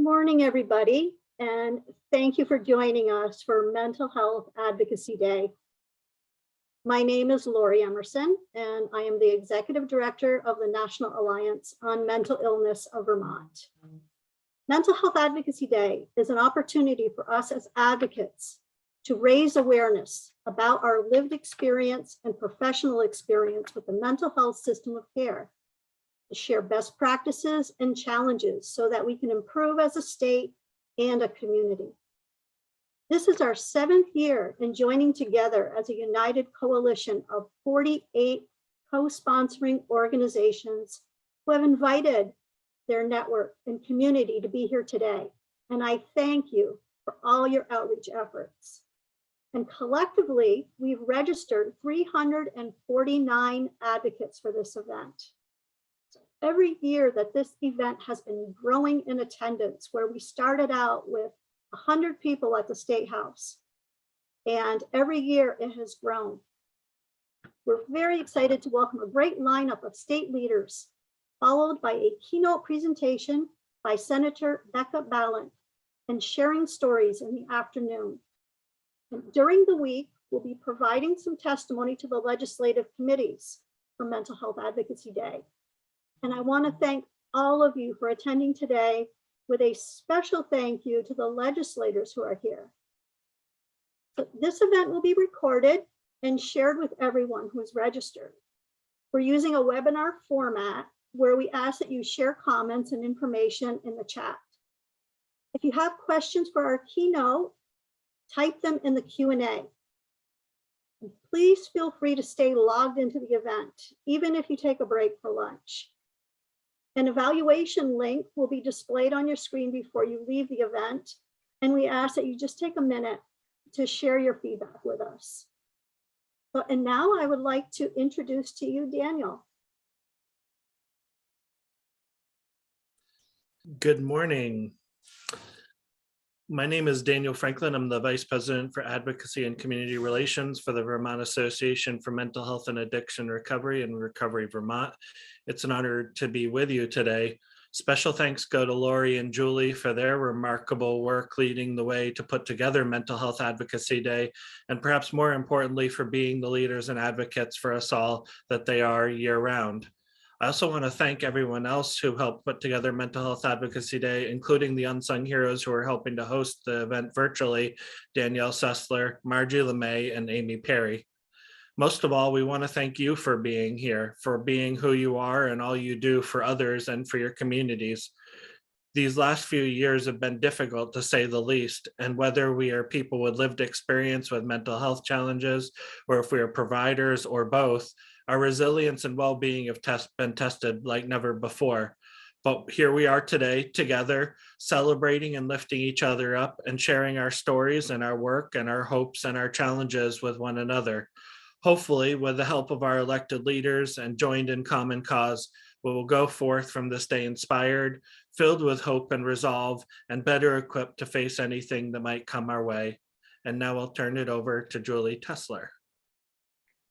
morning, everybody, and thank you for joining us for Mental Health Advocacy Day. My name is Lori Emerson, and I am the Executive Director of the National Alliance on Mental Illness of Vermont. Mental Health Advocacy Day is an opportunity for us as advocates to raise awareness about our lived experience and professional experience with the mental health system of care, to share best practices and challenges so that we can improve as a state and a community. This is our 7th year in joining together as a united coalition of 48 co-sponsoring organizations who have invited their network and community to be here today. And I thank you for all your outreach efforts. And collectively, we've registered 349 advocates for this event. Every year that this event has been growing in attendance, where we started out with 100 people at the State House, and every year it has grown. We're very excited to welcome a great lineup of state leaders, followed by a keynote presentation by Senator Becca Balint, and sharing stories in the afternoon. And during the week, we'll be providing some testimony to the legislative committees for Mental Health Advocacy Day. And I want to thank all of you for attending today, with a special thank you to the legislators who are here. So this event will be recorded and shared with everyone who is registered. We're using a webinar format where we ask that you share comments and information in the chat. If you have questions for our keynote, type them in the Q&A. Please feel free to stay logged into the event, even if you take a break for lunch. An evaluation link will be displayed on your screen before you leave the event, and we ask that you just take a minute to share your feedback with us. And now I would like to introduce to you Daniel. Good morning. My name is Daniel Franklin. I'm the Vice President for Advocacy and Community Relations for the Vermont Association for Mental Health and Addiction Recovery and Recovery Vermont. It's an honor to be with you today. Special thanks go to Lori and Julie for their remarkable work leading the way to put together Mental Health Advocacy Day, and perhaps more importantly, for being the leaders and advocates for us all that they are year-round. I also want to thank everyone else who helped put together Mental Health Advocacy Day, including the unsung heroes who are helping to host the event virtually: Danielle Sessler, Margie LeMay, and Amy Perry. Most of all, we want to thank you for being here, for being who you are and all you do for others and for your communities. These last few years have been difficult, to say the least, and whether we are people with lived experience with mental health challenges, or if we are providers or both, our resilience and well-being have been tested like never before. But here we are today, together, celebrating and lifting each other up and sharing our stories and our work and our hopes and our challenges with one another. Hopefully, with the help of our elected leaders and joined in common cause, we will go forth from this day inspired, filled with hope and resolve, and better equipped to face anything that might come our way. And now I'll turn it over to Julie Tessler.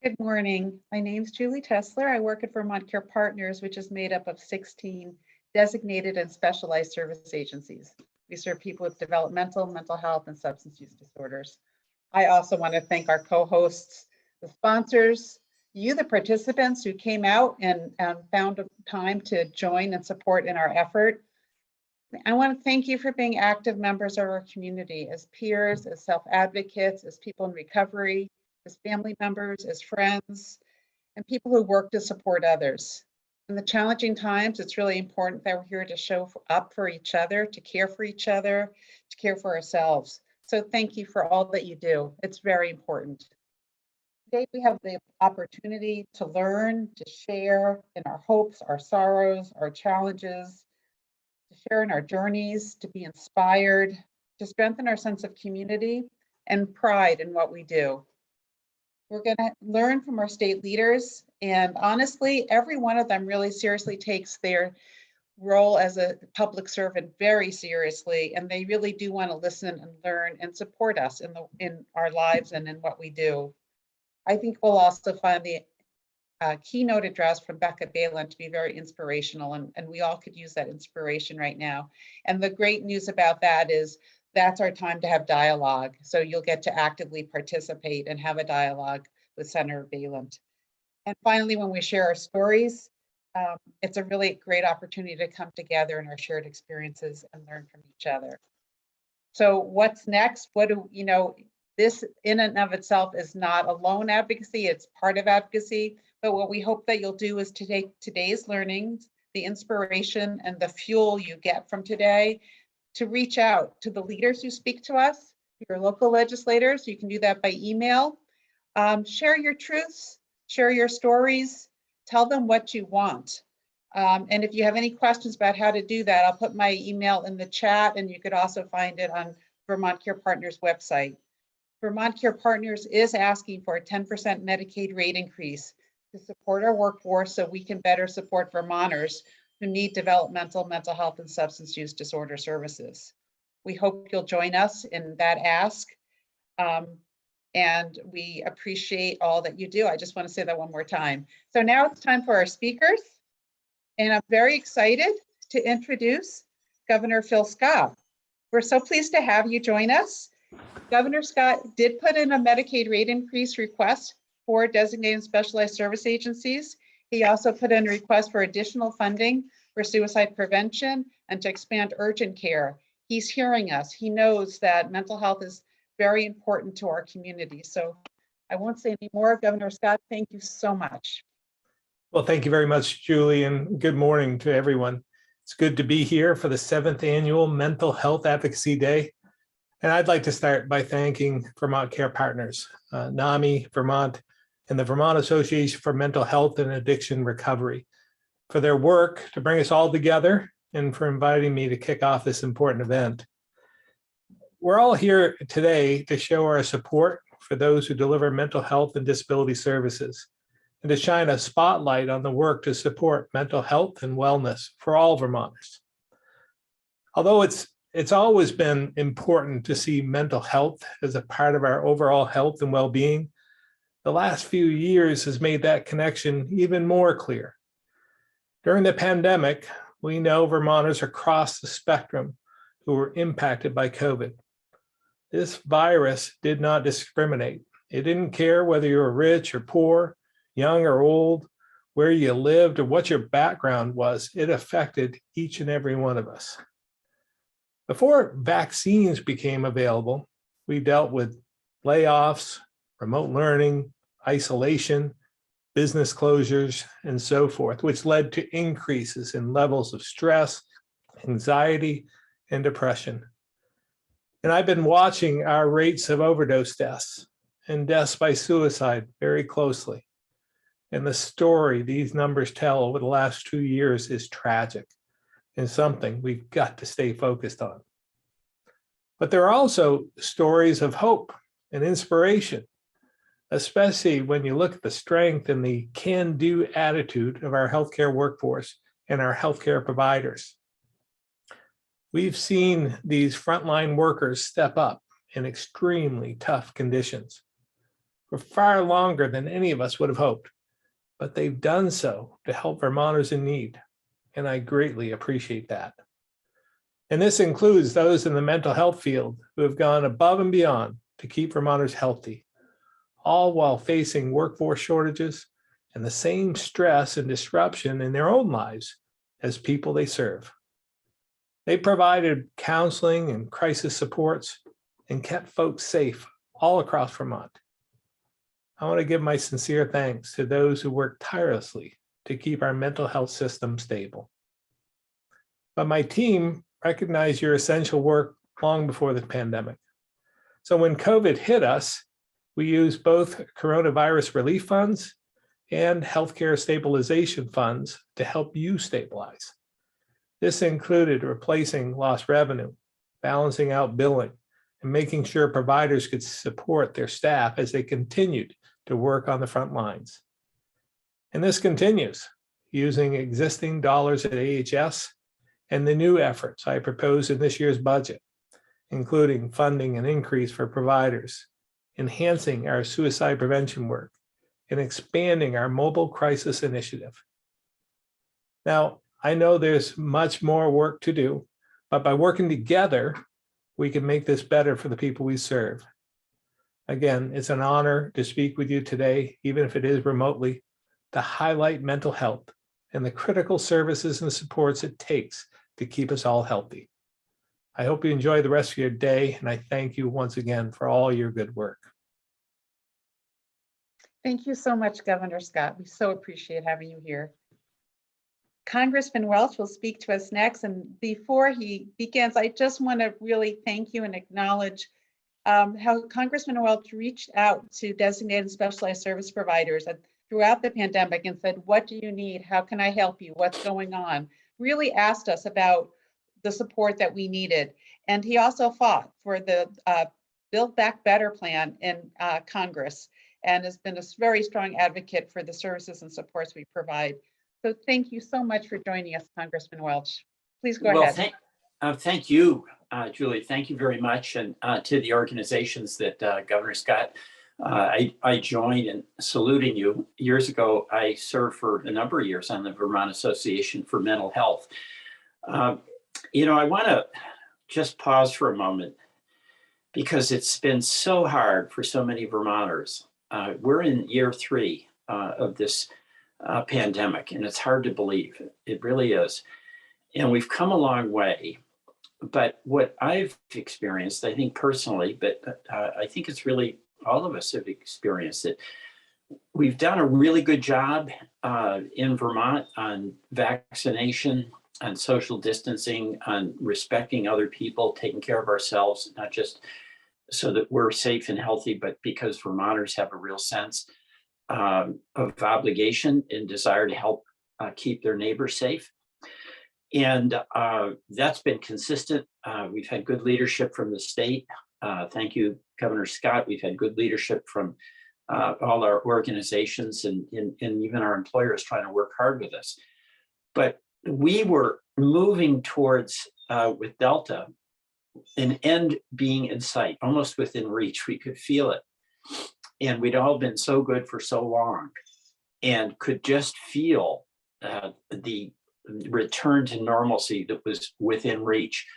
Good morning. My name is Julie Tessler. I work at Vermont Care Partners, which is made up of 16 designated and specialized service agencies. We serve people with developmental, mental health, and substance use disorders. I also want to thank our co-hosts, the sponsors, you, the participants who came out and found a time to join and support in our effort. I want to thank you for being active members of our community as peers, as self-advocates, as people in recovery, as family members, as friends, and people who work to support others. In the challenging times, it's really important that we're here to show up for each other, to care for each other, to care for ourselves. So thank you for all that you do. It's very important. Today, we have the opportunity to learn, to share in our hopes, our sorrows, our challenges, to share in our journeys, to be inspired, to strengthen our sense of community and pride in what we do. We're going to learn from our state leaders, and honestly, every one of them really seriously takes their role as a public servant very seriously, and they really do want to listen and learn and support us in our lives and in what we do. I think we'll also find the keynote address from Becca Balin to be very inspirational, and we all could use that inspiration right now. And the great news about that is that's our time to have dialogue. So you'll get to actively participate and have a dialogue with Senator Balin. And finally, when we share our stories, it's a really great opportunity to come together in our shared experiences and learn from each other. So what's next? This in and of itself is not alone advocacy, it's part of advocacy. But what we hope that you'll do is to take today's learnings, the inspiration and the fuel you get from today, to reach out to the leaders who speak to us, your local legislators. You can do that by email. Share your truths, share your stories, tell them what you want. And if you have any questions about how to do that, I'll put my email in the chat, and you could also find it on Vermont Care Partners website. Vermont Care Partners is asking for a 10% Medicaid rate increase to support our workforce so we can better support Vermonters who need developmental, mental health, and substance use disorder services. We hope you'll join us in that ask. And we appreciate all that you do. I just want to say that one more time. So now it's time for our speakers. And I'm very excited to introduce Governor Phil Scott. We're so pleased to have you join us. Governor Scott did put in a Medicaid rate increase request for designated specialized service agencies. He also put in a request for additional funding for suicide prevention and to expand urgent care. He's hearing us. He knows that mental health is very important to our community. So I won't say any more. Governor Scott, thank you so much. Well, thank you very much, Julie, and good morning to everyone. It's good to be here for the 7th annual Mental Health Advocacy Day. And I'd like to start by thanking Vermont Care Partners, NAMI, Vermont, and the Vermont Association for Mental Health and Addiction Recovery for their work to bring us all together and for inviting me to kick off this important event. We're all here today to show our support for those who deliver mental health and disability services and to shine a spotlight on the work to support mental health and wellness for all Vermonters. Although it's always been important to see mental health as a part of our overall health and well-being, the last few years has made that connection even more clear. During the pandemic, we know Vermonters across the spectrum who were impacted by COVID. This virus did not discriminate. It didn't care whether you were rich or poor, young or old, where you lived or what your background was. It affected each and every one of us. Before vaccines became available, we dealt with layoffs, remote learning, isolation, business closures, and so forth, which led to increases in levels of stress, anxiety, and depression. And I've been watching our rates of overdose deaths and deaths by suicide very closely. And the story these numbers tell over the last 2 years is tragic and something we've got to stay focused on. But there are also stories of hope and inspiration, especially when you look at the strength and the can-do attitude of our healthcare workforce and our healthcare providers. We've seen these frontline workers step up in extremely tough conditions for far longer than any of us would have hoped, but they've done so to help Vermonters in need, and I greatly appreciate that. And this includes those in the mental health field who have gone above and beyond to keep Vermonters healthy, all while facing workforce shortages and the same stress and disruption in their own lives as people they serve. They provided counseling and crisis supports and kept folks safe all across Vermont. I want to give my sincere thanks to those who work tirelessly to keep our mental health system stable. But my team recognized your essential work long before the pandemic. So when COVID hit us, we used both coronavirus relief funds and healthcare stabilization funds to help you stabilize. This included replacing lost revenue, balancing out billing, and making sure providers could support their staff as they continued to work on the front lines. And this continues using existing dollars at AHS and the new efforts I proposed in this year's budget, including funding an increase for providers, enhancing our suicide prevention work, in expanding our mobile crisis initiative. Now, I know there's much more work to do, but by working together, we can make this better for the people we serve. Again, it's an honor to speak with you today, even if it is remotely, to highlight mental health and the critical services and supports it takes to keep us all healthy. I hope you enjoy the rest of your day, and I thank you once again for all your good work. Thank you so much, Governor Scott. We so appreciate having you here. Congressman Welch will speak to us next. And before he begins, I just want to really thank you and acknowledge how Congressman Welch reached out to designated specialized service providers throughout the pandemic and said, what do you need? How can I help you? What's going on? Really asked us about the support that we needed. And he also fought for the Build Back Better plan in Congress and has been a very strong advocate for the services and supports we provide. So thank you so much for joining us, Congressman Welch. Please go ahead. Thank you, Julie. Thank you very much. And to the organizations that Governor Scott, I joined in saluting you. Years ago, I served for a number of years on the Vermont Association for Mental Health. You know, I want to just pause for a moment because it's been so hard for so many Vermonters. We're in year 3 of this pandemic, and it's hard to believe. It really is. And we've come a long way. But what I've experienced, I think personally, but I think it's really all of us have experienced it. We've done a really good job in Vermont on vaccination, on social distancing, on respecting other people, taking care of ourselves, not just so that we're safe and healthy, but because Vermonters have a real sense of obligation and desire to help keep their neighbors safe. And that's been consistent. We've had good leadership from the state. Thank you, Governor Scott. We've had good leadership from all our organizations and even our employers trying to work hard with us. But we were moving towards, with Delta, an end being in sight, almost within reach. We could feel it. And we'd all been so good for so long and could just feel the return to normalcy that was within reach.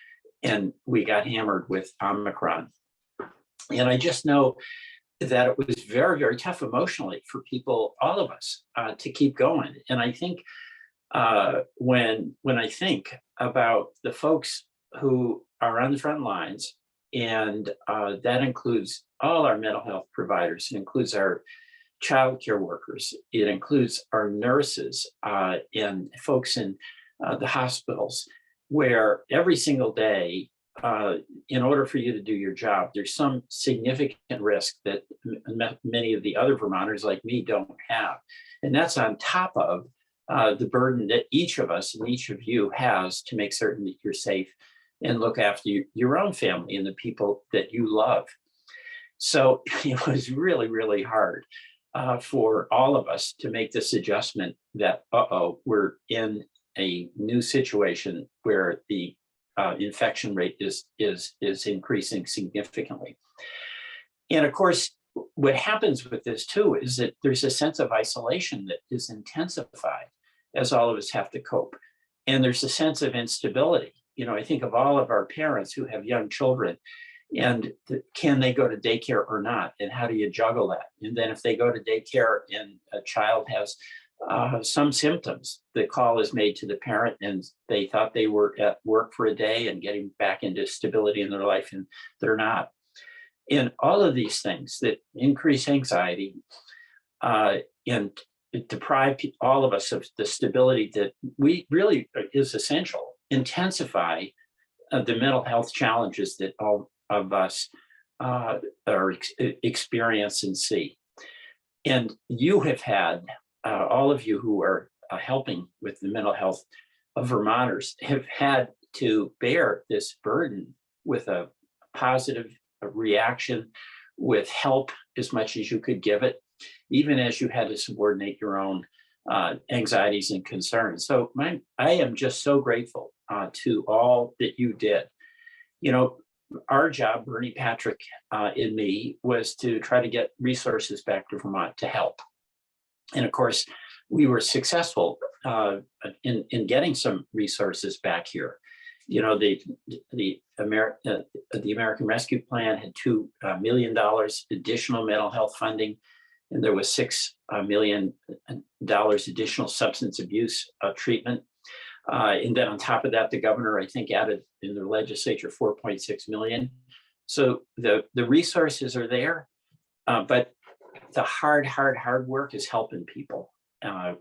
And we got hammered with Omicron. And I just know that it was very, very tough emotionally for people, all of us, to keep going. And I think when I think about the folks who are on the front lines, and that includes all our mental health providers, it includes our childcare workers, it includes our nurses and folks in the hospitals, where every single day, in order for you to do your job, there's some significant risk that many of the other Vermonters like me don't have. And that's on top of the burden that each of us and each of you has to make certain that you're safe and look after your own family and the people that you love. So it was really, really hard for all of us to make this adjustment that, we're in a new situation where the infection rate is increasing significantly. And of course, what happens with this too is that there's a sense of isolation that is intensified as all of us have to cope. And there's a sense of instability. You know, I think of all of our parents who have young children, and can they go to daycare or not? And how do you juggle that? And then if they go to daycare and a child has some symptoms, the call is made to the parent and they thought they were at work for a day and getting back into stability in their life, and they're not. And all of these things that increase anxiety and deprive all of us of the stability that we really is essential, intensify the mental health challenges that all of us experience and see. And you have had, all of you who are helping with the mental health of Vermonters have had to bear this burden with a positive reaction, with help as much as you could give it, even as you had to subordinate your own anxieties and concerns. So I am just so grateful to all that you did. You know, our job, Bernie, Patrick, and me, was to try to get resources back to Vermont to help. And of course, we were successful in getting some resources back here. You know, the American Rescue Plan had $2 million additional mental health funding, and there was $6 million additional substance abuse treatment. And then on top of that, the governor, I think, added in the legislature 4.6 million. So the resources are there, but the hard work is helping people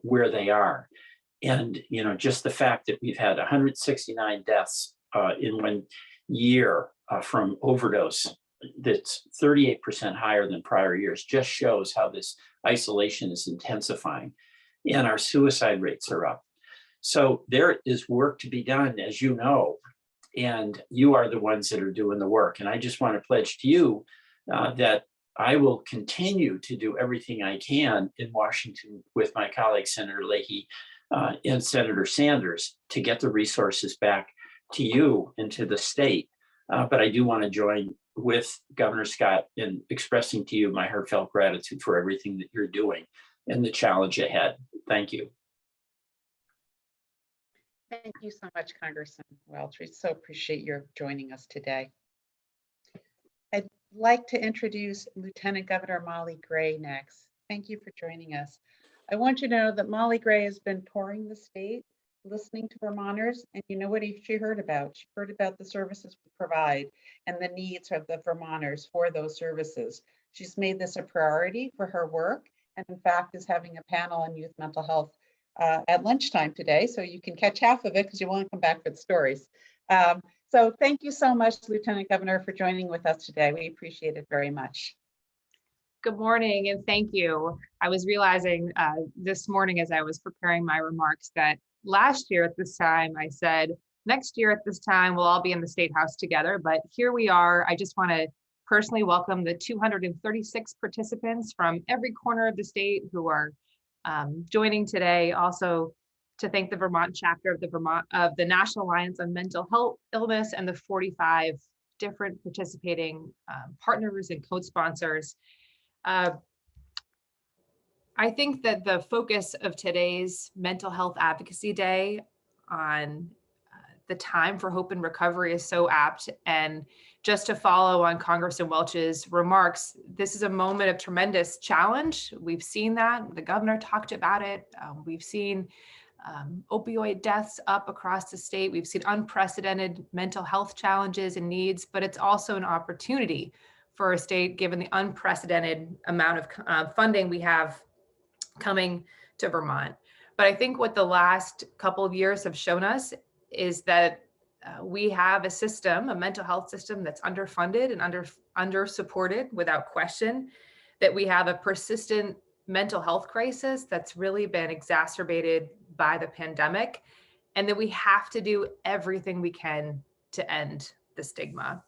where they are. And, you know, just the fact that we've had 169 deaths in 1 year from overdose, that's 38% higher than prior years, just shows how this isolation is intensifying. And our suicide rates are up. So there is work to be done, as you know, and you are the ones that are doing the work. And I just want to pledge to you that I will continue to do everything I can in Washington with my colleague, Senator Leahy and Senator Sanders, to get the resources back to you and to the state. But I do want to join with Governor Scott in expressing to you my heartfelt gratitude for everything that you're doing and the challenge ahead. Thank you. Thank you so much, Congressman Welch. We so appreciate your joining us today. I'd like to introduce Lieutenant Governor Molly Gray next. Thank you for joining us. I want you to know that Molly Gray has been touring the state, listening to Vermonters, and you know what she heard about? She heard about the services we provide and the needs of the Vermonters for those services. She's made this a priority for her work, and in fact is having a panel on youth mental health at lunchtime today, so you can catch half of it because you want to come back for the stories. So thank you so much, Lieutenant Governor, for joining with us today. We appreciate it very much. Good morning and thank you. I was realizing this morning as I was preparing my remarks that last year at this time, I said, next year at this time, we'll all be in the State House together, but here we are. I just want to personally welcome the 236 participants from every corner of the state who are joining today. Also to thank the Vermont chapter of the National Alliance on Mental Health Illness and the 45 different participating partners and co-sponsors. I think that the focus of today's Mental Health Advocacy Day on the time for hope and recovery is so apt. And just to follow on Congressman Welch's remarks, this is a moment of tremendous challenge. We've seen that. The governor talked about it. We've seen opioid deaths up across the state. We've seen unprecedented mental health challenges and needs, but it's also an opportunity for a state, given the unprecedented amount of funding we have coming to Vermont. But I think what the last couple of years have shown us is that we have a system, a mental health system that's underfunded and under supported without question, that we have a persistent mental health crisis that's really been exacerbated by the pandemic, and that we have to do everything we can to end the stigma.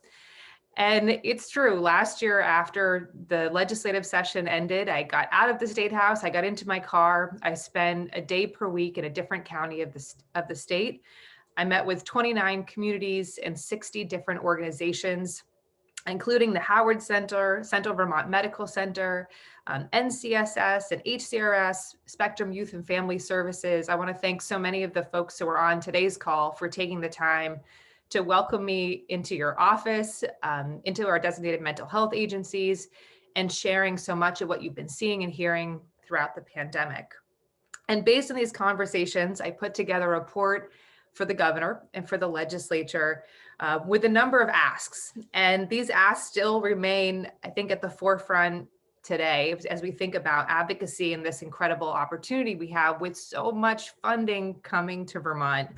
And it's true, last year after the legislative session ended, I got out of the State House, I got into my car, I spent a day per week in a different county of the state. I met with 29 communities and 60 different organizations, including the Howard Center, Central Vermont Medical Center, NCSS and HCRS, Spectrum Youth and Family Services. I want to thank so many of the folks who are on today's call for taking the time to welcome me into your office, into our designated mental health agencies, and sharing so much of what you've been seeing and hearing throughout the pandemic. And based on these conversations, I put together a report for the governor and for the legislature with a number of asks. And these asks still remain, I think, at the forefront today as we think about advocacy and this incredible opportunity we have with so much funding coming to Vermont.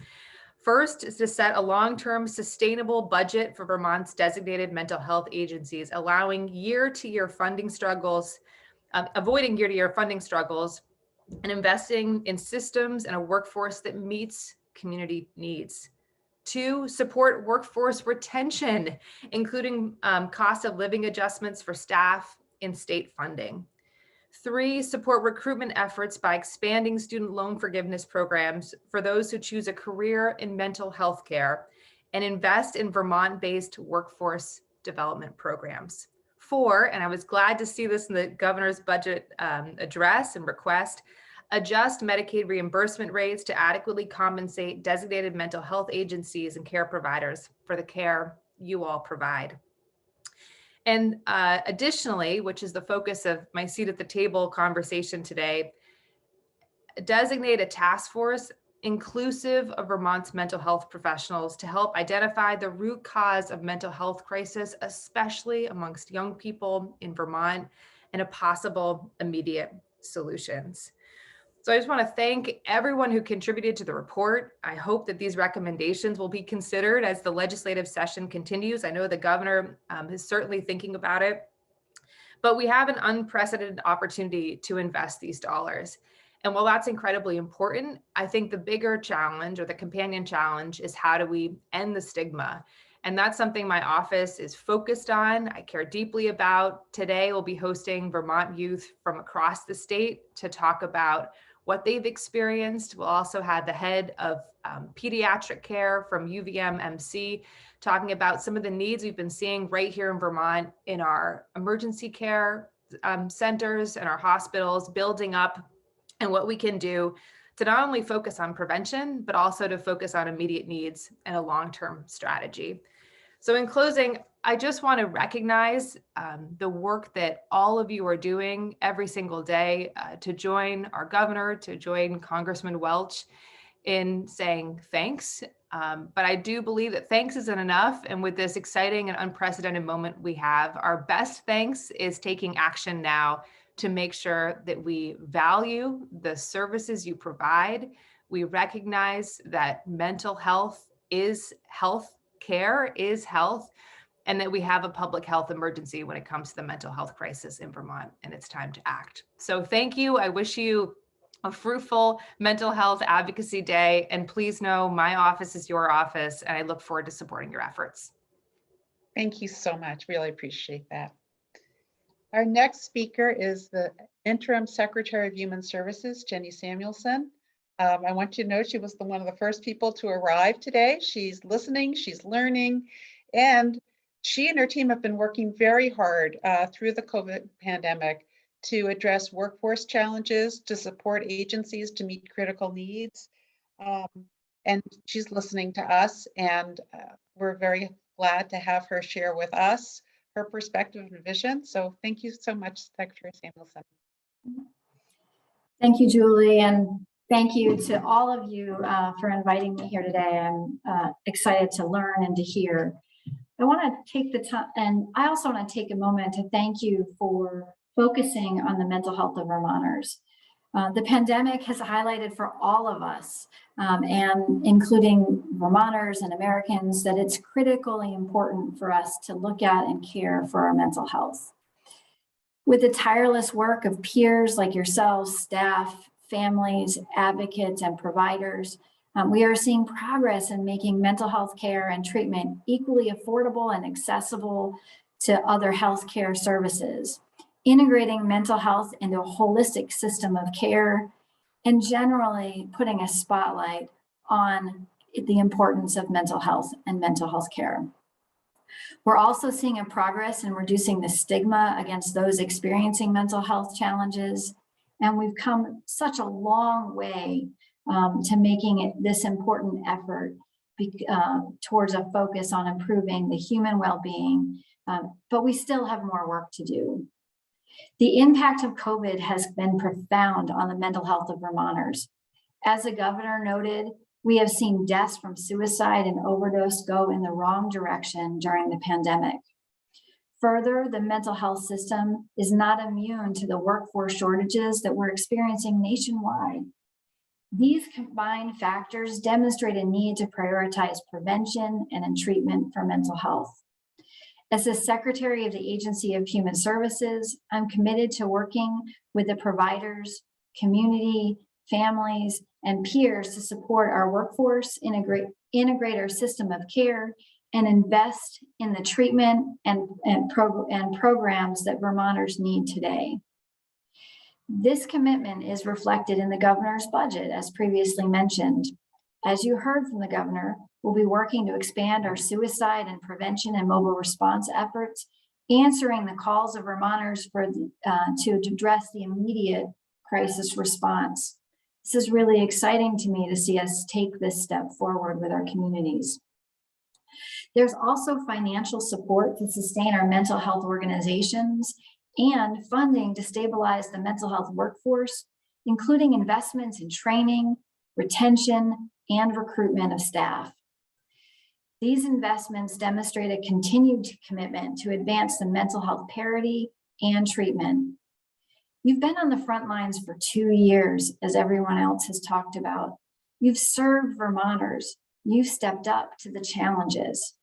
First is to set a long-term sustainable budget for Vermont's designated mental health agencies, allowing year-to-year funding struggles, avoiding year-to-year funding struggles, and investing in systems and a workforce that meets community needs. 2, support workforce retention, including cost of living adjustments for staff and state funding. 3, support recruitment efforts by expanding student loan forgiveness programs for those who choose a career in mental health care, and invest in Vermont-based workforce development programs. 4, and I was glad to see this in the governor's budget address and request, adjust Medicaid reimbursement rates to adequately compensate designated mental health agencies and care providers for the care you all provide. And additionally, which is the focus of my seat at the table conversation today, designate a task force inclusive of Vermont's mental health professionals to help identify the root cause of mental health crisis, especially amongst young people in Vermont, and a possible immediate solutions. So I just want to thank everyone who contributed to the report. I hope that these recommendations will be considered as the legislative session continues. I know the governor is certainly thinking about it, but we have an unprecedented opportunity to invest these dollars. And while that's incredibly important, I think the bigger challenge or the companion challenge is how do we end the stigma? And that's something my office is focused on. I care deeply about. Today, we'll be hosting Vermont youth from across the state to talk about what they've experienced. We'll also have the head of pediatric care from UVM-MC talking about some of the needs we've been seeing right here in Vermont in our emergency care centers and our hospitals, building up, and what we can do to not only focus on prevention, but also to focus on immediate needs and a long-term strategy. So in closing, I just want to recognize the work that all of you are doing every single day to join our governor, to join Congressman Welch in saying thanks. But I do believe that thanks isn't enough. And with this exciting and unprecedented moment we have, our best thanks is taking action now to make sure that we value the services you provide. We recognize that mental health is health care, is health, and that we have a public health emergency when it comes to the mental health crisis in Vermont, and it's time to act. So thank you. I wish you a fruitful mental health advocacy day, and please know my office is your office, and I look forward to supporting your efforts. Thank you so much. Really appreciate that. Our next speaker is the Interim Secretary of Human Services, Jenny Samuelson. I want you to know she was one of the first people to arrive today. She's listening, she's learning, and she and her team have been working very hard through the COVID pandemic to address workforce challenges, to support agencies to meet critical needs. And she's listening to us, and we're very glad to have her share with us her perspective and vision. So thank you so much, Secretary Samuelson. Thank you, Julie, and thank you to all of you for inviting me here today. I'm excited to learn and to hear. I want to take the time, and I also want to take a moment to thank you for focusing on the mental health of Vermonters. The pandemic has highlighted for all of us, and including Vermonters and Americans, that it's critically important for us to look at and care for our mental health. With the tireless work of peers like yourselves, staff, families, advocates, and providers, we are seeing progress in making mental health care and treatment equally affordable and accessible to other healthcare services, integrating mental health into a holistic system of care, and generally putting a spotlight on the importance of mental health and mental health care. We're also seeing a progress in reducing the stigma against those experiencing mental health challenges, and we've come such a long way to making it this important effort towards a focus on improving the human well-being, but we still have more work to do. The impact of COVID has been profound on the mental health of Vermonters. As the governor noted, we have seen deaths from suicide and overdose go in the wrong direction during the pandemic. Further, the mental health system is not immune to the workforce shortages that we're experiencing nationwide. These combined factors demonstrate a need to prioritize prevention and treatment for mental health. As the Secretary of the Agency of Human Services, I'm committed to working with the providers, community, families, and peers to support our workforce, integrate our system of care, and invest in the treatment and programs that Vermonters need today. This commitment is reflected in the governor's budget, as previously mentioned. As you heard from the governor, we'll be working to expand our suicide and prevention and mobile response efforts answering the calls of Vermonters to address the immediate crisis response. This is really exciting to me to see us take this step forward with our communities. There's also financial support to sustain our mental health organizations and funding to stabilize the mental health workforce, including investments in training, retention, and recruitment of staff. These investments demonstrate a continued commitment to advance the mental health parity and treatment. You've been on the front lines for 2 years, as everyone else has talked about. You've served Vermonters. You've stepped up to the challenges.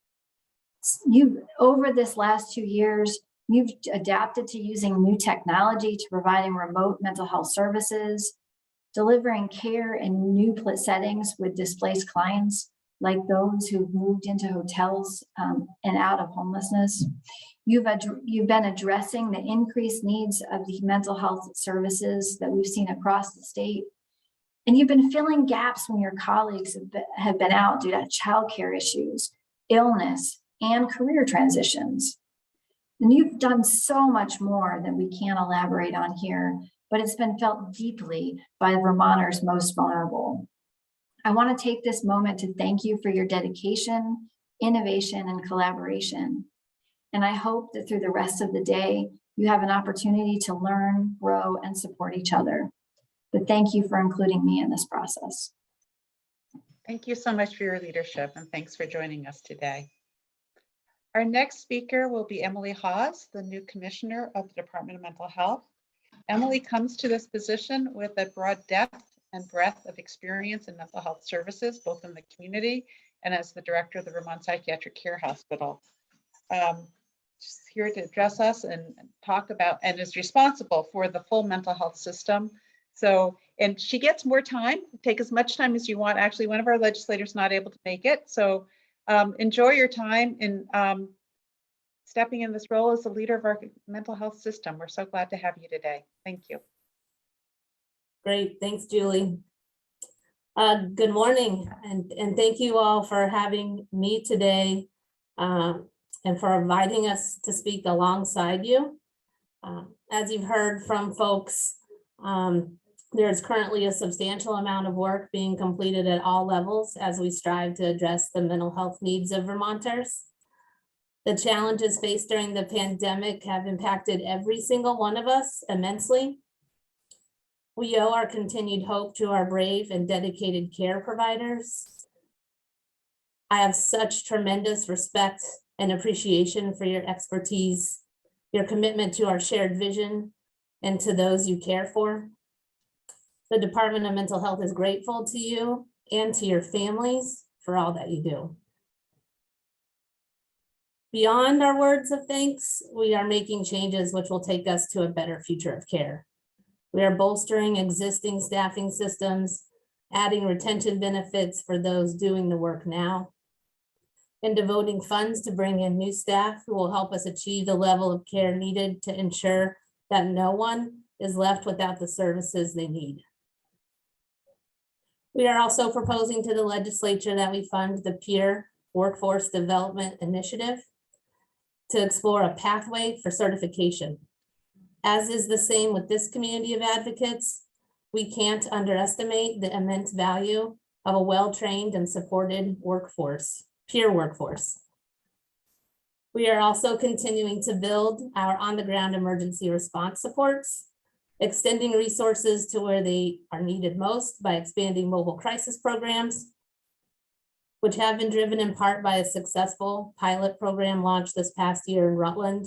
Over this last 2 years, you've adapted to using new technology to providing remote mental health services, delivering care in new settings with displaced clients, like those who've moved into hotels and out of homelessness. You've been addressing the increased needs of the mental health services that we've seen across the state. And you've been filling gaps when your colleagues have been out due to childcare issues, illness, and career transitions. And you've done so much more that we can't elaborate on here, but it's been felt deeply by Vermonters most vulnerable. I want to take this moment to thank you for your dedication, innovation, and collaboration. And I hope that through the rest of the day, you have an opportunity to learn, grow, and support each other. But thank you for including me in this process. Thank you so much for your leadership, and thanks for joining us today. Our next speaker will be Emily Hawes, the new Commissioner of the Department of Mental Health. Emily comes to this position with a broad depth and breadth of experience in mental health services, both in the community and as the director of the Vermont Psychiatric Care Hospital. She's here to address us and talk about, and is responsible for the full mental health system. So, and she gets more time, take as much time as you want. Actually, one of our legislators not able to make it. So enjoy your time in stepping in this role as the leader of our mental health system. We're so glad to have you today. Thank you. Great, thanks, Julie. Good morning, and thank you all for having me today and for inviting us to speak alongside you. As you've heard from folks, there's currently a substantial amount of work being completed at all levels as we strive to address the mental health needs of Vermonters. The challenges faced during the pandemic have impacted every single one of us immensely. We owe our continued hope to our brave and dedicated care providers. I have such tremendous respect and appreciation for your expertise, your commitment to our shared vision, and to those you care for. The Department of Mental Health is grateful to you and to your families for all that you do. Beyond our words of thanks, we are making changes which will take us to a better future of care. We are bolstering existing staffing systems, adding retention benefits for those doing the work now, and devoting funds to bring in new staff who will help us achieve the level of care needed to ensure that no one is left without the services they need. We are also proposing to the legislature that we fund the Peer Workforce Development Initiative to explore a pathway for certification. As is the same with this community of advocates, we can't underestimate the immense value of a well-trained and supported workforce, peer workforce. We are also continuing to build our on-the-ground emergency response supports, extending resources to where they are needed most by expanding mobile crisis programs, which have been driven in part by a successful pilot program launched this past year in Rutland.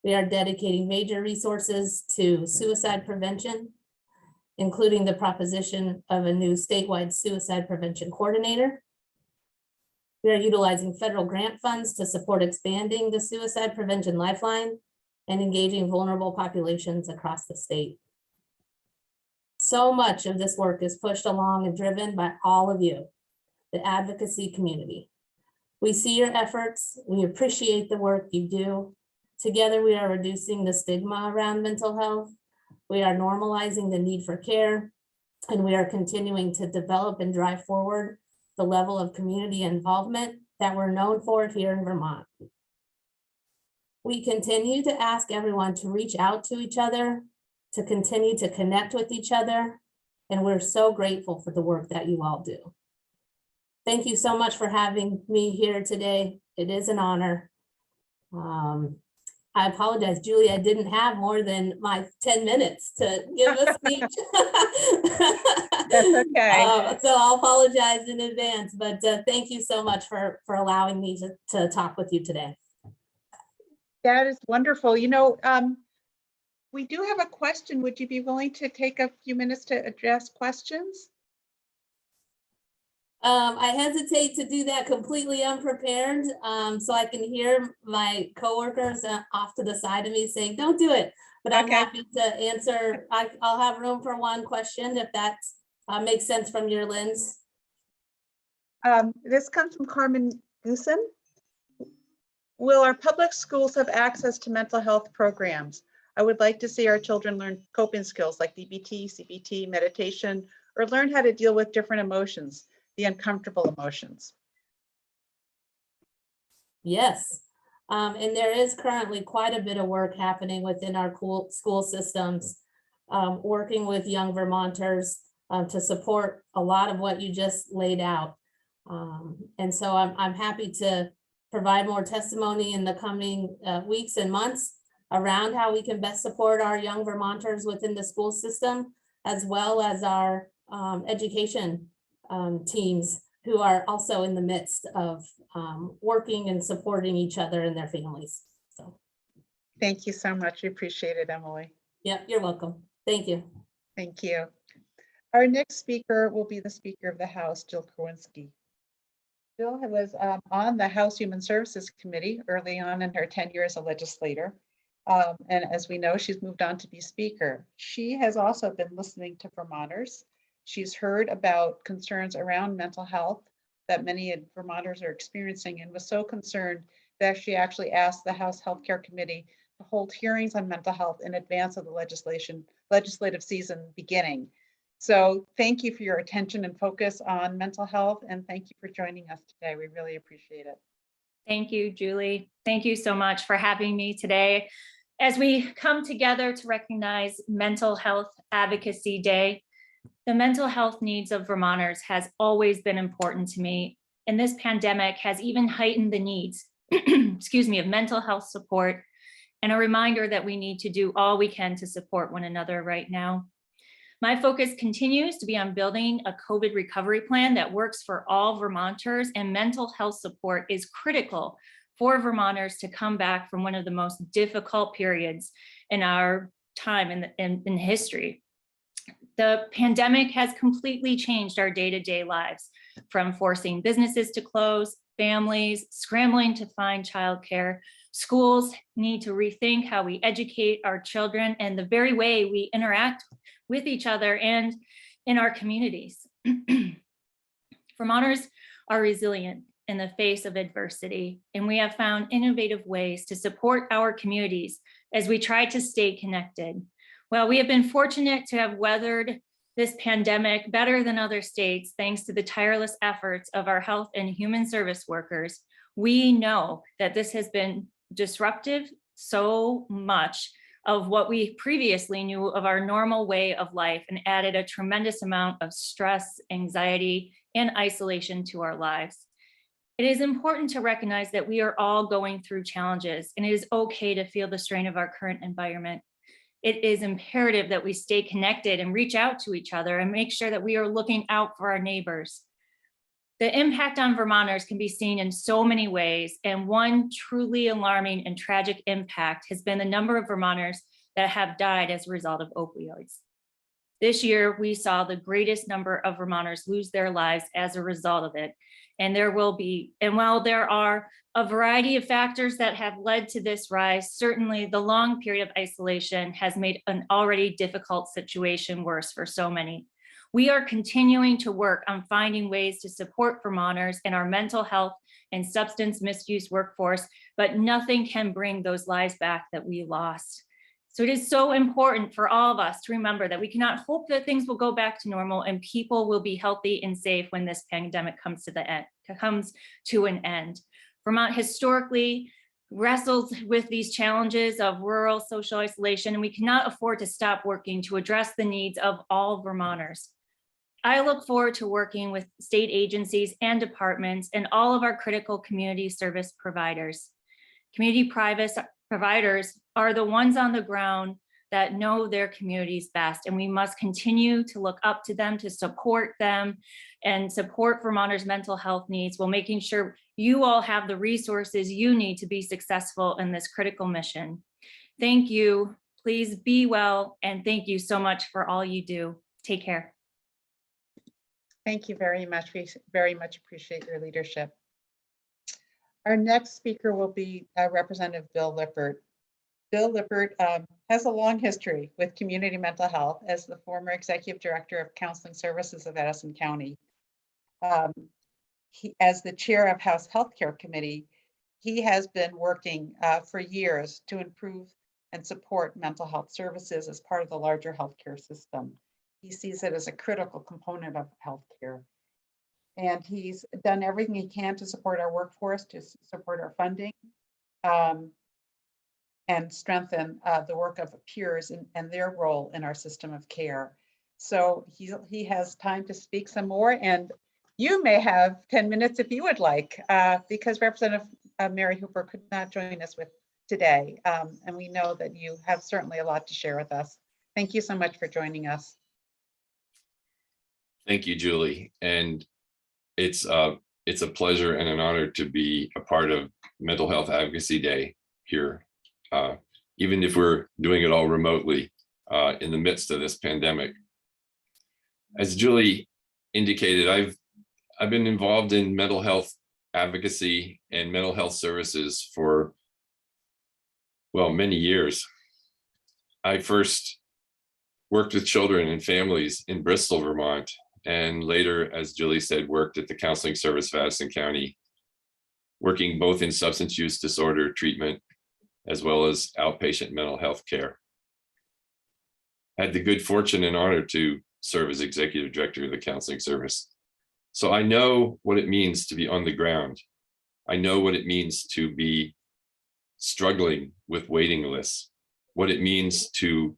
We are dedicating major resources to suicide prevention, including the proposition of a new statewide suicide prevention coordinator. We are utilizing federal grant funds to support expanding the suicide prevention lifeline and engaging vulnerable populations across the state. So much of this work is pushed along and driven by all of you, the advocacy community. We see your efforts, we appreciate the work you do. Together, we are reducing the stigma around mental health. We are normalizing the need for care, and we are continuing to develop and drive forward the level of community involvement that we're known for here in Vermont. We continue to ask everyone to reach out to each other, to continue to connect with each other, and we're so grateful for the work that you all do. Thank you so much for having me here today. It is an honor. I apologize, Julie, I didn't have more than my 10 minutes to give a speech. That's okay. So I'll apologize in advance, but thank you so much for allowing me to talk with you today. That is wonderful. We do have a question. Would you be willing to take a few minutes to address questions? I hesitate to do that completely unprepared, so I can hear my coworkers off to the side of me saying, don't do it. But I'm Okay. happy to answer. I'll have room for one question if that makes sense from your lens. This comes from Carmen Goosen. Will our public schools have access to mental health programs? I would like to see our children learn coping skills like DBT, CBT, meditation, or learn how to deal with different emotions, the uncomfortable emotions. Yes, and there is currently quite a bit of work happening within our school systems, working with young Vermonters to support a lot of what you just laid out. And so I'm happy to provide more testimony in the coming weeks and months around how we can best support our young Vermonters within the school system, as well as our education teams who are also in the midst of working and supporting each other and their families. So, Thank you so much. We appreciate it, Emily. yep, you're welcome. Thank you. Thank you. Our next speaker will be the Speaker of the House, Jill Kowinski. Jill was on the House Human Services Committee early on in her tenure as a legislator. And as we know, she's moved on to be Speaker. She has also been listening to Vermonters. She's heard about concerns around mental health that many Vermonters are experiencing and was so concerned that she actually asked the House Healthcare Committee to hold hearings on mental health in advance of the legislative season beginning. So thank you for your attention and focus on mental health, and thank you for joining us today. We really appreciate it. Thank you, Julie. Thank you so much for having me today. As we come together to recognize Mental Health Advocacy Day, the mental health needs of Vermonters has always been important to me, and this pandemic has even heightened the needs, excuse me, of mental health support, and a reminder that we need to do all we can to support one another right now. My focus continues to be on building a COVID recovery plan that works for all Vermonters, and mental health support is critical for Vermonters to come back from one of the most difficult periods in our time in history. The pandemic has completely changed our day-to-day lives, from forcing businesses to close, families scrambling to find childcare. Schools need to rethink how we educate our children and the very way we interact with each other and in our communities. Vermonters are resilient in the face of adversity, and we have found innovative ways to support our communities as we try to stay connected. While we have been fortunate to have weathered this pandemic better than other states, thanks to the tireless efforts of our health and human service workers, we know that this has been disruptive so much of what we previously knew of our normal way of life, and added a tremendous amount of stress, anxiety, and isolation to our lives. It is important to recognize that we are all going through challenges, and it is okay to feel the strain of our current environment. It is imperative that we stay connected and reach out to each other and make sure that we are looking out for our neighbors. The impact on Vermonters can be seen in so many ways, and one truly alarming and tragic impact has been the number of Vermonters that have died as a result of opioids. This year, we saw the greatest number of Vermonters lose their lives as a result of it. And while there are a variety of factors that have led to this rise, certainly the long period of isolation has made an already difficult situation worse for so many. We are continuing to work on finding ways to support Vermonters in our mental health and substance misuse workforce, but nothing can bring those lives back that we lost. So it is so important for all of us to remember that we cannot hope that things will go back to normal and people will be healthy and safe when this pandemic comes to an end. Vermont historically wrestles with these challenges of rural social isolation, and we cannot afford to stop working to address the needs of all Vermonters. I look forward to working with state agencies and departments and all of our critical community service providers. Community providers are the ones on the ground that know their communities best, and we must continue to look up to them, to support them, and support Vermonters' mental health needs while making sure you all have the resources you need to be successful in this critical mission. Thank you. Please be well, and thank you so much for all you do. Take care. Thank you very much. We very much appreciate your leadership. Our next speaker will be Representative Bill Lippert. Bill Lippert has a long history with community mental health as the former Executive Director of Counseling Services of Edison County. As the chair of House Healthcare Committee, he has been working for years to improve and support mental health services as part of the larger healthcare system. He sees it as a critical component of healthcare. And he's done everything he can to support our workforce, to support our funding, and strengthen the work of peers and their role in our system of care. So he has time to speak some more, and you may have 10 minutes if you would like, because Representative Mary Hooper could not join us today. And we know that you have certainly a lot to share with us. Thank you so much for joining us. Thank you, Julie. And it's a pleasure and an honor to be a part of Mental Health Advocacy Day here, even if we're doing it all remotely in the midst of this pandemic. As Julie indicated, I've been involved in mental health advocacy and mental health services for, well, many years. I first worked with children and families in Bristol, Vermont, and later, as Julie said, worked at the Counseling Service of Addison County, working both in substance use disorder treatment as well as outpatient mental health care. I had the good fortune and honor to serve as executive director of the Counseling Service. So I know what it means to be on the ground. I know what it means to be struggling with waiting lists, what it means to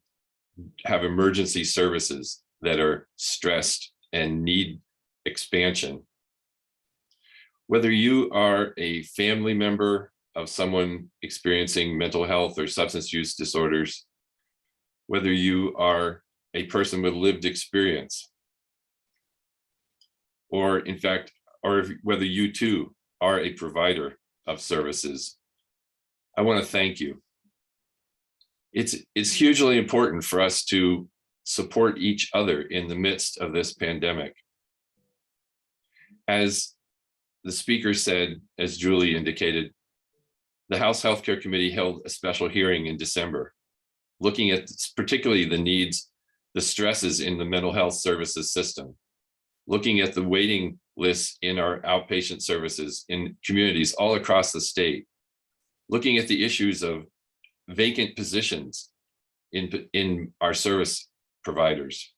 have emergency services that are stressed and need expansion. Whether you are a family member of someone experiencing mental health or substance use disorders, whether you are a person with lived experience, or in fact, or whether you too are a provider of services, I want to thank you. It's hugely important for us to support each other in the midst of this pandemic. As the speaker said, as Julie indicated, the House Healthcare Committee held a special hearing in December, looking at particularly the needs, the stresses in the mental health services system, looking at the waiting lists in our outpatient services in communities all across the state, looking at the issues of vacant positions in our service providers,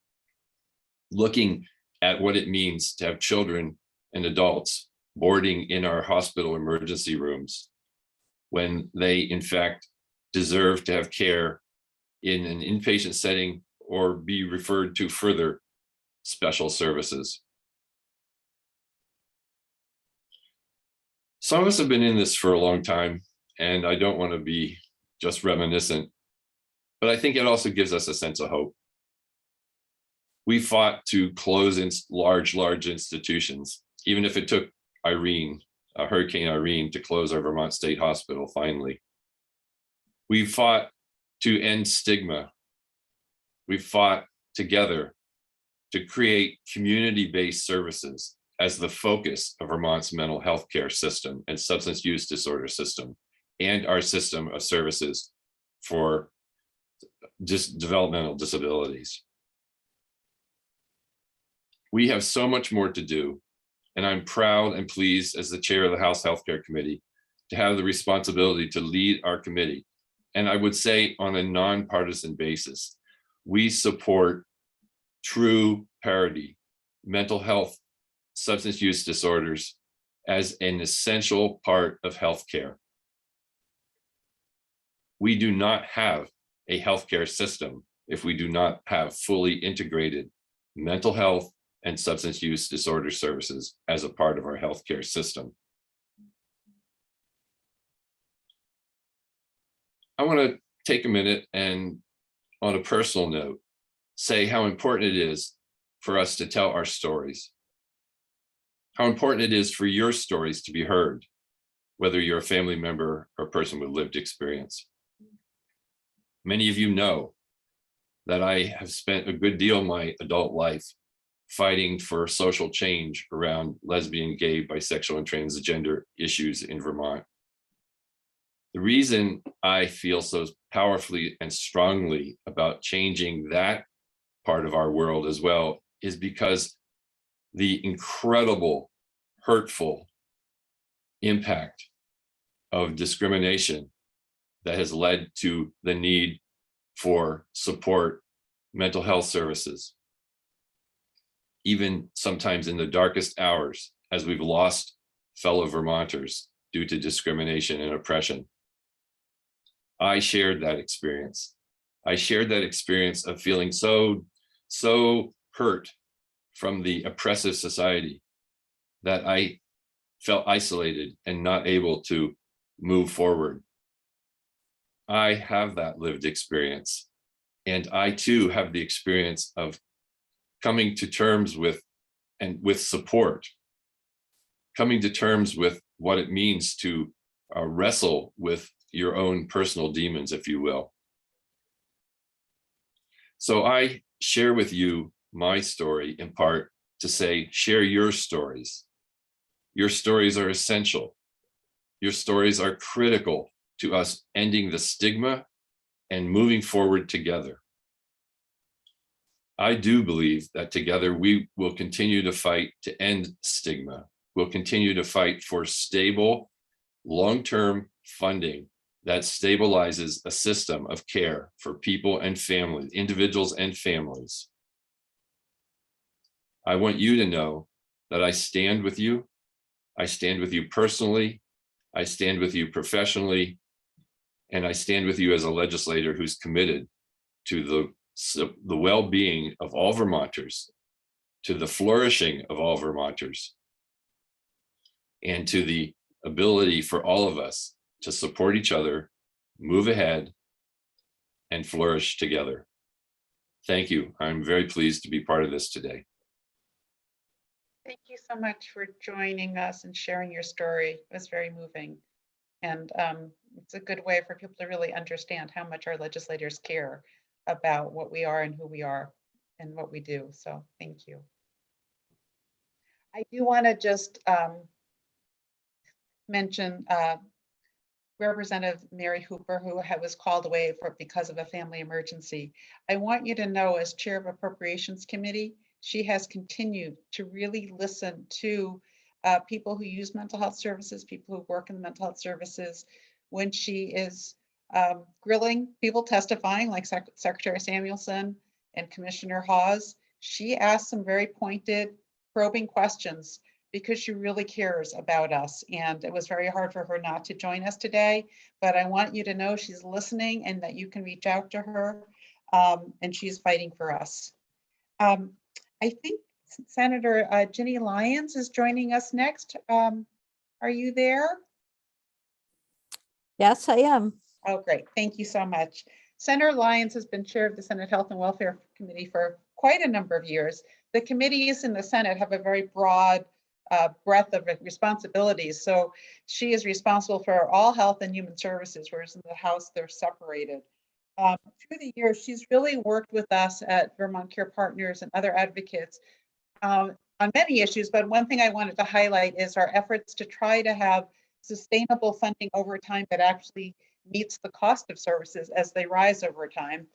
looking at what it means to have children and adults boarding in our hospital emergency rooms when they in fact deserve to have care in an inpatient setting or be referred to further special services. Some of us have been in this for a long time, and I don't want to be just reminiscent, but I think it also gives us a sense of hope. We fought to close in large institutions, even if it took Hurricane Irene to close our Vermont State Hospital finally. We fought to end stigma. We fought together to create community-based services as the focus of Vermont's mental health care system and substance use disorder system, and our system of services for just developmental disabilities. We have so much more to do, and I'm proud and pleased as the chair of the House Healthcare Committee to have the responsibility to lead our committee. And I would say on a nonpartisan basis, we support true parity, mental health, substance use disorders as an essential part of healthcare. We do not have a healthcare system if we do not have fully integrated mental health and substance use disorder services as a part of our healthcare system. I want to take a minute and, on a personal note, say how important it is for us to tell our stories. How important it is for your stories to be heard, whether you're a family member or a person with lived experience. Many of you know that I have spent a good deal of my adult life fighting for social change around lesbian, gay, bisexual, and transgender issues in Vermont. The reason I feel so powerfully and strongly about changing that part of our world as well is because the incredible, hurtful impact of discrimination that has led to the need for support, mental health services, even sometimes in the darkest hours, as we've lost fellow Vermonters due to discrimination and oppression. I shared that experience. I shared that experience of feeling so hurt from the oppressive society that I felt isolated and not able to move forward. I have that lived experience, and I too have the experience of coming to terms with, and with support, coming to terms with what it means to wrestle with your own personal demons, if you will. So I share with you my story in part to say, share your stories. Your stories are essential. Your stories are critical to us ending the stigma and moving forward together. I do believe that together we will continue to fight to end stigma. We'll continue to fight for stable, long-term funding that stabilizes a system of care for people and families, individuals and families. I want you to know that I stand with you. I stand with you personally. I stand with you professionally. And I stand with you as a legislator who's committed to the well-being of all Vermonters, to the flourishing of all Vermonters, and to the ability for all of us to support each other, move ahead, and flourish together. Thank you. I'm very pleased to be part of this today. Thank you so much for joining us and sharing your story. It was very moving. And it's a good way for people to really understand how much our legislators care about what we are and who we are and what we do. So thank you. I do want to just mention Representative Mary Hooper, who was called away because of a family emergency. I want you to know, as chair of Appropriations Committee, she has continued to really listen to people who use mental health services, people who work in the mental health services. When she is grilling people testifying, like Secretary Samuelson and Commissioner Hawes, she asks some very pointed, probing questions because she really cares about us. And it was very hard for her not to join us today, but I want you to know she's listening and that you can reach out to her, and she's fighting for us. I think Senator Ginny Lyons is joining us next. Are you there? Yes, I am. Oh, great. Thank you so much. Senator Lyons has been chair of the Senate Health and Welfare Committee for quite a number of years. The committees in the Senate have a very broad breadth of responsibilities. So she is responsible for all health and human services, whereas in the House, they're separated. Through the years, she's really worked with us at Vermont Care Partners and other advocates on many issues, but one thing I wanted to highlight is our efforts to try to have sustainable funding over time that actually meets the cost of services as they rise over time.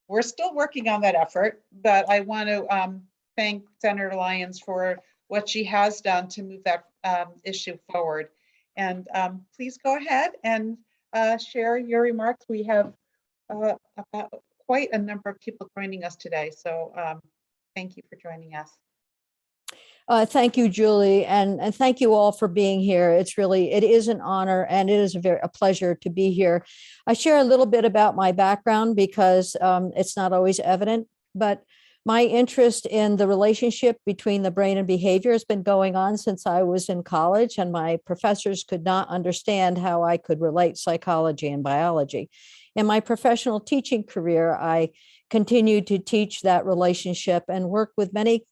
We're still working on that effort, but I want to thank Senator Lyons for what she has done to move that issue forward. And please go ahead and share your remarks. We have about quite a number of people joining us today, so thank you for joining us. Thank you, Julie, and thank you all for being here. It is an honor and it is a pleasure to be here. I share a little bit about my background because it's not always evident, but my interest in the relationship between the brain and behavior has been going on since I was in college, and my professors could not understand how I could relate psychology and biology. In my professional teaching career, I continued to teach that relationship and work with many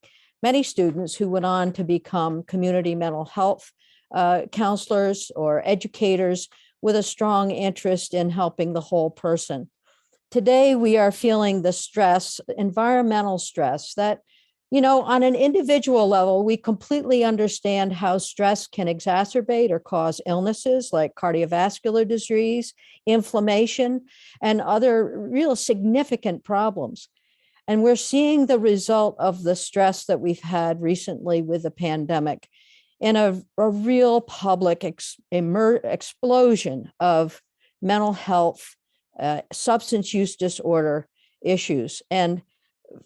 students who went on to become community mental health counselors or educators with a strong interest in helping the whole person. Today, we are feeling the stress, environmental stress that, on an individual level, we completely understand how stress can exacerbate or cause illnesses like cardiovascular disease, inflammation, and other real significant problems. And we're seeing the result of the stress that we've had recently with the pandemic in a real public explosion of mental health, substance use disorder issues. And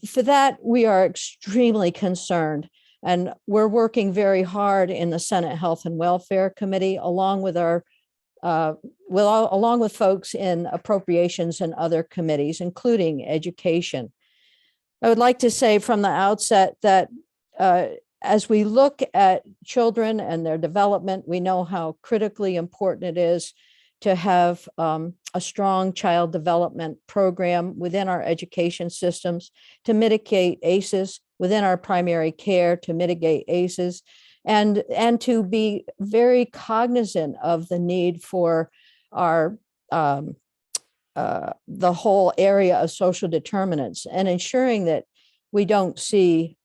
for that, we are extremely concerned. And we're working very hard in the Senate Health and Welfare Committee, along with along with folks in appropriations and other committees, including education. I would like to say from the outset that as we look at children and their development, we know how critically important it is to have a strong child development program within our education systems to mitigate ACEs, within our primary care to mitigate ACEs, and to be very cognizant of the need for our the whole area of social determinants and ensuring that we don't see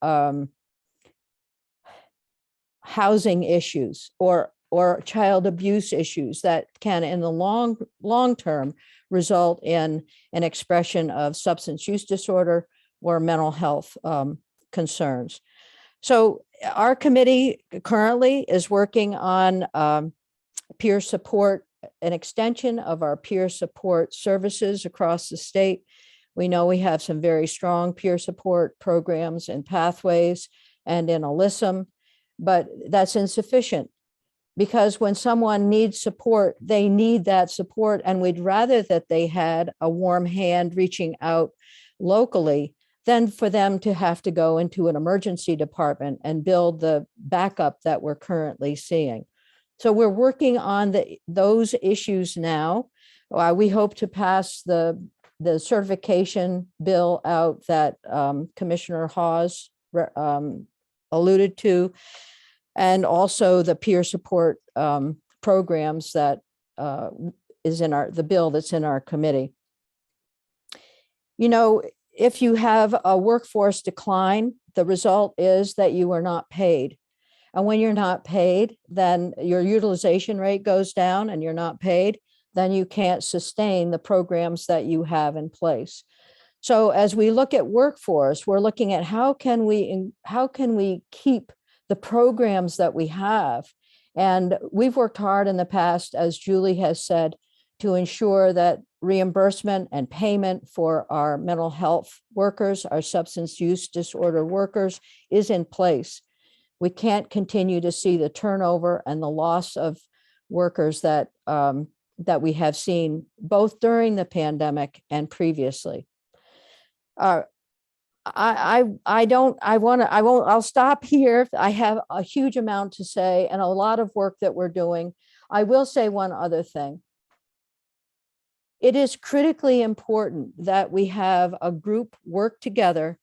housing issues or child abuse issues that can in the long term result in an expression of substance use disorder or mental health concerns. So our committee currently is working on peer support, an extension of our peer support services across the state. We know we have some very strong peer support programs and pathways and in Alyssum, but that's insufficient because when someone needs support, they need that support. And we'd rather that they had a warm hand reaching out locally than for them to have to go into an emergency department and build the backup that we're currently seeing. So we're working on those issues now. We hope to pass the certification bill out that Commissioner Hawes alluded to, and also the peer support programs that is in the bill that's in our committee. If you have a workforce decline, the result is that you are not paid. And when you're not paid, then your utilization rate goes down, and you're not paid, then you can't sustain the programs that you have in place. So as we look at workforce, we're looking at how can we keep the programs that we have. And we've worked hard in the past, as Julie has said, to ensure that reimbursement and payment for our mental health workers, our substance use disorder workers, is in place. We can't continue to see the turnover and the loss of workers that we have seen both during the pandemic and previously. I'll stop here. I have a huge amount to say and a lot of work that we're doing. I will say one other thing. It is critically important that we have a group work together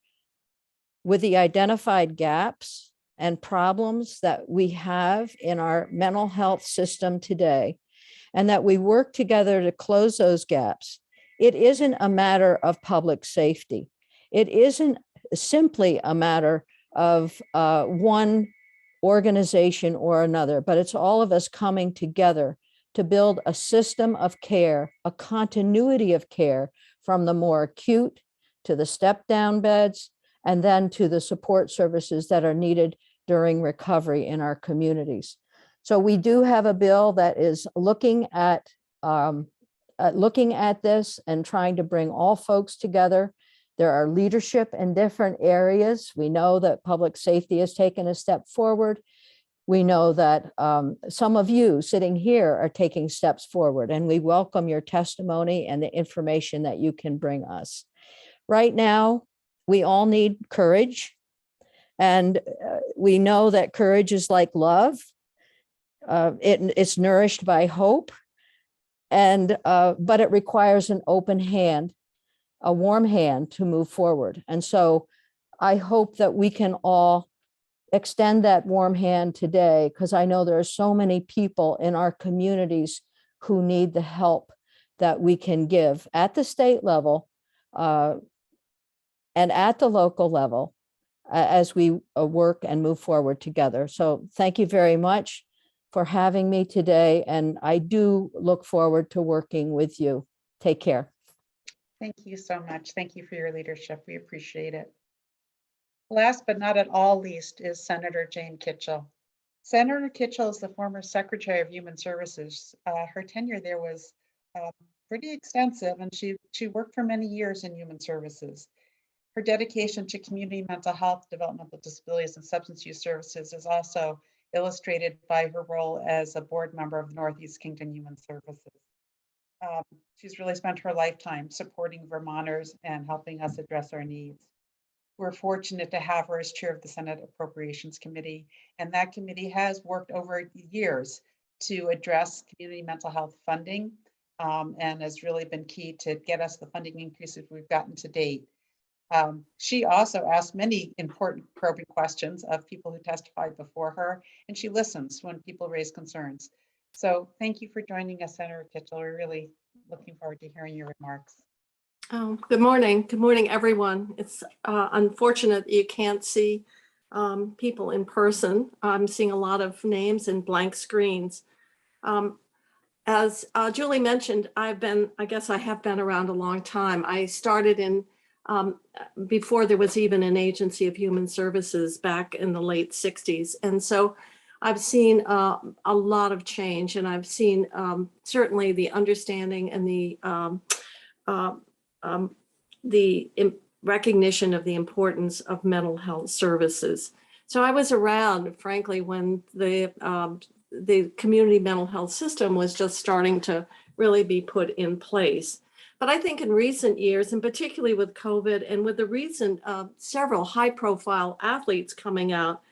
with the identified gaps and problems that we have in our mental health system today, and that we work together to close those gaps. It isn't a matter of public safety. It isn't simply a matter of one organization or another, but it's all of us coming together to build a system of care, a continuity of care from the more acute to the step-down beds, and then to the support services that are needed during recovery in our communities. So we do have a bill that is looking at this and trying to bring all folks together There are leadership in different areas. We know that public safety has taken a step forward. We know that some of you sitting here are taking steps forward, and we welcome your testimony and the information that you can bring us. Right now, we all need courage, and we know that courage is like love. It's nourished by hope, and but it requires an open hand, a warm hand to move forward. And so I hope that we can all extend that warm hand today, because I know there are so many people in our communities who need the help that we can give at the state level and at the local level as we work and move forward together. So thank you very much for having me today, and I do look forward to working with you. Take care. Thank you so much. Thank you for your leadership. We appreciate it. Last but not at all least is Senator Jane Kitchell. Senator Kitchell is the former Secretary of Human Services. Her tenure there was pretty extensive, and she worked for many years in human services. Her dedication to community mental health, developmental disabilities, and substance use services is also illustrated by her role as a board member of Northeast Kingdom Human Services. She's really spent her lifetime supporting Vermonters and helping us address our needs. We're fortunate to have her as chair of the Senate Appropriations Committee, and that committee has worked over years to address community mental health funding and has really been key to get us the funding increases we've gotten to date. She also asked many important probing questions of people who testified before her, and she listens when people raise concerns. So thank you for joining us, Senator Kitchell. We're really looking forward to hearing your remarks. Oh, good morning. Good morning, everyone. It's unfortunate you can't see people in person. I'm seeing a lot of names and blank screens. As Julie mentioned, I have been around a long time. I started in before there was even an agency of human services back in the late 60s. And so I've seen a lot of change, and I've seen certainly the understanding and the recognition of the importance of mental health services. So I was around, frankly, when the community mental health system was just starting to really be put in place. But I think in recent years, and particularly with COVID and with the recent several high-profile athletes coming out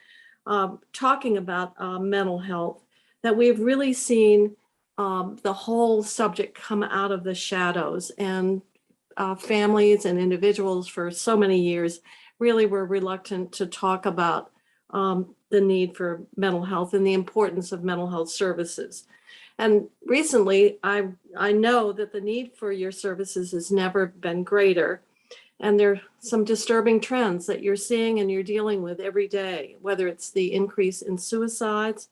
talking about mental health, that we've really seen the whole subject come out of the shadows, and families and individuals for so many years really were reluctant to talk about the need for mental health and the importance of mental health services. And recently, I know that the need for your services has never been greater. And there are some disturbing trends that you're seeing and you're dealing with every day, whether it's the increase in suicides,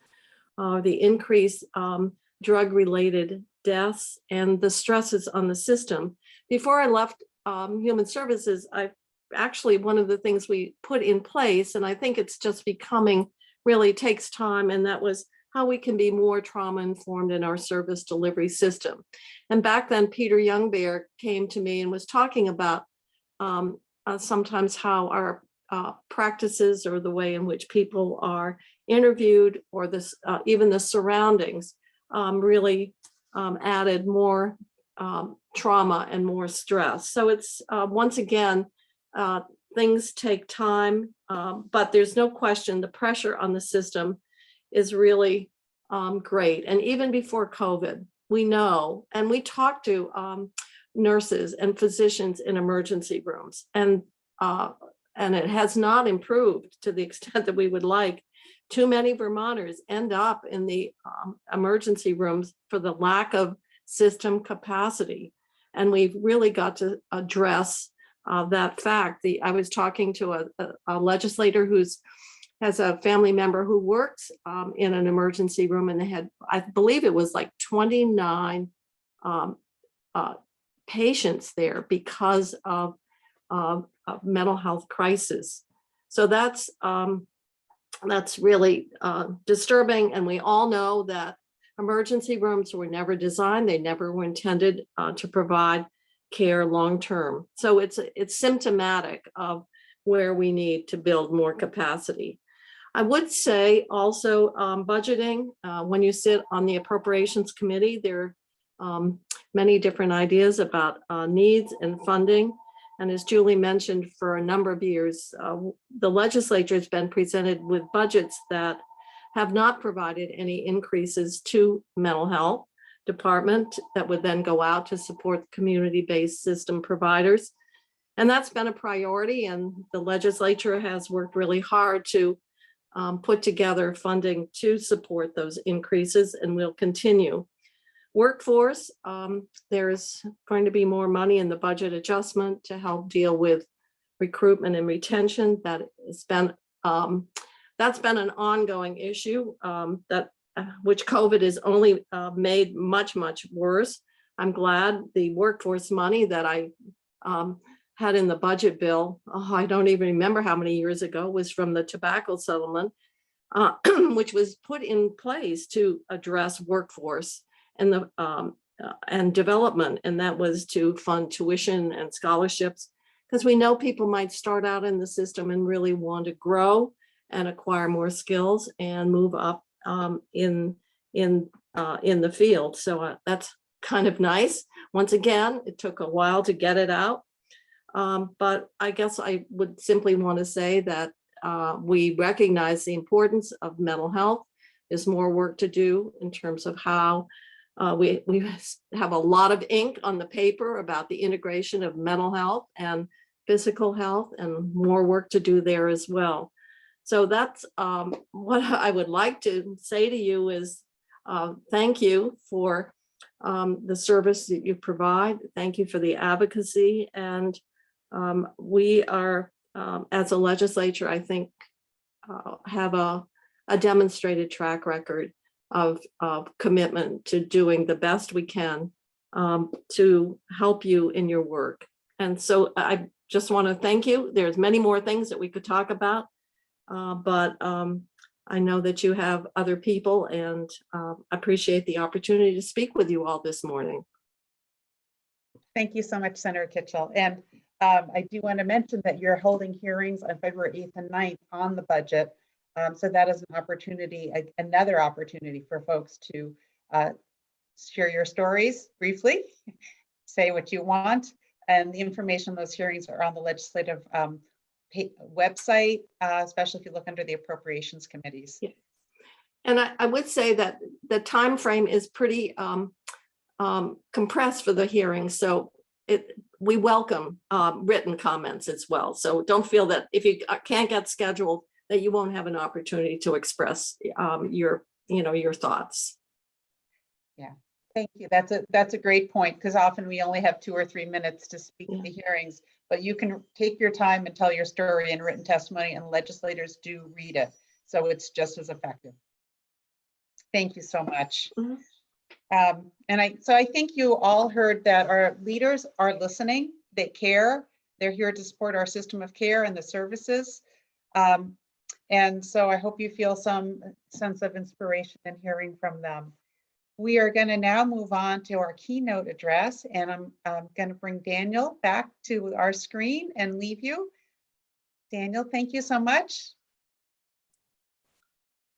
the increase drug-related deaths, and the stresses on the system. Before I left Human Services, one of the things we put in place, and I think it's just becoming, really takes time, and that was how we can be more trauma informed in our service delivery system. And back then, Peter Youngbear came to me and was talking about sometimes how our practices, or the way in which people are interviewed, or this even the surroundings really added more trauma and more stress. So it's once again, things take time, but there's no question the pressure on the system is really great. And even before COVID, we know, and we talk to nurses and physicians in emergency rooms, and it has not improved to the extent that we would like. Too many Vermonters end up in the emergency rooms for the lack of system capacity. And we've really got to address that fact. I was talking to a legislator has a family member who works in an emergency room, and they had, I believe it was like 29 patients there because of mental health crisis. So that's really disturbing. And we all know that emergency rooms were never designed. They never were intended to provide care long-term. So it's symptomatic of where we need to build more capacity. I would say also budgeting, when you sit on the appropriations committee, there are many different ideas about needs and funding. And as Julie mentioned, for a number of years, the legislature has been presented with budgets that have not provided any increases to mental health department that would then go out to support community-based system providers. And that's been a priority, and the legislature has worked really hard to put together funding to support those increases, and will continue. Workforce, there's going to be more money in the budget adjustment to help deal with recruitment and retention. That's been an ongoing issue which COVID has only made much, much worse. I'm glad the workforce money that I had in the budget bill, I don't even remember how many years ago, was from the tobacco settlement, which was put in place to address workforce and development, and that was to fund tuition and scholarships, because we know people might start out in the system and really want to grow and acquire more skills and move up in the field. So that's kind of nice. Once again, it took a while to get it out, but I guess I would simply want to say that we recognize the importance of mental health. There's more work to do in terms of how we have a lot of ink on the paper about the integration of mental health and physical health, and more work to do there as well. So that's what I would like to say to you is thank you for the service that you provide. Thank you for the advocacy. And we are, as a legislature, I think, have a demonstrated track record of commitment to doing the best we can to help you in your work. And so I just want to thank you. There's many more things that we could talk about, but I know that you have other people, and appreciate the opportunity to speak with you all this morning. Thank you so much, Senator Kitchell. And I do want to mention that you're holding hearings on February 8th and 9th on the budget. So that is an opportunity, another opportunity for folks to share your stories briefly, say what you want, and the information on those hearings are on the legislative website, especially if you look under the appropriations committees. Yeah. And I would say that the time frame is pretty compressed for the hearing, so we welcome written comments as well. So don't feel that if you can't get scheduled, that you won't have an opportunity to express your thoughts. Yeah, thank you. That's a great point, because often we only have 2 or 3 minutes to speak at the hearings, but you can take your time and tell your story in written testimony, and legislators do read it. So it's just as effective. Thank you so much. Mm-hmm. So I think you all heard that our leaders are listening, they care, they're here to support our system of care and the services. And so I hope you feel some sense of inspiration in hearing from them. We are going to now move on to our keynote address, and I'm going to bring Daniel back to our screen and leave you. Daniel, thank you so much.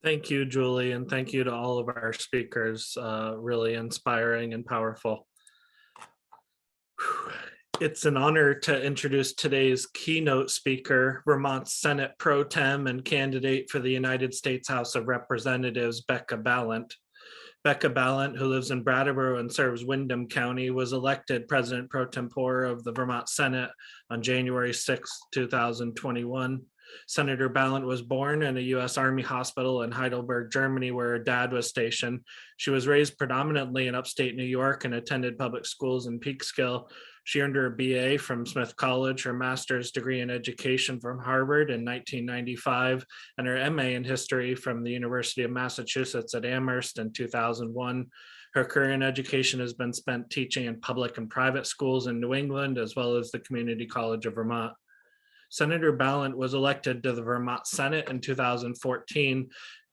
Thank you, Julie, and thank you to all of our speakers. Really inspiring and powerful. It's an honor to introduce today's keynote speaker, Vermont's Senate Pro Tem and candidate for the United States House of Representatives, Becca Balint. Becca Balint, who lives in Brattleboro and serves Windham County, was elected President Pro Tempore of the Vermont Senate on January 6, 2021. Senator Balint was born in a U.S. Army hospital in Heidelberg, Germany, where her dad was stationed. She was raised predominantly in upstate New York and attended public schools in Peekskill. She earned her BA from Smith College, her master's degree in education from Harvard in 1995, and her MA in history from the University of Massachusetts at Amherst in 2001. Her career in education has been spent teaching in public and private schools in New England, as well as the Community College of Vermont. Senator Balint was elected to the Vermont Senate in 2014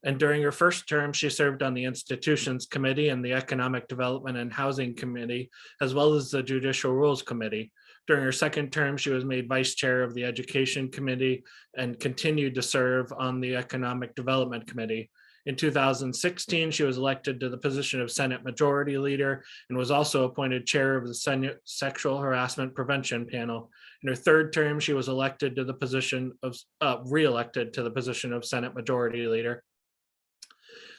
And during her first term, she served on the Institutions Committee and the Economic Development and Housing Committee, as well as the Judicial Rules Committee. During her second term, she was made vice chair of the Education Committee and continued to serve on the Economic Development Committee. In 2016, she was elected to the position of Senate Majority Leader and was also appointed chair of the Senate Sexual Harassment Prevention Panel. In her third term, she was elected to the position of, re-elected to the position of Senate Majority Leader.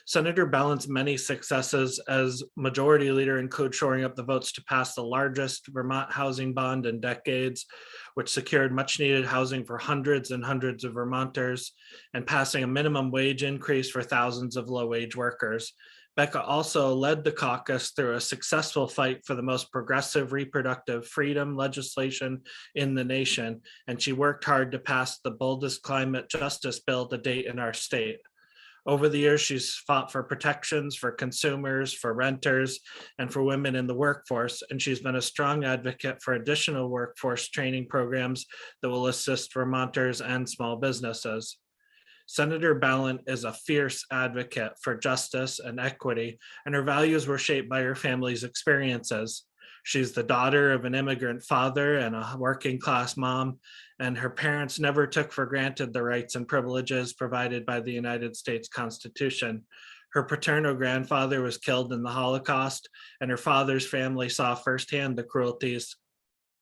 Senator Ballant's many successes as Majority Leader include shoring up the votes to pass the largest Vermont housing bond in decades, which secured much needed housing for hundreds and hundreds of Vermonters, and passing a minimum wage increase for thousands of low-wage workers. Becca also led the caucus through a successful fight for the most progressive reproductive freedom legislation in the nation, and she worked hard to pass the boldest climate justice bill to date in our state. Over the years, she's fought for protections for consumers, for renters, and for women in the workforce, and she's been a strong advocate for additional workforce training programs that will assist Vermonters and small businesses. Senator Ballant is a fierce advocate for justice and equity, and her values were shaped by her family's experiences. She's the daughter of an immigrant father and a working class mom, and her parents never took for granted the rights and privileges provided by the United States Constitution. Her paternal grandfather was killed in the Holocaust, and her father's family saw firsthand the cruelties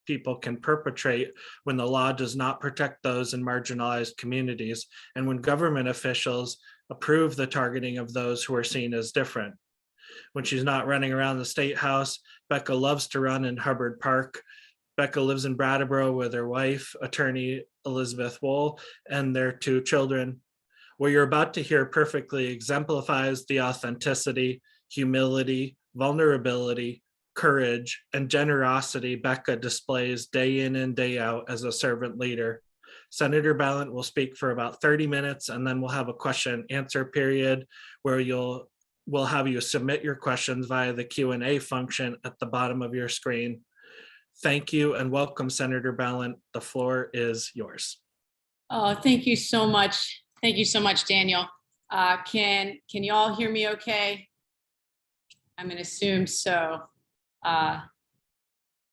people can perpetrate when the law does not protect those in marginalized communities, and when government officials approve the targeting of those who are seen as different. When she's not running around the State House, Becca loves to run in Hubbard Park. Becca lives in Brattleboro with her wife, attorney Elizabeth Wool, and their 2 children. What you're about to hear perfectly exemplifies the authenticity, humility, vulnerability, courage, and generosity Becca displays day in and day out as a servant leader. Senator Ballant will speak for about 30 minutes, and then we'll have a question and answer period where we'll have you submit your questions via the Q&A function at the bottom of your screen. Thank you and welcome, Senator Ballant. The floor is yours. Oh, thank you so much. Thank you so much, Daniel. Can you all hear me okay? I'm gonna assume so.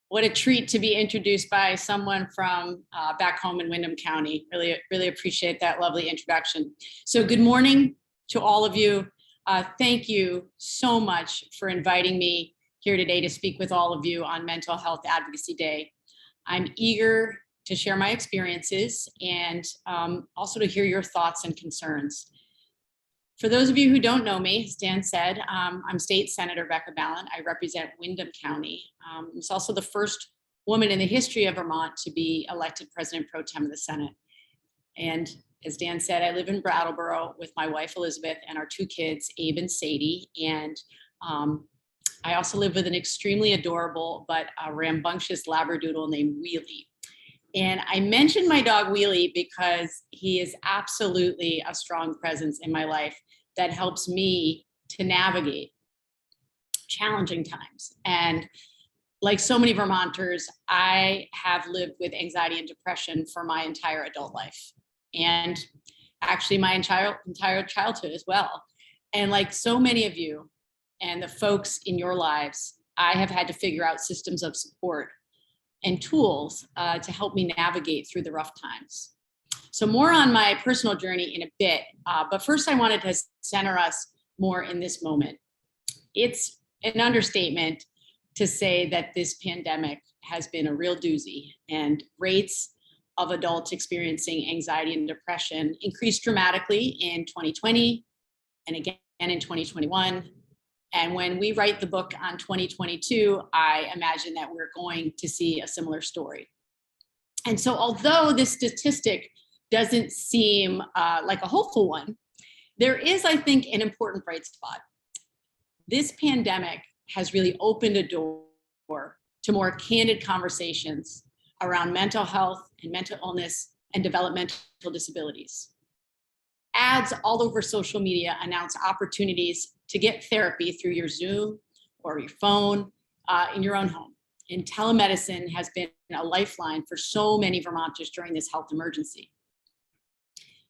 What a treat to be introduced by someone from back home in Windham County. Really appreciate that lovely introduction. So good morning to all of you. Thank you so much for inviting me here today to speak with all of you on Mental Health Advocacy Day. I'm eager to share my experiences and also to hear your thoughts and concerns. For those of you who don't know me, as Dan said, I'm State Senator Becca Ballant. I represent Windham County. It's also the first woman in the history of Vermont to be elected President Pro Tem of the Senate. And as Dan said, I live in Brattleboro with my wife, Elizabeth, and our 2 kids, Abe and Sadie. And I also live with an extremely adorable but rambunctious Labradoodle named Wheelie. And I mentioned my dog Wheelie because he is absolutely a strong presence in my life that helps me to navigate challenging times. And like so many Vermonters, I have lived with anxiety and depression for my entire adult life, and actually my entire childhood as well. And like so many of you and the folks in your lives, I have had to figure out systems of support and tools to help me navigate through the rough times. So more on my personal journey in a bit, but first I wanted to center us more in this moment. It's an understatement to say that this pandemic has been a real doozy, and rates of adults experiencing anxiety and depression increased dramatically in 2020 and again in 2021. And when we write the book on 2022, I imagine that we're going to see a similar story. And so although this statistic doesn't seem like a hopeful one, there is, I think, an important bright spot. This pandemic has really opened a door to more candid conversations around mental health and mental illness and developmental disabilities. Ads all over social media announce opportunities to get therapy through your Zoom or your phone in your own home. And telemedicine has been a lifeline for so many Vermonters during this health emergency.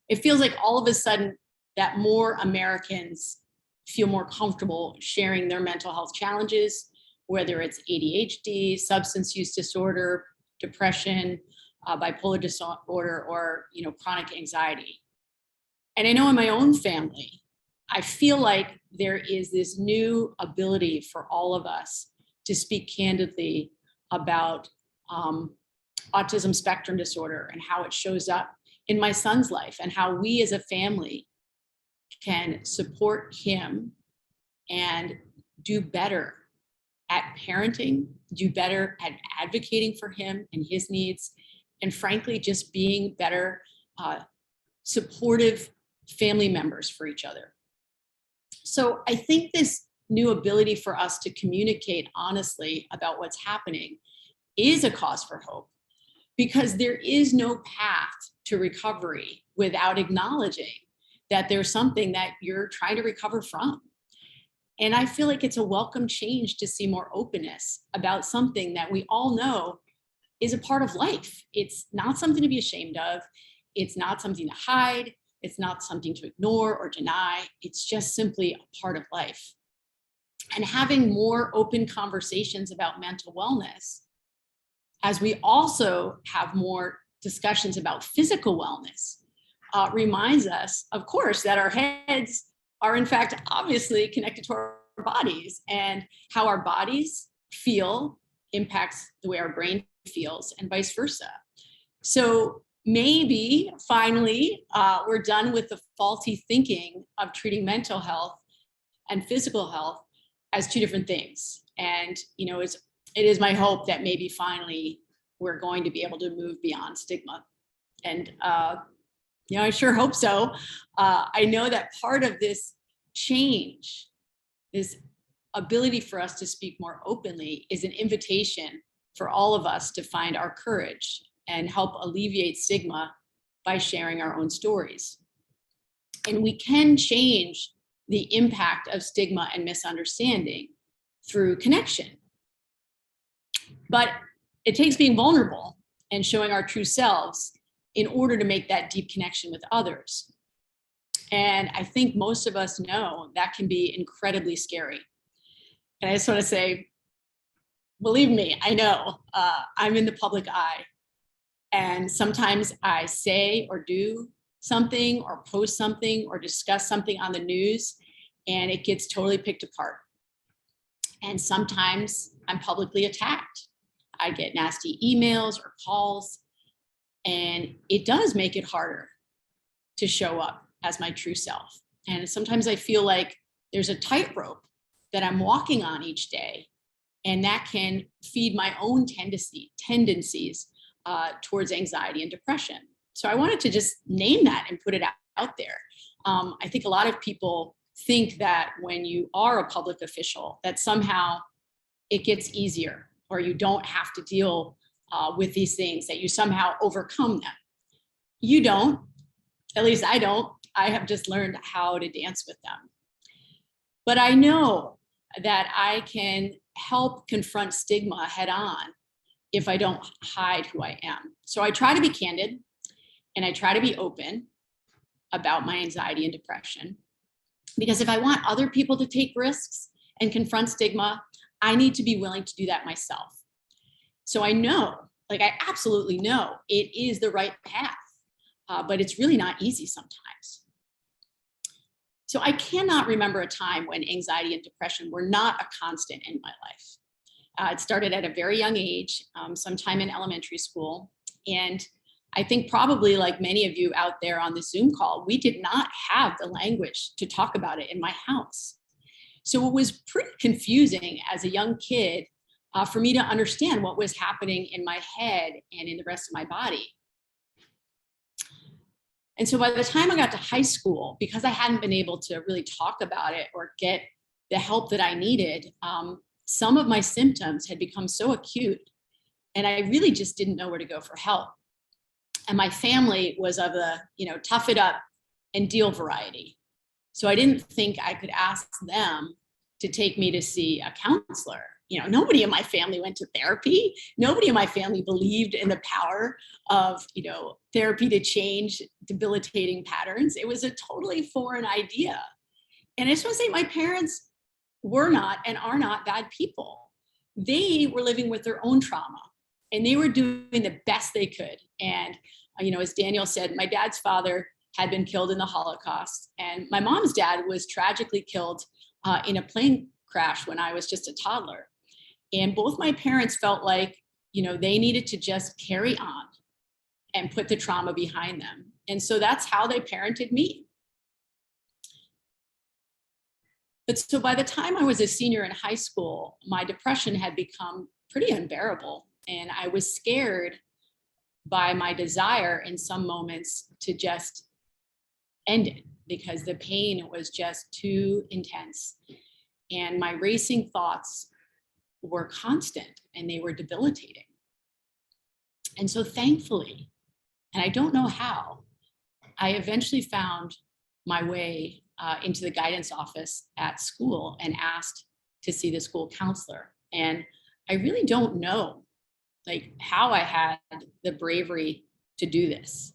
It feels like all of a sudden that more Americans feel more comfortable sharing their mental health challenges, whether it's ADHD, substance use disorder, depression, bipolar disorder, or chronic anxiety. And I know in my own family, I feel like there is this new ability for all of us to speak candidly about autism spectrum disorder and how it shows up in my son's life, and how we as a family can support him and do better at parenting, do better at advocating for him and his needs, and frankly, just being better supportive family members for each other. So I think this new ability for us to communicate honestly about what's happening is a cause for hope, because there is no path to recovery without acknowledging that there's something that you're trying to recover from. And I feel like it's a welcome change to see more openness about something that we all know is a part of life. It's not something to be ashamed of. It's not something to hide. It's not something to ignore or deny. It's just simply a part of life. And having more open conversations about mental wellness, as we also have more discussions about physical wellness, reminds us, of course, that our heads are in fact obviously connected to our bodies, and how our bodies feel impacts the way our brain feels, and vice versa. So maybe finally we're done with the faulty thinking of treating mental health and physical health as two different things. And it is my hope that maybe finally we're going to be able to move beyond stigma. And I sure hope so. I know that part of this change, this ability for us to speak more openly, is an invitation for all of us to find our courage and help alleviate stigma by sharing our own stories. And we can change the impact of stigma and misunderstanding through connection. But it takes being vulnerable and showing our true selves in order to make that deep connection with others. And I think most of us know that can be incredibly scary. And I just want to say, believe me, I know I'm in the public eye. And sometimes I say or do something or post something or discuss something on the news, and it gets totally picked apart. And sometimes I'm publicly attacked. I get nasty emails or calls, and it does make it harder to show up as my true self. And sometimes I feel like there's a tightrope that I'm walking on each day, and that can feed my own tendencies towards anxiety and depression. So I wanted to just name that and put it out there. I think a lot of people think that when you are a public official, that somehow it gets easier, or you don't have to deal with these things, that you somehow overcome them. You don't, at least I don't. I have just learned how to dance with them. But I know that I can help confront stigma head on if I don't hide who I am. So I try to be candid, and I try to be open about my anxiety and depression. Because if I want other people to take risks and confront stigma, I need to be willing to do that myself. So I know, I absolutely know it is the right path, but it's really not easy sometimes. So I cannot remember a time when anxiety and depression were not a constant in my life. It started at a very young age, sometime in elementary school. And I think probably like many of you out there on the Zoom call, we did not have the language to talk about it in my house. So it was pretty confusing as a young kid for me to understand what was happening in my head and in the rest of my body. And so by the time I got to high school, because I hadn't been able to really talk about it or get the help that I needed, some of my symptoms had become so acute, and I really just didn't know where to go for help. And my family was of the, tough it up and deal variety. So I didn't think I could ask them to take me to see a counselor. Nobody in my family went to therapy. Nobody in my family believed in the power of, therapy to change debilitating patterns. It was a totally foreign idea. And I just want to say my parents were not and are not bad people. They were living with their own trauma and they were doing the best they could. And, as Daniel said, my dad's father had been killed in the Holocaust, and my mom's dad was tragically killed in a plane crash when I was just a toddler. And both my parents felt like, they needed to just carry on and put the trauma behind them. And so that's how they parented me. But so by the time I was a senior in high school, my depression had become pretty unbearable. And I was scared by my desire in some moments to just end it because the pain was just too intense. And my racing thoughts were constant and they were debilitating. And so thankfully, and I don't know how, I eventually found my way into the guidance office at school and asked to see the school counselor. And I really don't know how I had the bravery to do this.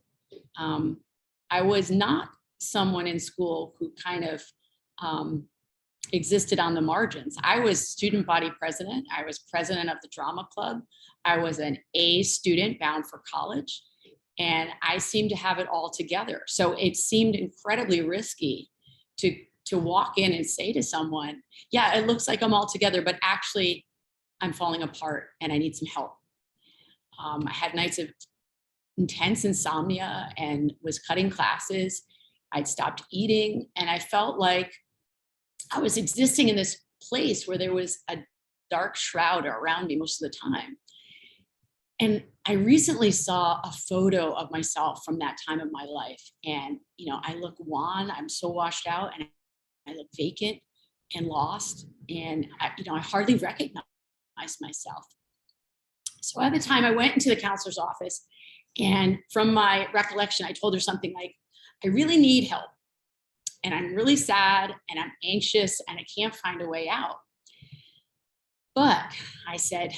I was not someone in school who kind of existed on the margins. I was student body president. I was president of the drama club. I was an A student bound for college. And I seemed to have it all together. So it seemed incredibly risky to walk in and say to someone, yeah, it looks like I'm all together, but actually I'm falling apart and I need some help. I had nights of intense insomnia and was cutting classes. I'd stopped eating and I felt like I was existing in this place where there was a dark shroud around me most of the time. And I recently saw a photo of myself from that time of my life. And, I look wan, I'm so washed out, and I look vacant and lost. And, I hardly recognize myself. So at the time I went into the counselor's office, and from my recollection, I told her something like, I really need help. And I'm really sad and I'm anxious and I can't find a way out. But I said,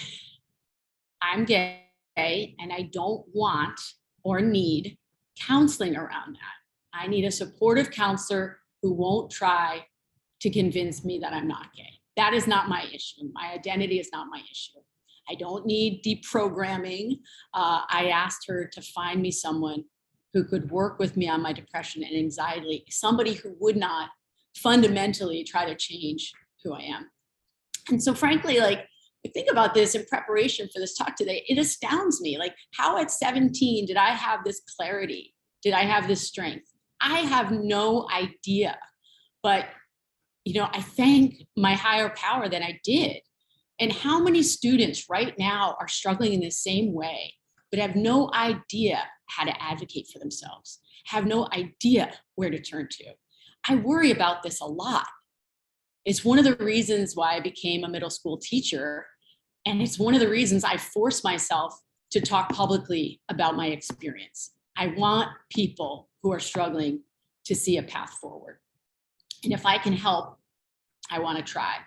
I'm gay and I don't want or need counseling around that. I need a supportive counselor who won't try to convince me that I'm not gay. That is not my issue. My identity is not my issue. I don't need deprogramming. I asked her to find me someone who could work with me on my depression and anxiety, somebody who would not fundamentally try to change who I am. And so frankly, I think about this in preparation for this talk today, it astounds me. How at 17 did I have this clarity? Did I have this strength? I have no idea. But, I thank my higher power that I did. And how many students right now are struggling in the same way, but have no idea how to advocate for themselves, have no idea where to turn to? I worry about this a lot. It's one of the reasons why I became a middle school teacher. And it's one of the reasons I force myself to talk publicly about my experience. I want people who are struggling to see a path forward. And if I can help, I want to try.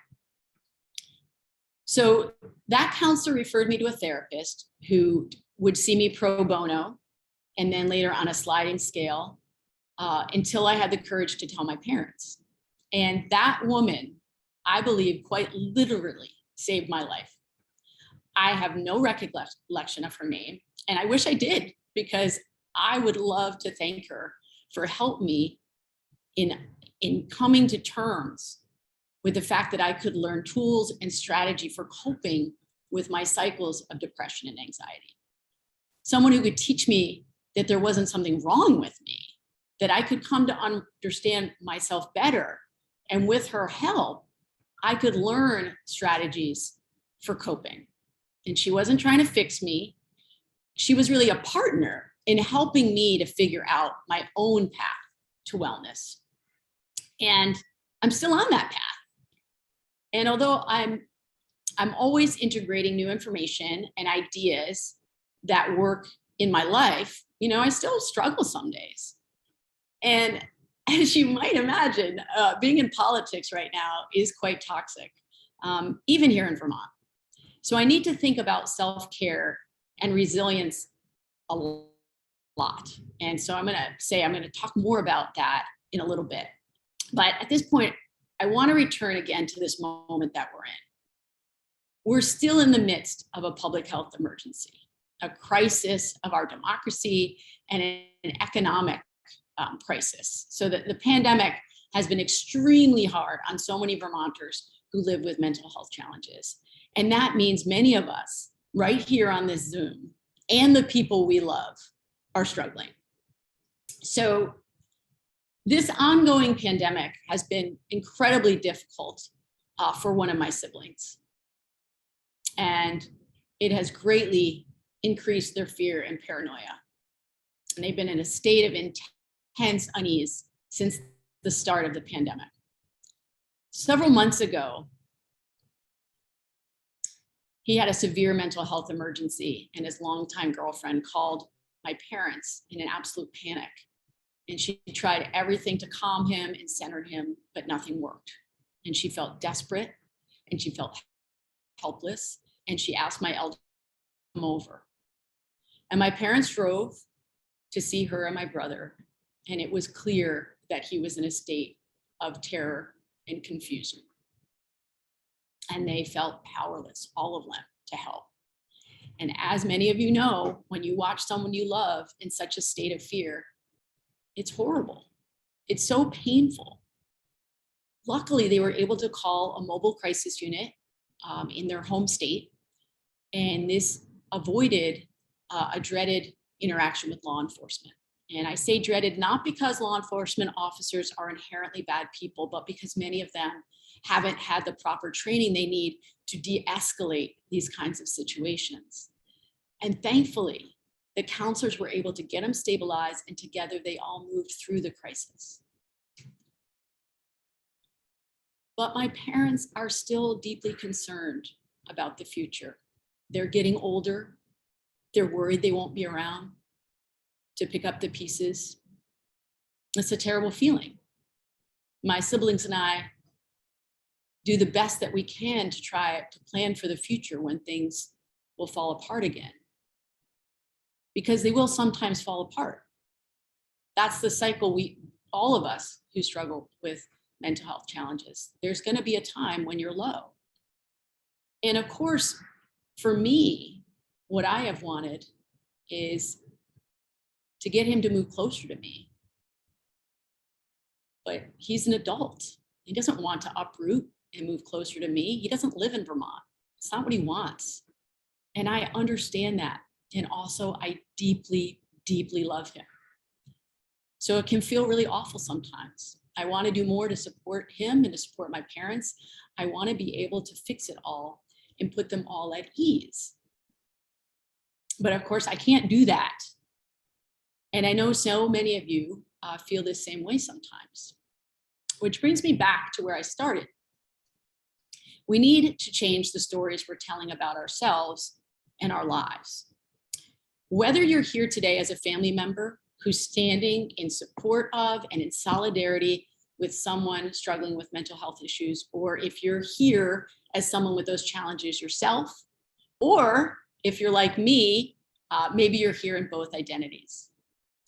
So that counselor referred me to a therapist who would see me pro bono and then later on a sliding scale until I had the courage to tell my parents. And that woman, I believe, quite literally saved my life. I have no recollection of her name, and I wish I did, because I would love to thank her for helping me in coming to terms with the fact that I could learn tools and strategy for coping with my cycles of depression and anxiety. Someone who could teach me that there wasn't something wrong with me, that I could come to understand myself better. And with her help, I could learn strategies for coping. And she wasn't trying to fix me. She was really a partner in helping me to figure out my own path to wellness. And I'm still on that path. And although I'm always integrating new information and ideas that work in my life, I still struggle some days. And as you might imagine, being in politics right now is quite toxic, even here in Vermont. So I need to think about self-care and resilience a lot. And so I'm going to talk more about that in a little bit. But at this point, I want to return again to this moment that we're in. We're still in the midst of a public health emergency, a crisis of our democracy and an economic crisis. So that the pandemic has been extremely hard on so many Vermonters who live with mental health challenges. And that means many of us right here on this Zoom and the people we love are struggling. So this ongoing pandemic has been incredibly difficult for one of my siblings. And it has greatly increased their fear and paranoia. And they've been in a state of intense unease since the start of the pandemic. Several months ago, he had a severe mental health emergency, and his longtime girlfriend called my parents in an absolute panic. And she tried everything to calm him and center him, but nothing worked. And she felt desperate and she felt helpless. And she asked my elder to come over. And my parents drove to see her and my brother. And it was clear that he was in a state of terror and confusion. And they felt powerless, all of them, to help. And as many of you know, when you watch someone you love in such a state of fear, it's horrible. It's so painful. Luckily, they were able to call a mobile crisis unit in their home state. And this avoided a dreaded interaction with law enforcement. And I say dreaded not because law enforcement officers are inherently bad people, but because many of them haven't had the proper training they need to de-escalate these kinds of situations. And thankfully, the counselors were able to get them stabilized, and together they all moved through the crisis. But my parents are still deeply concerned about the future. They're getting older. They're worried they won't be around to pick up the pieces. It's a terrible feeling. My siblings and I do the best that we can to try to plan for the future when things will fall apart again. Because they will sometimes fall apart. That's the cycle all of us who struggle with mental health challenges. There's going to be a time when you're low. And of course, for me, what I have wanted is to get him to move closer to me. But he's an adult. He doesn't want to uproot and move closer to me. He doesn't live in Vermont. It's not what he wants. And I understand that. And also, I deeply, deeply love him. So it can feel really awful sometimes. I want to do more to support him and to support my parents. I want to be able to fix it all and put them all at ease. But of course, I can't do that. And I know so many of you feel the same way sometimes, which brings me back to where I started. We need to change the stories we're telling about ourselves and our lives. Whether you're here today as a family member who's standing in support of and in solidarity with someone struggling with mental health issues, or if you're here as someone with those challenges yourself, or if you're like me, maybe you're here in both identities.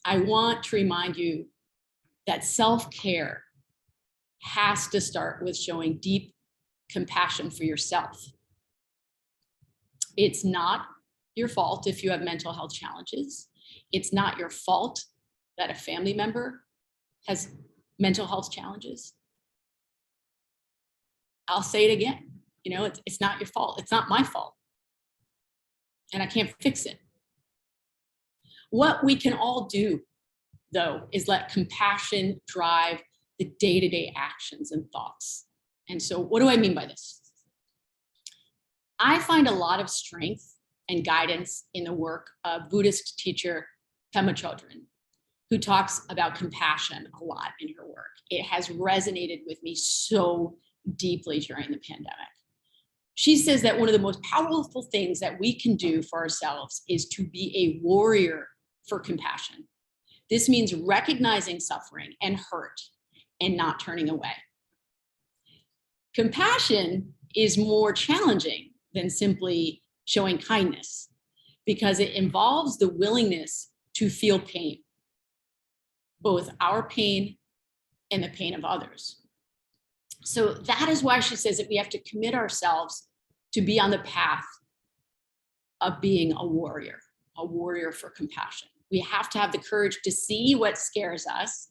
I want to remind you that self-care has to start with showing deep compassion for yourself. It's not your fault if you have mental health challenges. It's not your fault that a family member has mental health challenges. I'll say it again, it's not your fault. It's not my fault. And I can't fix it. What we can all do, though, is let compassion drive the day-to-day actions and thoughts. And so what do I mean by this? I find a lot of strength and guidance in the work of Buddhist teacher Pema Chodron, who talks about compassion a lot in her work. It has resonated with me so deeply during the pandemic. She says that one of the most powerful things that we can do for ourselves is to be a warrior for compassion. This means recognizing suffering and hurt and not turning away. Compassion is more challenging than simply showing kindness because it involves the willingness to feel pain, both our pain and the pain of others. So that is why she says that we have to commit ourselves to be on the path of being a warrior for compassion. We have to have the courage to see what scares us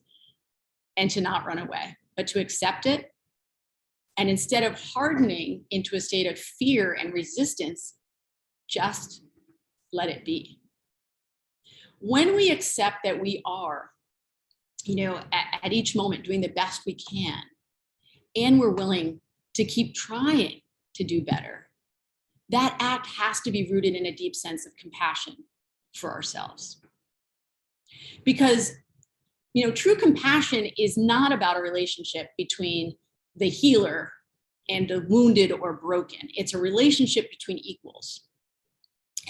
and to not run away, but to accept it. And instead of hardening into a state of fear and resistance, just let it be. When we accept that we are, at each moment doing the best we can, and we're willing to keep trying to do better, that act has to be rooted in a deep sense of compassion for ourselves. Because, true compassion is not about a relationship between the healer and the wounded or broken. It's a relationship between equals.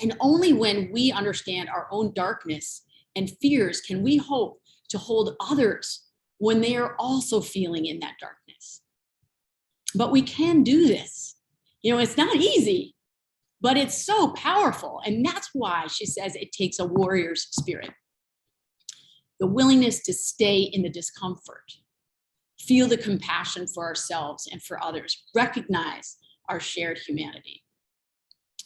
And only when we understand our own darkness and fears can we hope to hold others when they are also feeling in that darkness. But we can do this. It's not easy, but it's so powerful. And that's why she says it takes a warrior's spirit. The willingness to stay in the discomfort, feel the compassion for ourselves and for others, recognize our shared humanity.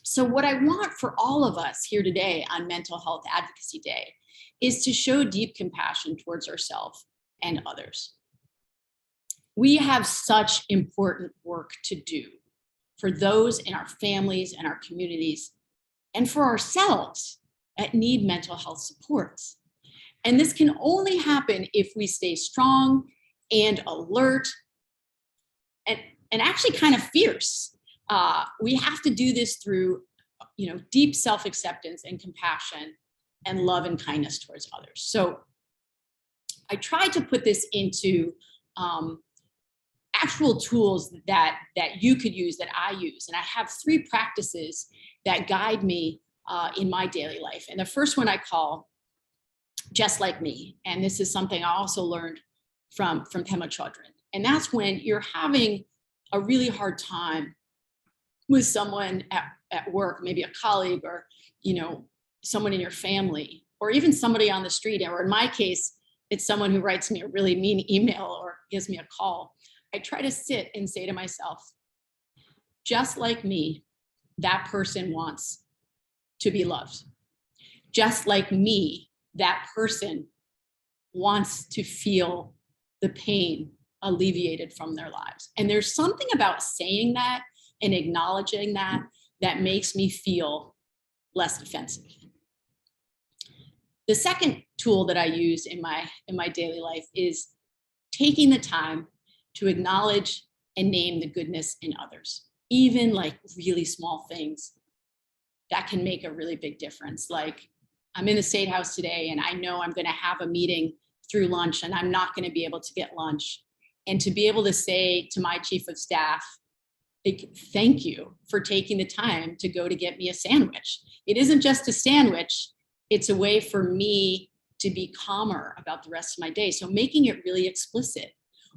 So what I want for all of us here today on Mental Health Advocacy Day is to show deep compassion towards ourselves and others. We have such important work to do for those in our families and our communities, and for ourselves that need mental health supports. And this can only happen if we stay strong and alert and actually kind of fierce. We have to do this through, deep self-acceptance and compassion and love and kindness towards others. So I tried to put this into actual tools that you could use, that I use. And I have 3 practices that guide me in my daily life. And the first one I call Just Like Me. And this is something I also learned from Pema Chodron. And that's when you're having a really hard time with someone at work, maybe a colleague or, someone in your family, or even somebody on the street. Or in my case, it's someone who writes me a really mean email or gives me a call. I try to sit and say to myself, just like me, that person wants to be loved. Just like me, that person wants to feel the pain alleviated from their lives. And there's something about saying that and acknowledging that makes me feel less defensive. The second tool that I use in my daily life is taking the time to acknowledge and name the goodness in others, even like really small things that can make a really big difference. Like, I'm in the State House today and I know I'm going to have a meeting through lunch and I'm not going to be able to get lunch. And to be able to say to my chief of staff, thank you for taking the time to go to get me a sandwich. It isn't just a sandwich, it's a way for me to be calmer about the rest of my day. So making it really explicit.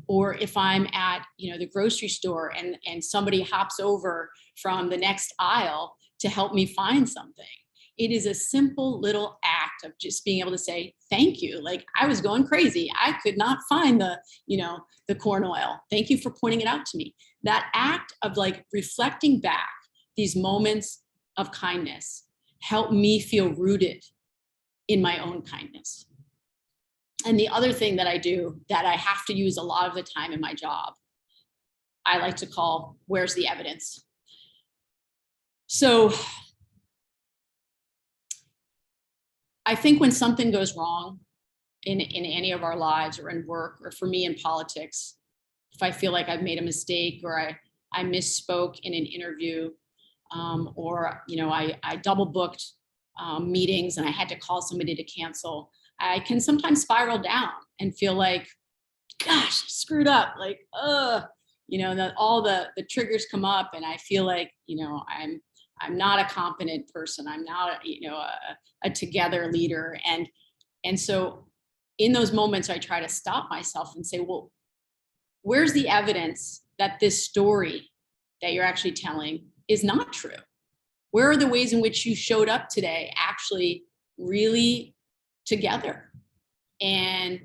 Or if I'm at the grocery store and somebody hops over from the next aisle to help me find something. It is a simple little act of just being able to say, thank you. Like, I was going crazy. I could not find the corn oil. Thank you for pointing it out to me. That act of like reflecting back these moments of kindness help me feel rooted in my own kindness. And the other thing that I do that I have to use a lot of the time in my job, I like to call, where's the evidence? So I think when something goes wrong in any of our lives or in work, or for me in politics, if I feel like I've made a mistake or I misspoke in an interview, or I double booked meetings and I had to call somebody to cancel, I can sometimes spiral down and feel like, gosh, screwed up. Like, all the triggers come up and I feel like, I'm not a competent person. I'm not, a together leader. And so in those moments, I try to stop myself and say, well, where's the evidence that this story that you're actually telling is not true? Where are the ways in which you showed up today actually really together? And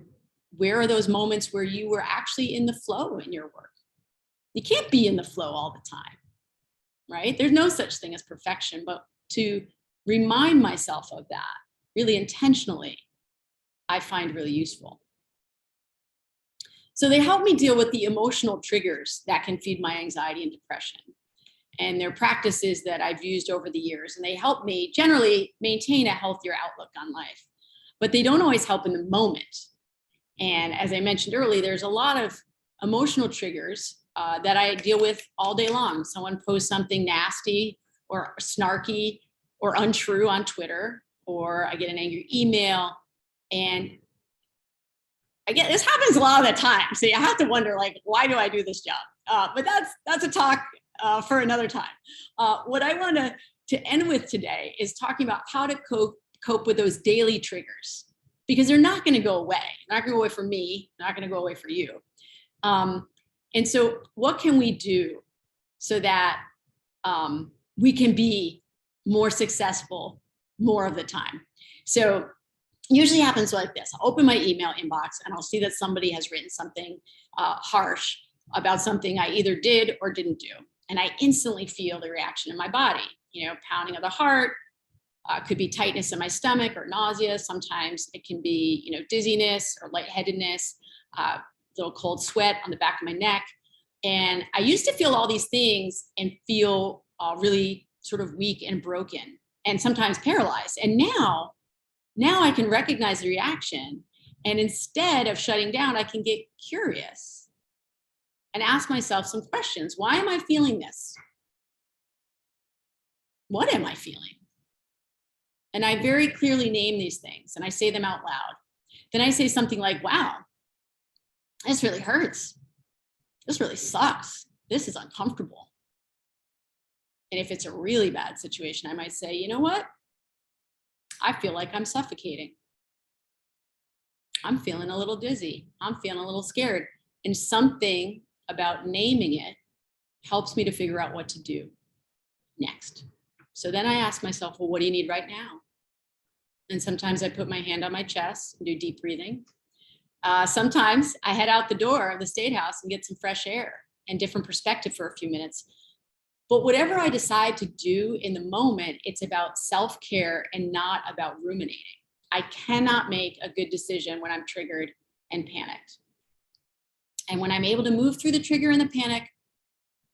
where are those moments where you were actually in the flow in your work? You can't be in the flow all the time, right? There's no such thing as perfection, but to remind myself of that really intentionally, I find really useful. So they help me deal with the emotional triggers that can feed my anxiety and depression. And they're practices that I've used over the years, and they help me generally maintain a healthier outlook on life, but they don't always help in the moment. And as I mentioned earlier, there's a lot of emotional triggers that I deal with all day long. Someone posts something nasty or snarky or untrue on Twitter, or I get an angry email, and again, this happens a lot of the time. So I have to wonder, like, why do I do this job? But that's a talk for another time. What I want to end with today is talking about how to cope with those daily triggers, because they're not going to go away. They're not going to go away for me. They're not going to go away for you. And so what can we do so that we can be more successful more of the time? So usually happens like this. I'll open my email inbox and I'll see that somebody has written something harsh about something I either did or didn't do. And I instantly feel the reaction in my body, pounding of the heart, could be tightness in my stomach or nausea. Sometimes it can be, dizziness or lightheadedness, little cold sweat on the back of my neck. And I used to feel all these things and feel really sort of weak and broken and sometimes paralyzed. And now I can recognize the reaction. And instead of shutting down, I can get curious and ask myself some questions. Why am I feeling this? What am I feeling? And I very clearly name these things and I say them out loud. Then I say something like, wow, this really hurts. This really sucks. This is uncomfortable. And if it's a really bad situation, I might say, you know what? I feel like I'm suffocating. I'm feeling a little dizzy. I'm feeling a little scared. And something about naming it helps me to figure out what to do next. So then I ask myself, well, what do you need right now? And sometimes I put my hand on my chest and do deep breathing. Sometimes I head out the door of the State House and get some fresh air and different perspective for a few minutes. But whatever I decide to do in the moment, it's about self-care and not about ruminating. I cannot make a good decision when I'm triggered and panicked. And when I'm able to move through the trigger and the panic,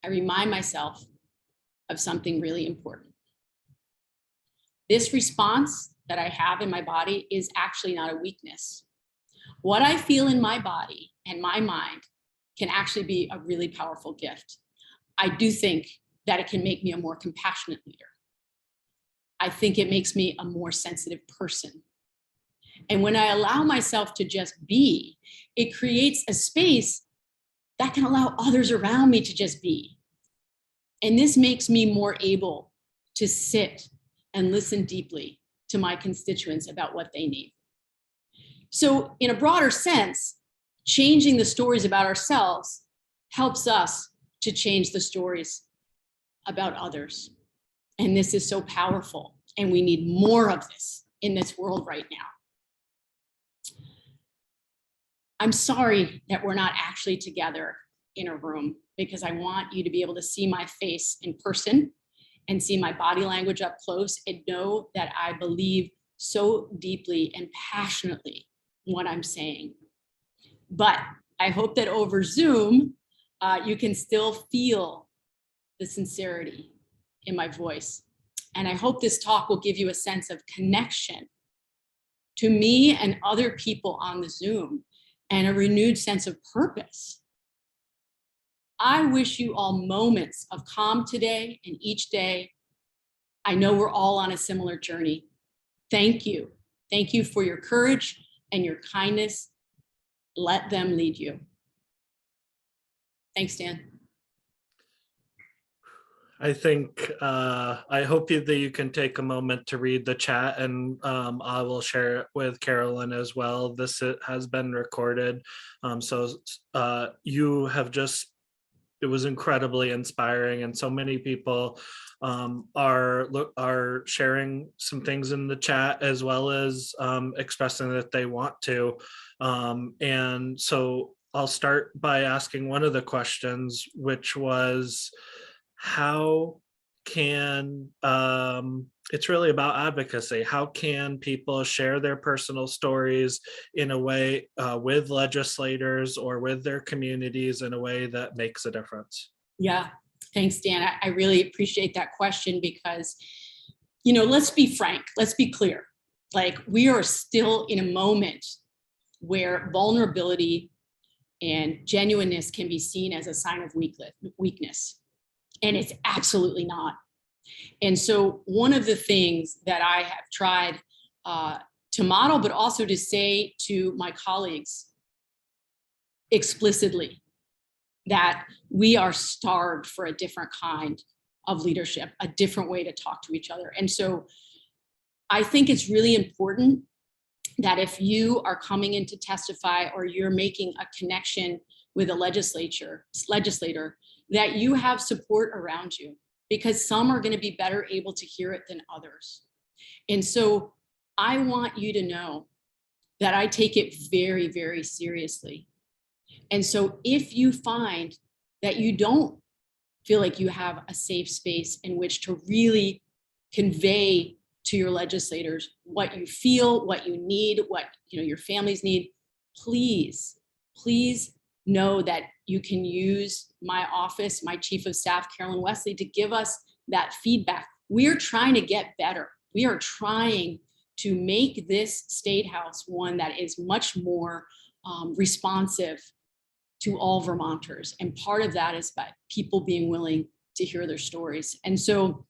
I remind myself of something really important. This response that I have in my body is actually not a weakness. What I feel in my body and my mind can actually be a really powerful gift. I do think that it can make me a more compassionate leader. I think it makes me a more sensitive person. And when I allow myself to just be, it creates a space that can allow others around me to just be. And this makes me more able to sit and listen deeply to my constituents about what they need. So in a broader sense, changing the stories about ourselves helps us to change the stories about others. And this is so powerful. And we need more of this in this world right now. I'm sorry that we're not actually together in a room, because I want you to be able to see my face in person and see my body language up close and know that I believe so deeply and passionately what I'm saying. But I hope that over Zoom, you can still feel the sincerity in my voice. And I hope this talk will give you a sense of connection to me and other people on the Zoom and a renewed sense of purpose. I wish you all moments of calm today and each day. I know we're all on a similar journey. Thank you. Thank you for your courage and your kindness. Let them lead you. Thanks, Dan. I think I hope that you can take a moment to read the chat, and I will share it with Carolyn as well. This has been recorded. So you have just was incredibly inspiring, and so many people are sharing some things in the chat, as well as expressing that they want to. And so I'll start by asking one of the questions, which was, how can it's really about advocacy. How can people share their personal stories in a way with legislators or with their communities in a way that makes a difference? Yeah, thanks, Dan. I really appreciate that question because, you know, let's be frank, let's be clear. Like, we are still in a moment where vulnerability and genuineness can be seen as a sign of weakness. And it's absolutely not. And so one of the things that I have tried to model, but also to say to my colleagues explicitly, that we are starved for a different kind of leadership, a different way to talk to each other. And so I think it's really important that if you are coming in to testify or you're making a connection with a legislator, that you have support around you, because some are going to be better able to hear it than others. And so I want you to know that I take it very, very seriously. And so if you find that you don't feel like you have a safe space in which to really convey to your legislators what you feel, what you need, what your families need, please know that you can use my office, my Chief of Staff, Carolyn Wesley, to give us that feedback. We're trying to get better. We are trying to make this State House one that is much more responsive to all Vermonters. And part of that is by people being willing to hear their stories. And so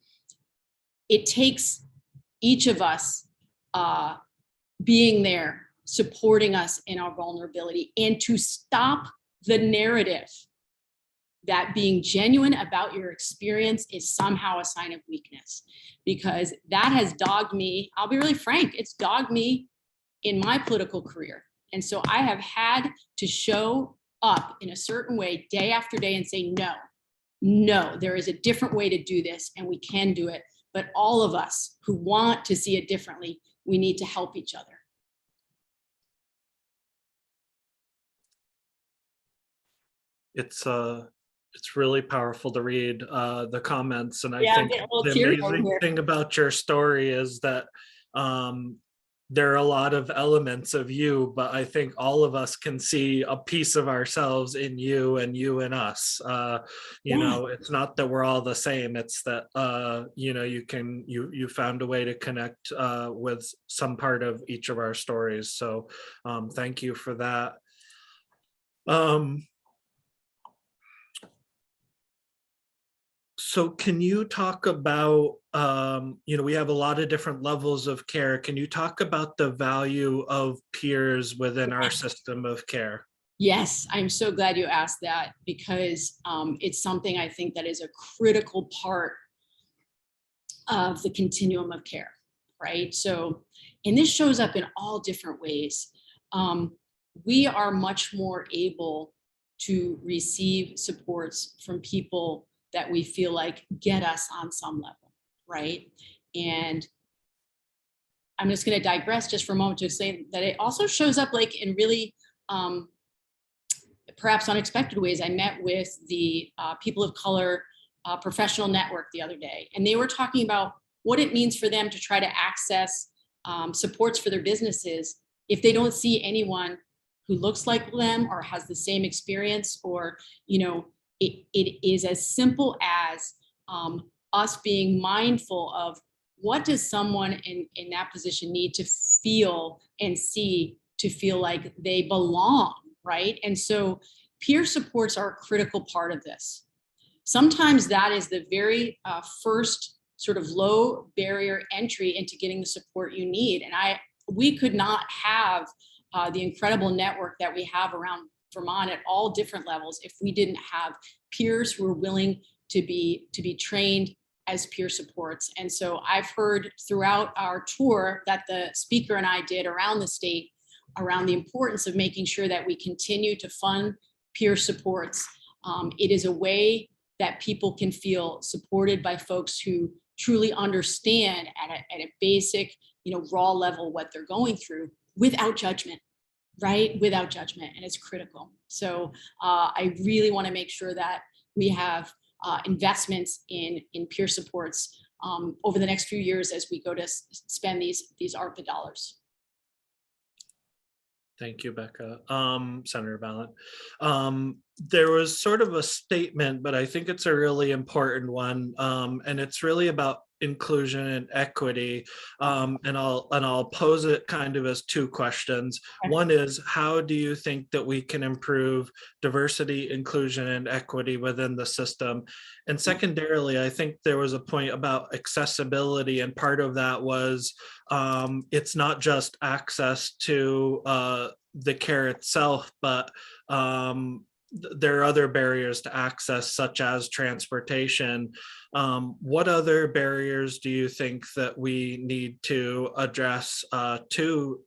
it takes each of us being there, supporting us in our vulnerability, and to stop the narrative that being genuine about your experience is somehow a sign of weakness, because that has dogged me. I'll be really frank, it's dogged me in my political career. And so I have had to show up in a certain way day after day and say, no, there is a different way to do this and we can do it. But all of us who want to see it differently, we need to help each other. It's really powerful to read the comments, and I Yeah, think I'm getting a little the teary over amazing here. thing about your story is that there are a lot of elements of you, but I think all of us can see a piece of ourselves in you and you in us. You know, it's not that we're all the same. It's that you found a way to connect with some part of each of our stories. So thank you for that. So can you talk about, we have a lot of different levels of care. Can you talk about the value of peers within our system of care? Yes, I'm so glad you asked that, because it's something I think that is a critical part of the continuum of care, right? So, and this shows up in all different ways. We are much more able to receive supports from people that we feel like get us on some level, right? And I'm just going to digress just for a moment to say that it also shows up like in really perhaps unexpected ways. I met with the People of Color Professional Network the other day, and they were talking about what it means for them to try to access supports for their businesses if they don't see anyone who looks like them or has the same experience, or, it is as simple as us being mindful of what does someone in that position need to feel and see to feel like they belong, right? And so peer supports are a critical part of this. Sometimes that is the very first sort of low barrier entry into getting the support you need. And we could not have the incredible network that we have around Vermont at all different levels if we didn't have peers who are willing to be trained as peer supports. And so I've heard throughout our tour that the speaker and I did around the state around the importance of making sure that we continue to fund peer supports It is a way that people can feel supported by folks who truly understand at a basic, raw level what they're going through without judgment, right? Without judgment, and it's critical. So I really want to make sure that we have investments in peer supports over the next few years as we go to spend these ARPA dollars. Thank you, Becca. Senator Ballant. There was sort of a statement, but I think it's a really important one, and it's really about inclusion and equity. And I'll pose it kind of as two questions. One is, how do you think that we can improve diversity, inclusion, and equity within the system? And secondarily, I think there was a point about accessibility, and part of that was it's not just access to the care itself, but there are other barriers to access, such as transportation. What other barriers do you think that we need to address barriers to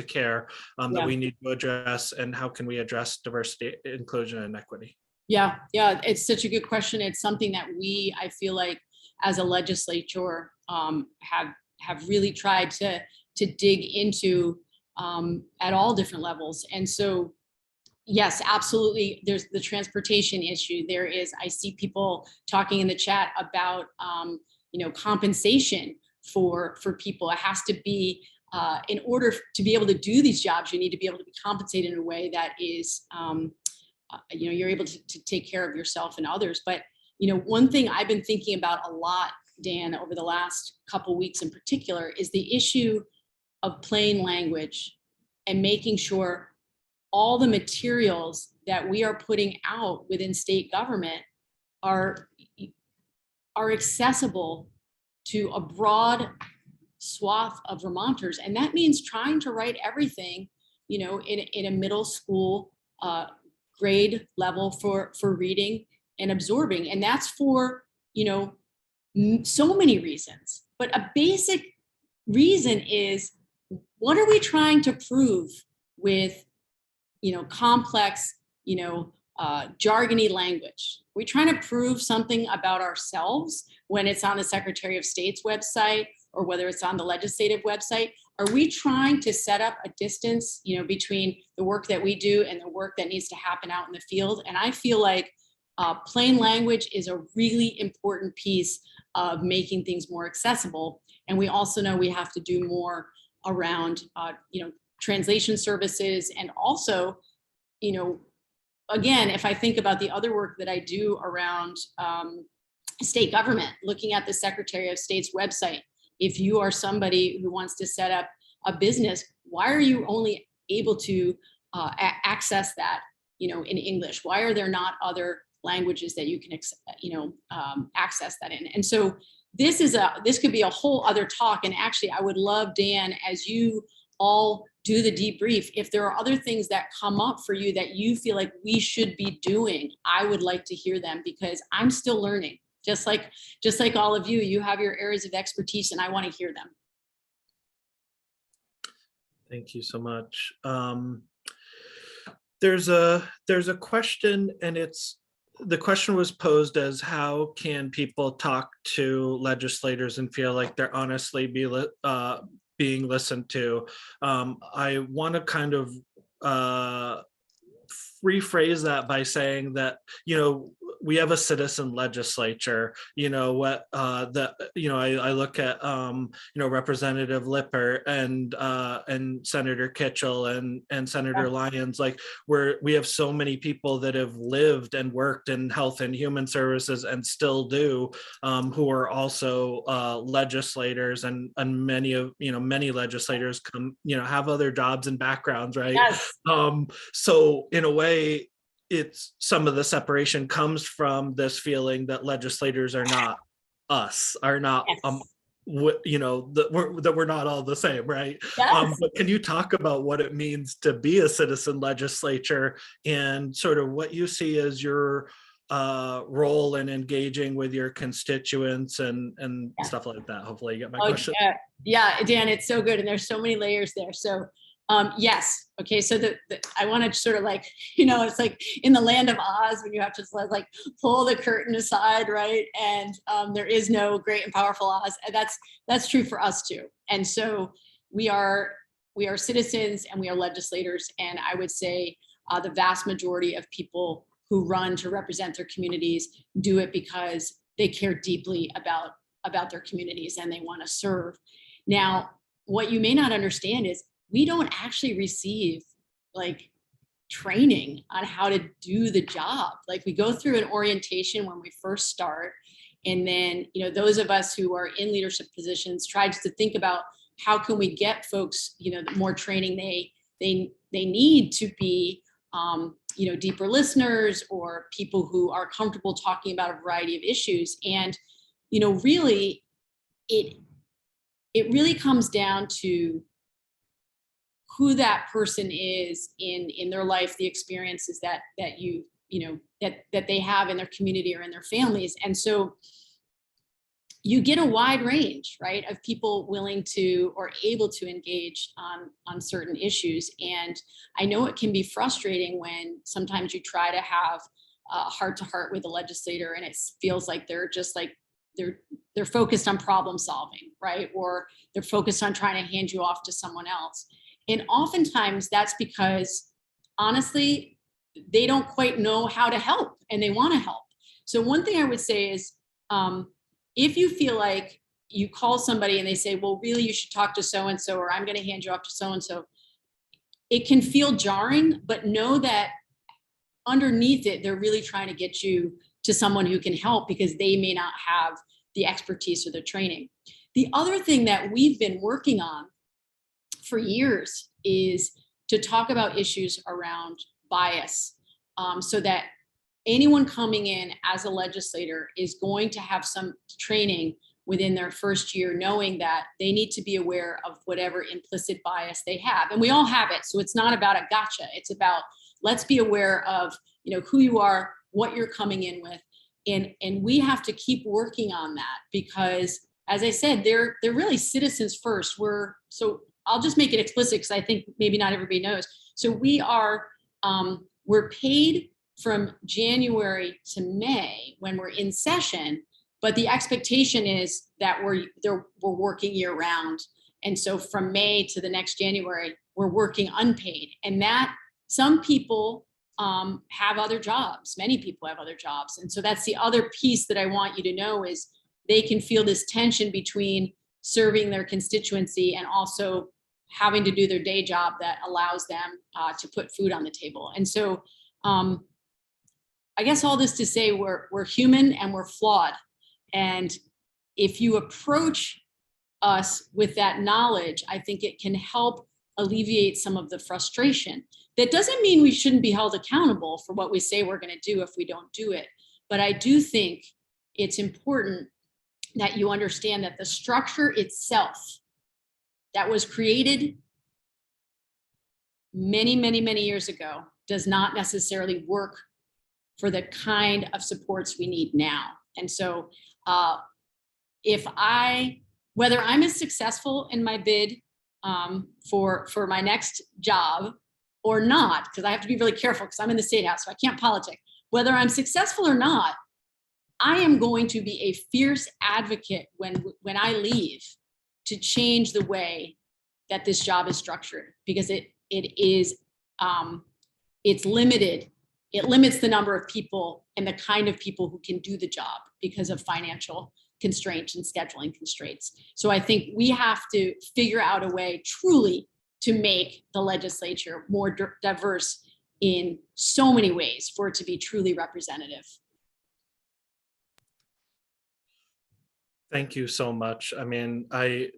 care that we need to address, and how can we address diversity, inclusion, and equity? Yeah, it's such a good question. It's something that I feel like as a legislature have really tried to dig into at all different levels. And so, yes, absolutely. There's the transportation issue. I see people talking in the chat about, compensation for people. It has to be, in order to be able to do these jobs, you need to be able to be compensated in a way that is, you're able to take care of yourself and others. But, one thing I've been thinking about a lot, Dan, over the last couple of weeks in particular, is the issue of plain language and making sure all the materials that we are putting out within state government are accessible to a broad swath of Vermonters. And that means trying to write everything, in a middle school grade level for reading and absorbing. And that's for, so many reasons. But a basic reason is, what are we trying to prove with, complex, jargony language? Are we trying to prove something about ourselves when it's on the Secretary of State's website, or whether it's on the legislative website? Are we trying to set up a distance, between the work that we do and the work that needs to happen out in the field? And I feel like plain language is a really important piece of making things more accessible. And we also know we have to do more around, translation services. And also, again, if I think about the other work that I do around state government, looking at the Secretary of State's website, if you are somebody who wants to set up a business, why are you only able to access that, in English? Why are there not other languages that you can, access that in? And so this could be a whole other talk. And actually, I would love, Dan, as you all do the debrief, if there are other things that come up for you that you feel like we should be doing, I would like to hear them, because I'm still learning. Just like all of you, you have your areas of expertise, and I want to hear them. Thank you so much. There's a question, and the question was posed as, how can people talk to legislators and feel like they're honestly being listened to? I want to kind of rephrase that by saying that, we have a citizen legislature. I look at Representative Lipper and Senator Kitchell and Senator Lyons, like we have so many people that have lived and worked in health and human services and still do, who are also legislators, and many legislators come, have other jobs and backgrounds, right? Yes. So in a way, it's some of the separation comes from this feeling that legislators are not us, are not, that we're not all the same, right? Yes. But can you talk about what it means to be a citizen legislature, and sort of what you see as your role in engaging with your constituents and stuff like that? Hopefully you get my question. Yeah, Dan, it's so good. And there's so many layers there. So Yes. Okay. So I want to sort of like, it's like in the land of Oz when you have to like pull the curtain aside, right? And there is no great and powerful Oz. And that's true for us too. And so we are citizens and we are legislators. And I would say the vast majority of people who run to represent their communities do it because they care deeply about their communities and they want to serve. Now, what you may not understand is we don't actually receive like training on how to do the job. Like we go through an orientation when we first start. And then, those of us who are in leadership positions try to think about how can we get folks, the more training they need to be, deeper listeners or people who are comfortable talking about a variety of issues. And, really, it really comes down to who that person is in their life, the experiences that they have in their community or in their families. And so you get a wide range, right, of people willing to or able to engage on certain issues. And I know it can be frustrating when sometimes you try to have a heart-to-heart with a legislator and it feels like they're just like, they're focused on problem solving, right? Or they're focused on trying to hand you off to someone else. And oftentimes that's because, honestly, they don't quite know how to help and they want to help. So one thing I would say is, if you feel like you call somebody and they say, well, really, you should talk to so-and-so, or I'm going to hand you off to so-and-so, it can feel jarring, but know that underneath it, they're really trying to get you to someone who can help because they may not have the expertise or the training. The other thing that we've been working on for years is to talk about issues around bias, so that anyone coming in as a legislator is going to have some training within their first year, knowing that they need to be aware of whatever implicit bias they have. And we all have it. So it's not about a gotcha. It's about, let's be aware of, who you are, what you're coming in with. And we have to keep working on that because, as I said, they're really citizens first. So I'll just make it explicit because I think maybe not everybody knows. So we're paid from January to May when we're in session, but the expectation is that we're working year round. And so from May to the next January, we're working unpaid. And that some people have other jobs. Many people have other jobs. And so that's the other piece that I want you to know is they can feel this tension between serving their constituency and also having to do their day job that allows them to put food on the table. And so I guess all this to say we're human and we're flawed. And if you approach us with that knowledge, I think it can help alleviate some of the frustration. That doesn't mean we shouldn't be held accountable for what we say we're going to do if we don't do it. But I do think it's important that you understand that the structure itself that was created many, many, many years ago does not necessarily work for the kind of supports we need now. And so whether I'm as successful in my bid for my next job or not, because I have to be really careful because I'm in the state house, so I can't politic. Whether I'm successful or not, I am going to be a fierce advocate when I leave to change the way that this job is structured, because it's limited. It limits the number of people and the kind of people who can do the job because of financial constraints and scheduling constraints. So I think we have to figure out a way truly to make the legislature more diverse in so many ways for it to be truly representative. Thank you so much. I mean,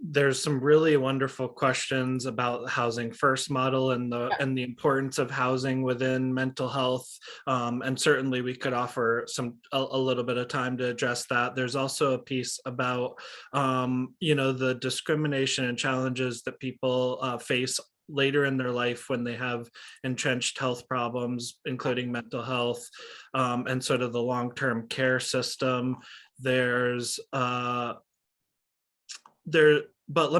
there's some really wonderful questions about the Housing First model and the importance of housing within mental health. And certainly we could offer a little bit of time to address that. There's also a piece about, the discrimination and challenges that people face later in their life when they have entrenched health problems, including mental health, and sort of the long-term care system. There's but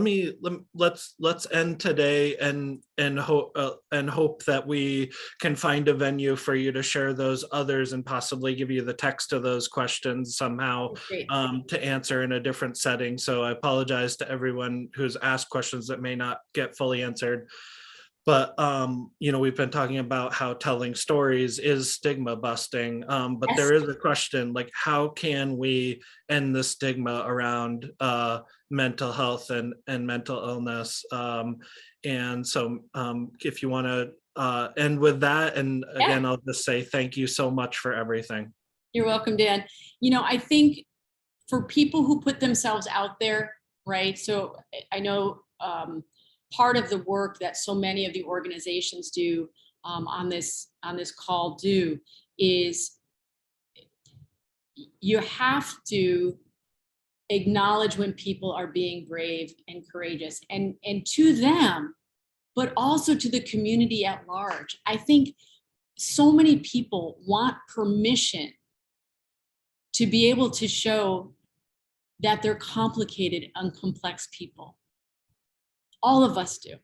let's end today and hope that we can find a venue for you to share those others and possibly give you the text of those questions somehow Great. to answer in a different setting. So I apologize to everyone who's asked questions that may not get fully answered. But we've been talking about how telling stories is stigma busting. But Yes. there is a question, like, how can we end the stigma around mental health and mental illness? And so if you want to end with that, and again, I'll just say thank you so much for everything. You're welcome, Dan. I think for people who put themselves out there, right? So I know part of the work that so many of the organizations do on this call is you have to acknowledge when people are being brave and courageous, and to them, but also to the community at large. I think so many people want permission to be able to show that they're complicated and complex people. All of us do.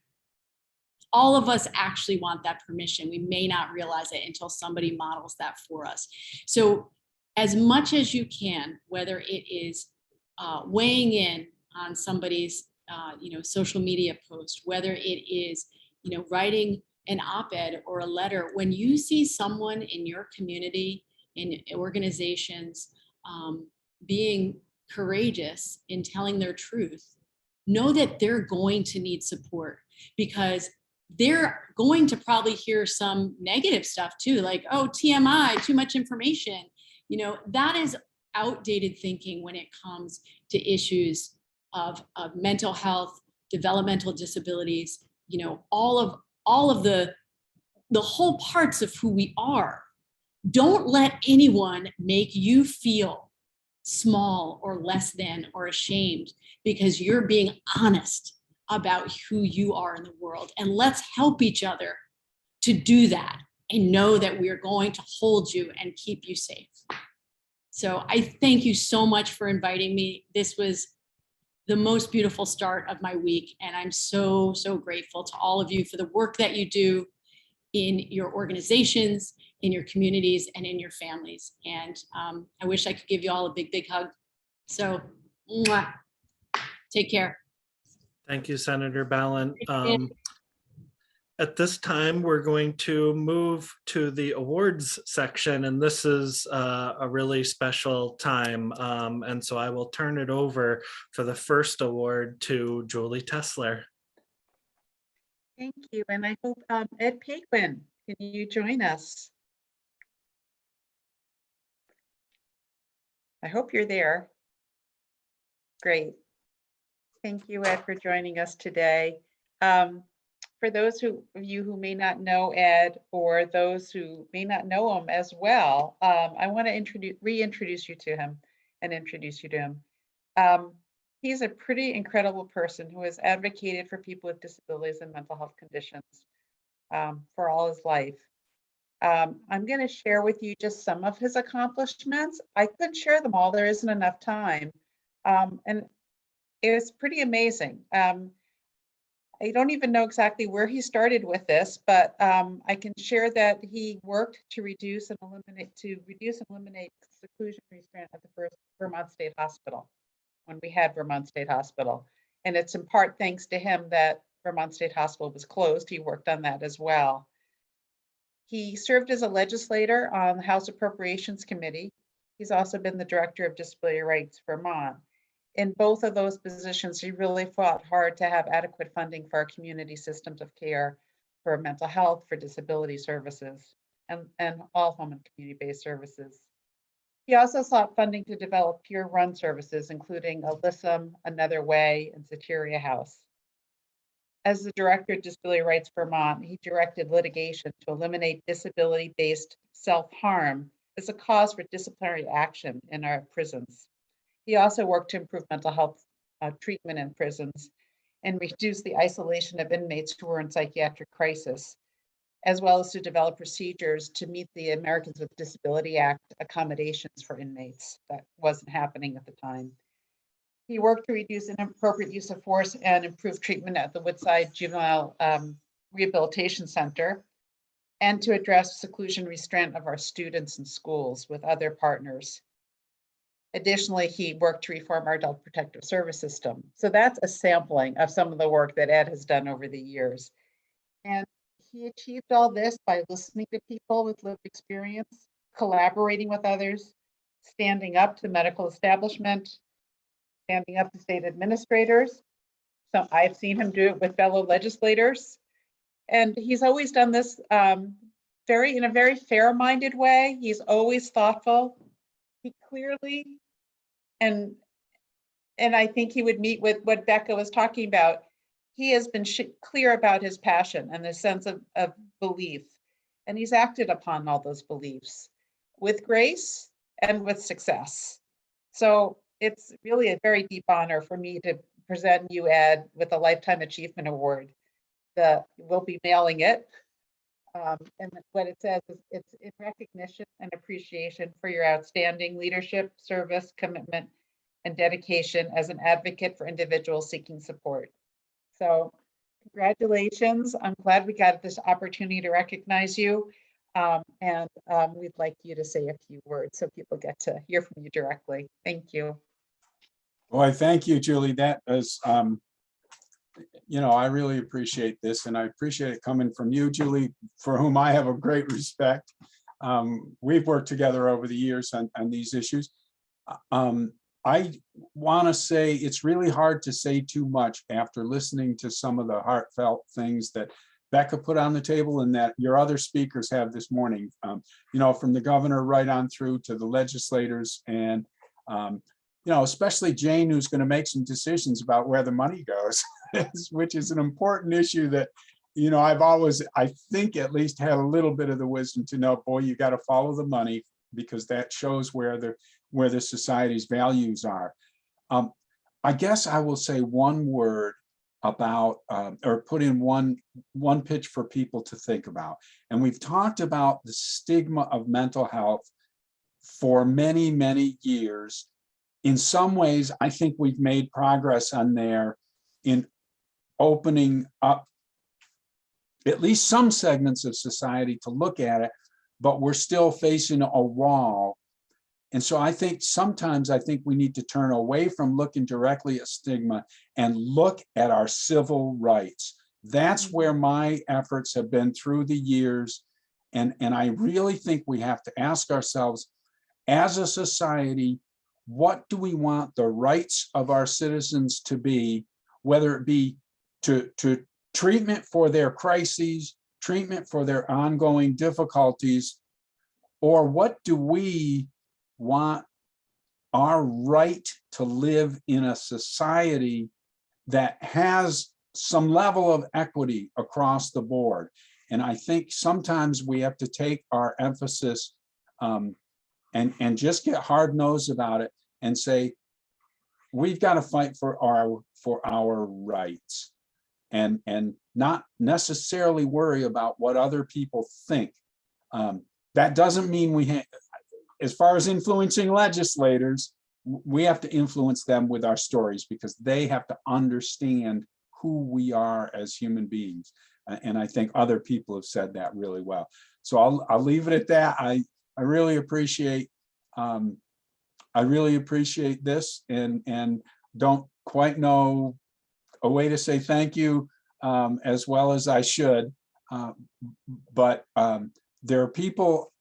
All of us actually want that permission. We may not realize it until somebody models that for us. So as much as you can, whether it is weighing in on somebody's social media post, whether it is writing an op-ed or a letter, when you see someone in your community, in organizations, being courageous in telling their truth, know that they're going to need support, because they're going to probably hear some negative stuff too, like, oh, TMI, too much information. That is outdated thinking when it comes to issues of mental health, developmental disabilities, all of the whole parts of who we are. Don't let anyone make you feel small or less than or ashamed because you're being honest about who you are in the world. And let's help each other to do that and know that we are going to hold you and keep you safe. So I thank you so much for inviting me. This was the most beautiful start of my week. And I'm so, so grateful to all of you for the work that you do in your organizations, in your communities, and in your families. And I wish I could give you all a big, big hug. So, mwah. Take care. Thank you, Senator Balint. At this time, we're going to move to the awards section, and this is a really special time. And so I will turn it over for the first award to Julie Tessler. Thank you. And I hope Ed Paquin, can you join us? I hope you're there. Great. Thank you, Ed, for joining us today. For those of you who may not know Ed, or those who may not know him as well, I want to reintroduce you to him and introduce you to him. He's a pretty incredible person who has advocated for people with disabilities and mental health conditions for all his life. I'm going to share with you just some of his accomplishments. I couldn't share them all, there isn't enough time. And it was pretty amazing. I don't even know exactly where he started with this, but I can share that he worked to reduce and eliminate seclusion restraint at the first Vermont State Hospital, when we had Vermont State Hospital. And it's in part thanks to him that Vermont State Hospital was closed. He worked on that as well. He served as a legislator on the House Appropriations Committee. He's also been the director of Disability Rights Vermont. In both of those positions, he really fought hard to have adequate funding for our community systems of care for mental health, for disability services, and all home and community-based services. He also sought funding to develop peer-run services, including Alyssum, Another Way, and Soteria House. As the director of Disability Rights Vermont, he directed litigation to eliminate disability-based self-harm as a cause for disciplinary action in our prisons. He also worked to improve mental health treatment in prisons and reduce the isolation of inmates who were in psychiatric crisis, as well as to develop procedures to meet the Americans with Disability Act accommodations for inmates. That wasn't happening at the time. He worked to reduce inappropriate use of force and improve treatment at the Woodside Juvenile Rehabilitation Center, and to address seclusion restraint of our students in schools with other partners. Additionally, he worked to reform our adult protective service system. So that's a sampling of some of the work that Ed has done over the years. And he achieved all this by listening to people with lived experience, collaborating with others, standing up to the medical establishment, standing up to state administrators. So I've seen him do it with fellow legislators. And he's always done this in a very fair-minded way. He's always thoughtful. He clearly, and I think he would meet with what Becca was talking about. He has been clear about his passion and his sense of belief. And he's acted upon all those beliefs with grace and with success. So it's really a very deep honor for me to present you, Ed, with a Lifetime Achievement Award. We'll be mailing it. And what it says is it's in recognition and appreciation for your outstanding leadership, service, commitment, and dedication as an advocate for individuals seeking support. So congratulations. I'm glad we got this opportunity to recognize you. And we'd like you to say a few words so people get to hear from you directly. Thank you. Boy, thank you, Julie. That is, I really appreciate this, and I appreciate it coming from you, Julie, for whom I have a great respect. We've worked together over the years on these issues. I want to say it's really hard to say too much after listening to some of the heartfelt things that Becca put on the table and that your other speakers have this morning, from the governor right on through to the legislators, and especially Jane, who's going to make some decisions about where the money goes, which is an important issue that, I've always, I think at least had a little bit of the wisdom to know, boy, you got to follow the money, because that shows where the society's values are. I guess I will say one word about, or put in one pitch for people to think about. And we've talked about the stigma of mental health for many, many years. In some ways, I think we've made progress on there in opening up at least some segments of society to look at it, but we're still facing a wall. And so I think sometimes we need to turn away from looking directly at stigma and look at our civil rights. That's where my efforts have been through the years. And I really think we have to ask ourselves, as a society, what do we want the rights of our citizens to be, whether it be to treatment for their crises, treatment for their ongoing difficulties, or what do we want our right to live in a society that has some level of equity across the board? And I think sometimes we have to take our emphasis and just get hard-nosed about it and say, we've got to fight for our rights, and not necessarily worry about what other people think. That doesn't mean as far as influencing legislators, we have to influence them with our stories, because they have to understand who we are as human beings. And I think other people have said that really well. So I'll leave it at that. I really appreciate this, and don't quite know a way to say thank you as well as I should. But there are people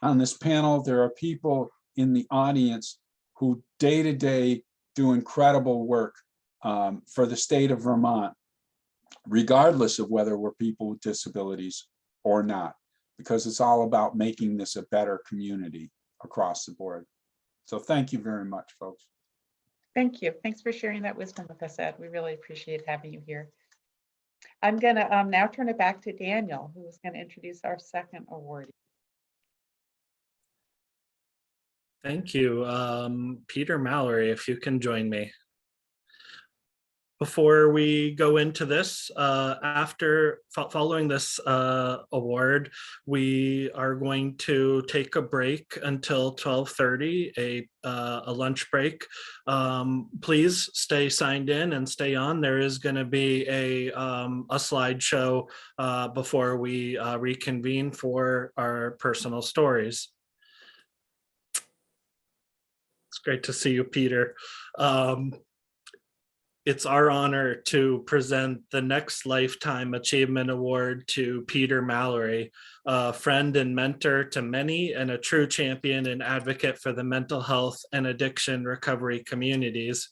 on this panel, there are people in the audience who day to day do incredible work for the state of Vermont, regardless of whether we're people with disabilities or not, because it's all about making this a better community across the board. So thank you very much, folks. Thank you. Thanks for sharing that wisdom with us, Ed. We really appreciate having you here. I'm going to now turn it back to Daniel, who is going to introduce our second awardee. Thank you. Peter Mallory, if you can join me. Before we go into this, following this award, we are going to take a break until 12:30, a lunch break. Please stay signed in and stay on. There is going to be a slideshow before we reconvene for our personal stories. It's great to see you, Peter. It's our honor to present the Next Lifetime Achievement Award to Peter Mallory, a friend and mentor to many and a true champion and advocate for the mental health and addiction recovery communities.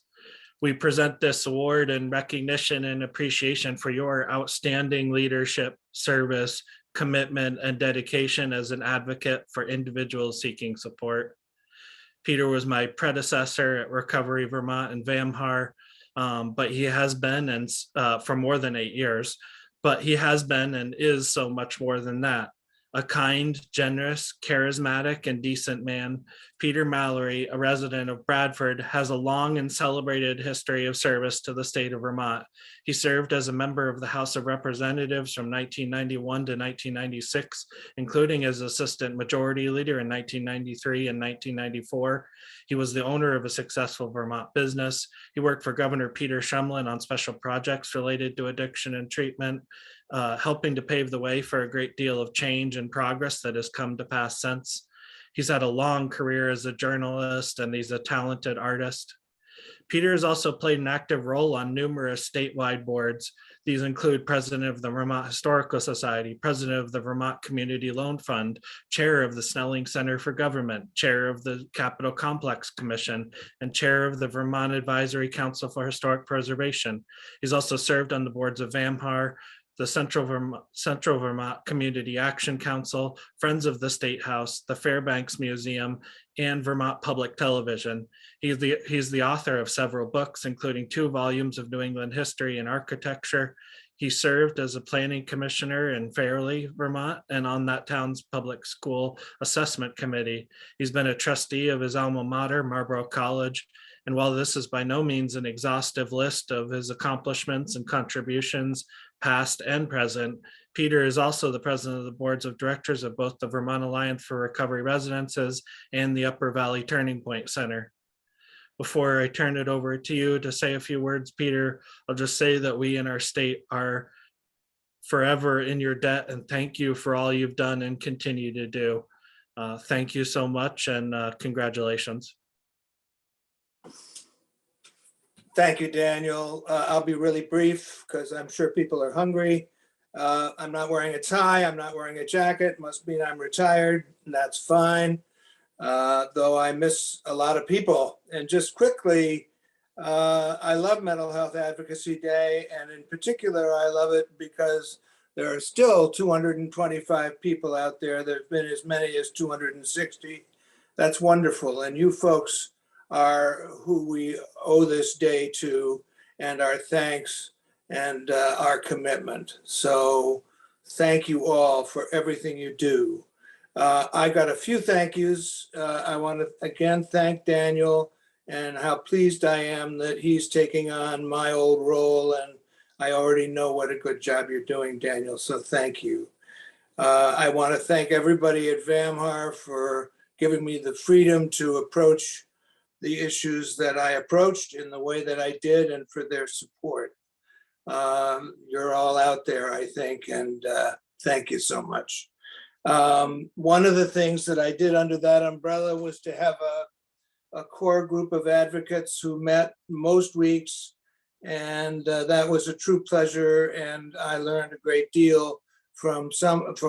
We present this award in recognition and appreciation for your outstanding leadership, service, commitment, and dedication as an advocate for individuals seeking support. Peter was my predecessor at Recovery Vermont in VAMHAR. But he has been, and for more than 8 years, but he has been and is so much more than that. A kind, generous, charismatic, and decent man, Peter Mallory, a resident of Bradford, has a long and celebrated history of service to the state of Vermont. He served as a member of the House of Representatives from 1991 to 1996, including as Assistant Majority Leader in 1993 and 1994. He was the owner of a successful Vermont business. He worked for Governor Peter Shumlin on special projects related to addiction and treatment, helping to pave the way for a great deal of change and progress that has come to pass since. He's had a long career as a journalist, and he's a talented artist. Peter has also played an active role on numerous statewide boards. These include President of the Vermont Historical Society, President of the Vermont Community Loan Fund, Chair of the Snelling Center for Government, Chair of the Capitol Complex Commission, and Chair of the Vermont Advisory Council for Historic Preservation. He's also served on the boards of VAMHAR, the Central Vermont Community Action Council, Friends of the State House, the Fairbanks Museum, and Vermont Public Television. He's the author of several books, including 2 volumes of New England history and architecture. He served as a planning commissioner in Fairleigh, Vermont, and on that town's public school assessment committee. He's been a trustee of his alma mater, Marlborough College. And while this is by no means an exhaustive list of his accomplishments and contributions, past and present, Peter is also the president of the boards of directors of both the Vermont Alliance for Recovery Residences and the Upper Valley Turning Point Center. Before I turn it over to you to say a few words, Peter, I'll just say that we in our state are forever in your debt, and thank you for all you've done and continue to do. Thank you so much, and congratulations. Thank you, Daniel. I'll be really brief because I'm sure people are hungry. I'm not wearing a tie. I'm not wearing a jacket. Must mean I'm retired, and that's fine. Though I miss a lot of people. And just quickly, I love Mental Health Advocacy Day. And in particular, I love it because there are still 225 people out there. There's been as many as 260. That's wonderful. And you folks are who we owe this day to, and our thanks and our commitment. So thank you all for everything you do. I got a few thank yous. I want to again thank Daniel and how pleased I am that he's taking on my old role, and I already know what a good job you're doing, Daniel, so thank you. I want to thank everybody at VAMHAR for giving me the freedom to approach the issues that I approached in the way that I did, and for their support. You're all out there, I think, and thank you so much. One of the things that I did under that umbrella was to have a core group of advocates who met most weeks, and that was a true pleasure, and I learned a great deal from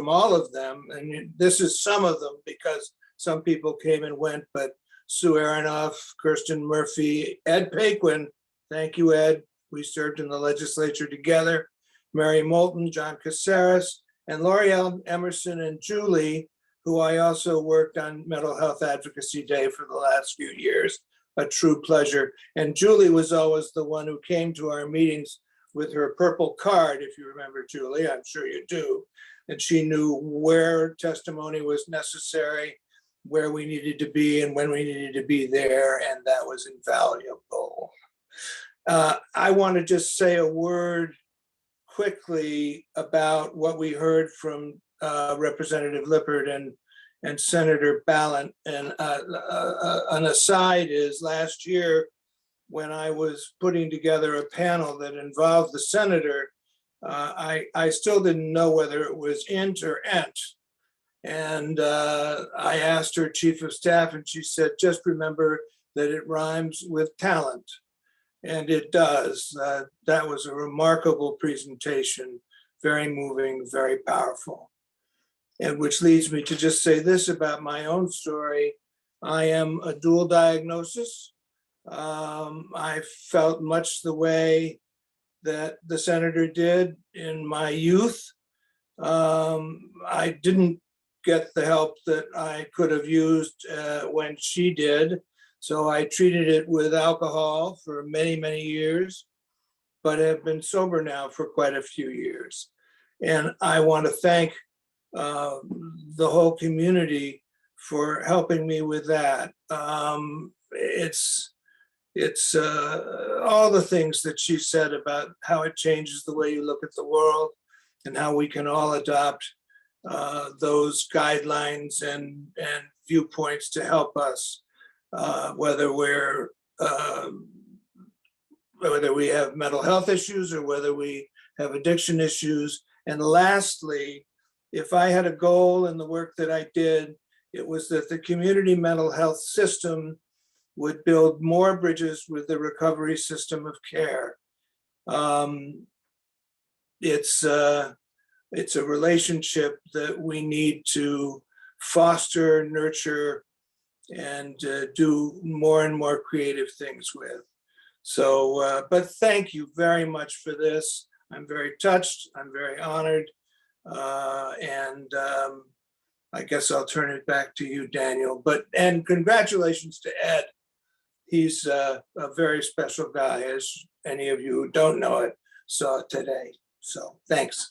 all of them. And this is some of them because some people came and went, but Sue Aronoff, Kirsten Murphy, Ed Paquin, thank you, Ed. We served in the legislature together. Mary Moulton, John Caceres, and L'Oreal Emerson and Julie, who I also worked on Mental Health Advocacy Day for the last few years. A true pleasure. And Julie was always the one who came to our meetings with her purple card, if you remember Julie, I'm sure you do. And she knew where testimony was necessary, where we needed to be and when we needed to be there, and that was invaluable. I want to just say a word quickly about what we heard from Representative Lippert and Senator Ballant. And an aside is last year, when I was putting together a panel that involved the senator, I still didn't know whether it was int or ent. And I asked her chief of staff, and she said, just remember that it rhymes with talent. And it does. That was a remarkable presentation, very moving, very powerful. And which leads me to just say this about my own story. I am a dual diagnosis. I felt much the way that the senator did in my youth. I didn't get the help that I could have used when she did. So I treated it with alcohol for many, many years, but have been sober now for quite a few years. And I want to thank the whole community for helping me with that. It's all the things that she said about how it changes the way you look at the world and how we can all adopt those guidelines and viewpoints to help us, whether we have mental health issues or whether we have addiction issues. And lastly, if I had a goal in the work that I did, it was that the community mental health system would build more bridges with the recovery system of care. It's a relationship that we need to foster, nurture, and do more and more creative things with. So, but thank you very much for this. I'm very touched. I'm very honored. And I guess I'll turn it back to you, Daniel. And congratulations to Ed. He's a very special guy, as any of you who don't know it saw today. So thanks.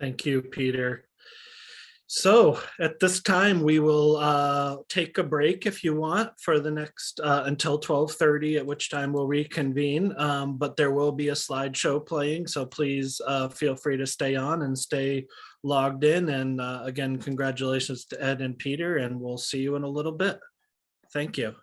Thank you, Peter. So at this time, we will take a break if you want for the next until 12:30, at which time we'll reconvene. But there will be a slideshow playing, so please feel free to stay on and stay logged in. And again, congratulations to Ed and Peter, and we'll see you in a little bit. Thank you.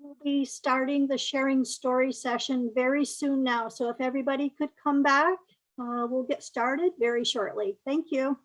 We'll be starting the sharing story session very soon now. So if everybody could come back, we'll get started very shortly. Thank you.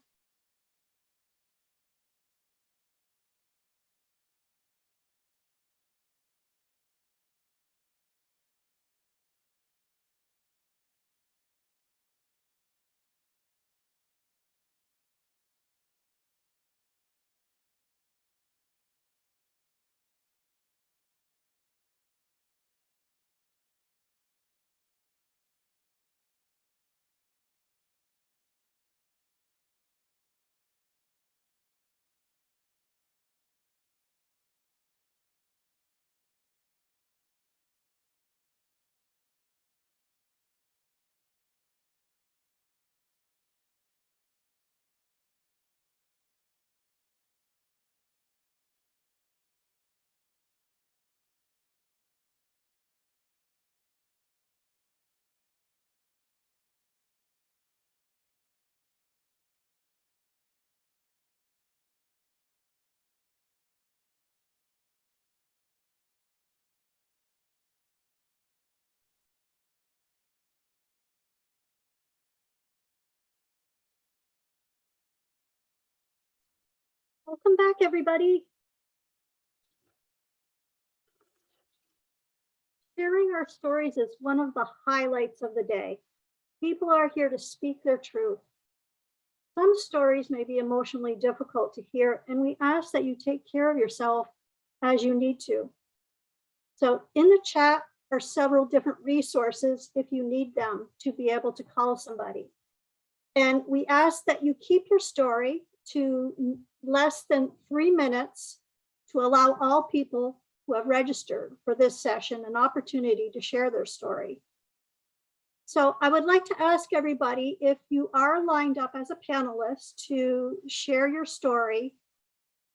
Welcome back, everybody. Sharing our stories is one of the highlights of the day. People are here to speak their truth. Some stories may be emotionally difficult to hear, and we ask that you take care of yourself as you need to. So in the chat are several different resources if you need them to be able to call somebody. And we ask that you keep your story to less than 3 minutes to allow all people who have registered for this session an opportunity to share their story. So I would like to ask everybody, if you are lined up as a panelist to share your story,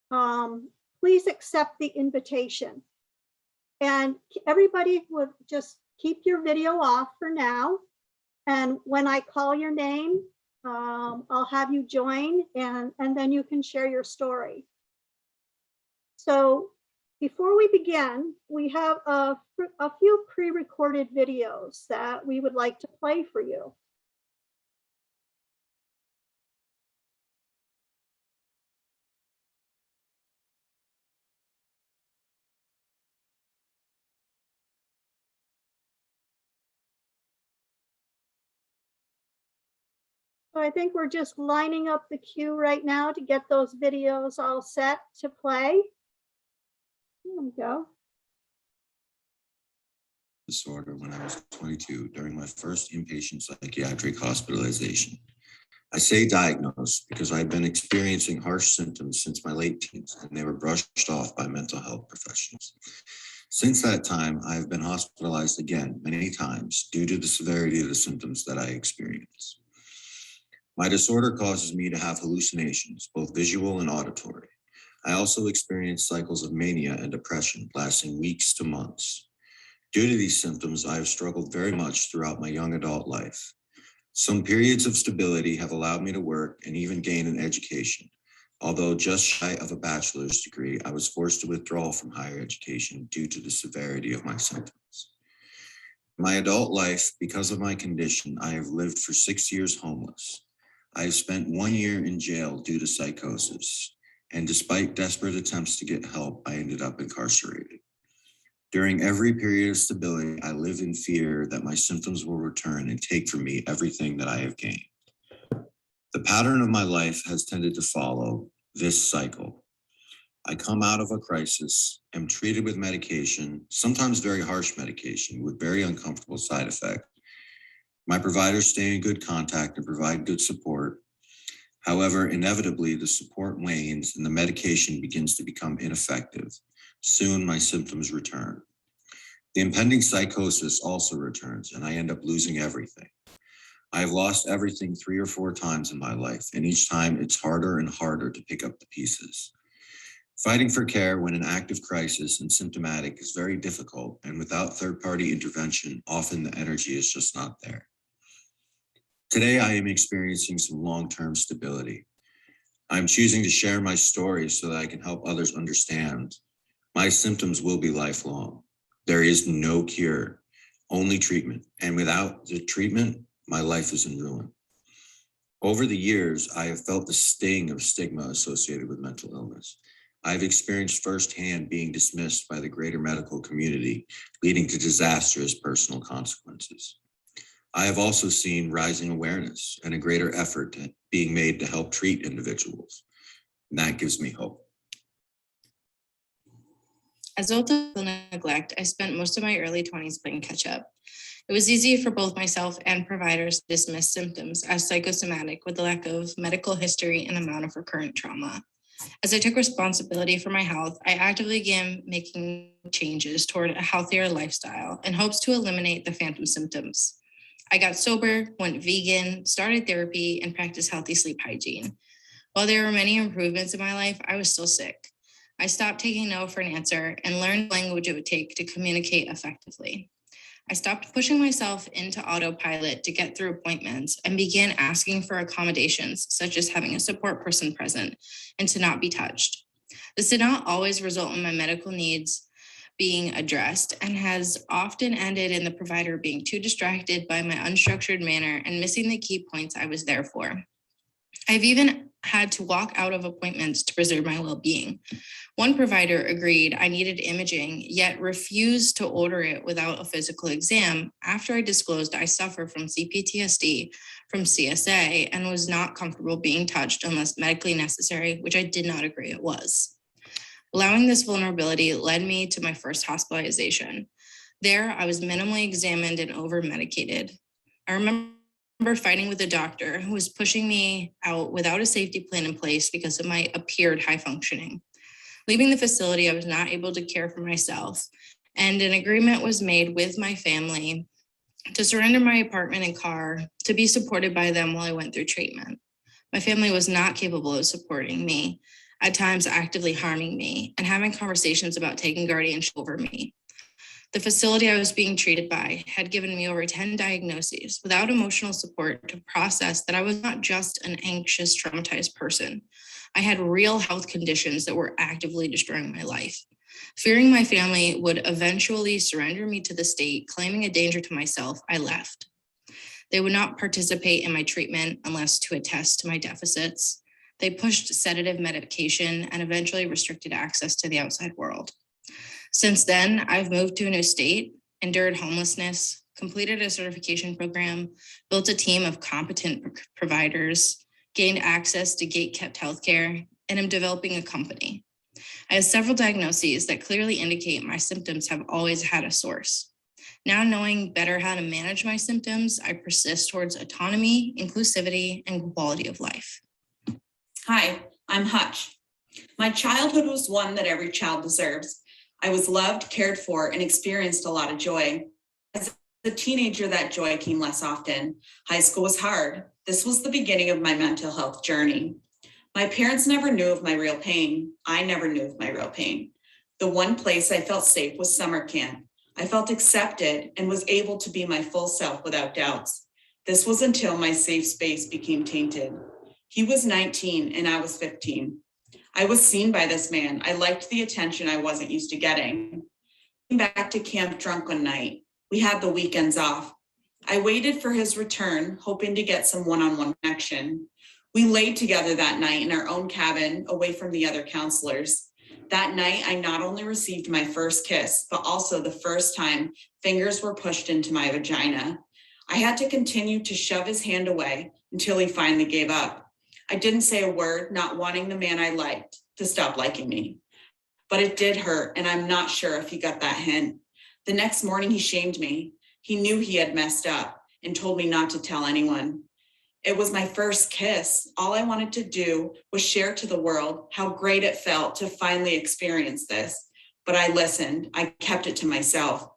please accept the invitation. And everybody would just keep your video off for now. And when I call your name, I'll have you join and then you can share your story. So before we begin, we have a few pre-recorded videos that we would like to play for you. So I think we're just lining up the queue right now to get those videos all set to play. There we go. Disorder when I was 22 during my first inpatient psychiatric hospitalization. I say diagnosed because I've been experiencing harsh symptoms since my late teens, and they were brushed off by mental health professionals. Since that time, I have been hospitalized again many times due to the severity of the symptoms that I experience. My disorder causes me to have hallucinations, both visual and auditory. I also experience cycles of mania and depression lasting weeks to months. Due to these symptoms, I have struggled very much throughout my young adult life. Some periods of stability have allowed me to work and even gain an education. Although just shy of a bachelor's degree, I was forced to withdraw from higher education due to the severity of my symptoms. In my adult life, because of my condition, I have lived for 6 years homeless. I have spent 1 year in jail due to psychosis, and despite desperate attempts to get help, I ended up incarcerated. During every period of stability, I live in fear that my symptoms will return and take from me everything that I have gained. The pattern of my life has tended to follow this cycle. I come out of a crisis, am treated with medication, sometimes very harsh medication with very uncomfortable side effects. My providers stay in good contact and provide good support. However, inevitably, the support wanes and the medication begins to become ineffective. Soon, my symptoms return. The impending psychosis also returns, and I end up losing everything. I have lost everything 3 or 4 times in my life, and each time it's harder and harder to pick up the pieces. Fighting for care when in active crisis and symptomatic is very difficult, and without third-party intervention, often the energy is just not there. Today, I am experiencing some long-term stability. I'm choosing to share my story so that I can help others understand. My symptoms will be lifelong. There is no cure, only treatment. And without the treatment, my life is in ruin. Over the years, I have felt the sting of stigma associated with mental illness. I've experienced firsthand being dismissed by the greater medical community, leading to disastrous personal consequences. I have also seen rising awareness and a greater effort being made to help treat individuals. And that gives me hope. As a result of neglect, I spent most of my early 20s playing catch up. It was easy for both myself and providers to dismiss symptoms as psychosomatic with the lack of medical history and amount of recurrent trauma. As I took responsibility for my health, I actively began making changes toward a healthier lifestyle in hopes to eliminate the phantom symptoms. I got sober, went vegan, started therapy, and practiced healthy sleep hygiene. While there were many improvements in my life, I was still sick. I stopped taking no for an answer and learned the language it would take to communicate effectively. I stopped pushing myself into autopilot to get through appointments and began asking for accommodations, such as having a support person present and to not be touched. This did not always result in my medical needs being addressed and has often ended in the provider being too distracted by my unstructured manner and missing the key points I was there for. I've even had to walk out of appointments to preserve my well-being. One provider agreed I needed imaging, yet refused to order it without a physical exam after I disclosed I suffer from CPTSD from CSA and was not comfortable being touched unless medically necessary, which I did not agree it was. Allowing this vulnerability led me to my first hospitalization. There, I was minimally examined and over-medicated. I remember fighting with a doctor who was pushing me out without a safety plan in place because of my appeared high functioning. Leaving the facility, I was not able to care for myself, and an agreement was made with my family to surrender my apartment and car to be supported by them while I went through treatment. My family was not capable of supporting me, at times actively harming me and having conversations about taking guardianship over me. The facility I was being treated by had given me over 10 diagnoses without emotional support to process that I was not just an anxious, traumatized person. I had real health conditions that were actively destroying my life. Fearing my family would eventually surrender me to the state, claiming a danger to myself, I left. They would not participate in my treatment unless to attest to my deficits. They pushed sedative medication and eventually restricted access to the outside world. Since then, I've moved to a new state, endured homelessness, completed a certification program, built a team of competent providers, gained access to gate-kept healthcare, and am developing a company. I have several diagnoses that clearly indicate my symptoms have always had a source. Now knowing better how to manage my symptoms, I persist towards autonomy, inclusivity, and quality of life. Hi, I'm Hutch. My childhood was one that every child deserves. I was loved, cared for, and experienced a lot of joy. As a teenager, that joy came less often. High school was hard. This was the beginning of my mental health journey. My parents never knew of my real pain. I never knew of my real pain. The one place I felt safe was summer camp. I felt accepted and was able to be my full self without doubts. This was until my safe space became tainted. He was 19 and I was 15. I was seen by this man. I liked the attention I wasn't used to getting. Came back to camp drunk one night. We had the weekends off. I waited for his return, hoping to get some one-on-one connection. We laid together that night in our own cabin, away from the other counselors. That night, I not only received my first kiss, but also the first time fingers were pushed into my vagina. I had to continue to shove his hand away until he finally gave up. I didn't say a word, not wanting the man I liked to stop liking me. But it did hurt, and I'm not sure if he got that hint. The next morning, he shamed me. He knew he had messed up and told me not to tell anyone. It was my first kiss. All I wanted to do was share to the world how great it felt to finally experience this. But I listened. I kept it to myself.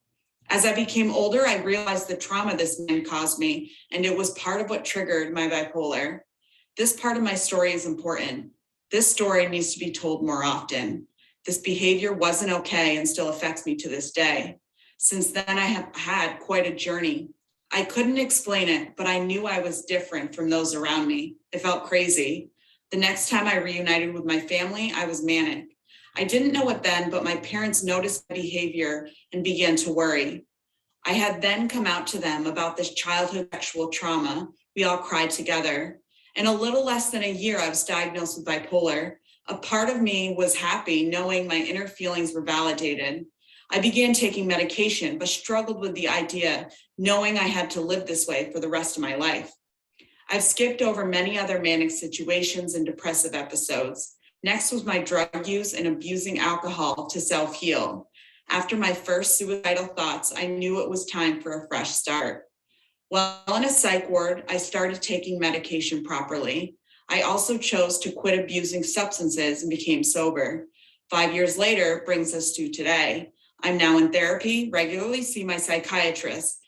As I became older, I realized the trauma this man caused me, and it was part of what triggered my bipolar. This part of my story is important. This story needs to be told more often. This behavior wasn't okay and still affects me to this day. Since then, I have had quite a journey. I couldn't explain it, but I knew I was different from those around me. It felt crazy. The next time I reunited with my family, I was manic. I didn't know it then, but my parents noticed my behavior and began to worry. I had then come out to them about this childhood sexual trauma. We all cried together. In a little less than a year, I was diagnosed with bipolar. A part of me was happy knowing my inner feelings were validated. I began taking medication, but struggled with the idea, knowing I had to live this way for the rest of my life. I've skipped over many other manic situations and depressive episodes. Next was my drug use and abusing alcohol to self-heal. After my first suicidal thoughts, I knew it was time for a fresh start. While in a psych ward, I started taking medication properly. I also chose to quit abusing substances and became sober. 5 years later brings us to today. I'm now in therapy, regularly see my psychiatrist,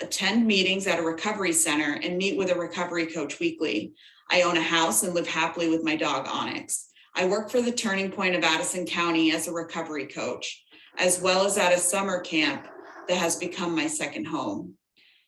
attend meetings at a recovery center, and meet with a recovery coach weekly. I own a house and live happily with my dog, Onyx. I work for the Turning Point of Addison County as a recovery coach, as well as at a summer camp that has become my second home.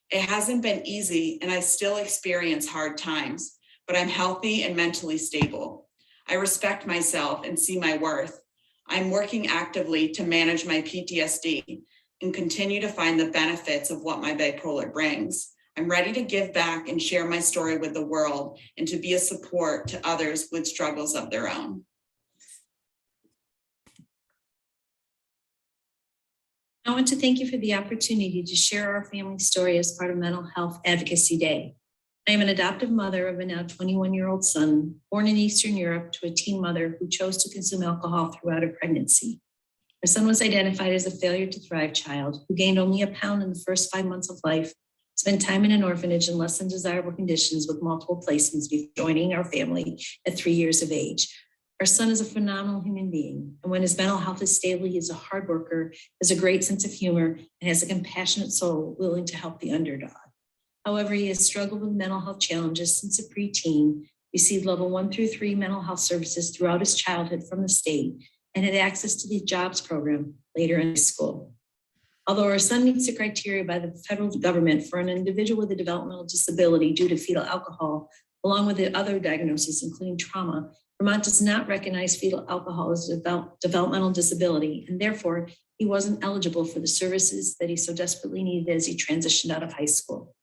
It hasn't been easy, and I still experience hard times, but I'm healthy and mentally stable. I respect myself and see my worth. I'm working actively to manage my PTSD and continue to find the benefits of what my bipolar brings. I'm ready to give back and share my story with the world and to be a support to others with struggles of their own. I want to thank you for the opportunity to share our family story as part of Mental Health Advocacy Day. I am an adoptive mother of a now 21-year-old son, born in Eastern Europe to a teen mother who chose to consume alcohol throughout her pregnancy. Her son was identified as a failure to thrive child who gained only a pound in the first 5 months of life, spent time in an orphanage in less than desirable conditions with multiple placements before joining our family at 3 years of age. Our son is a phenomenal human being, and when his mental health is stable, he is a hard worker, has a great sense of humor, and has a compassionate soul willing to help the underdog. However, he has struggled with mental health challenges since a preteen, received level 1 through 3 mental health services throughout his childhood from the state, and had access to the jobs program later in school. Although our son meets the criteria by the federal government for an individual with a developmental disability due to fetal alcohol, along with the other diagnoses, including trauma, Vermont does not recognize fetal alcohol as a developmental disability, and therefore he wasn't eligible for the services that he so desperately needed as he transitioned out of high school.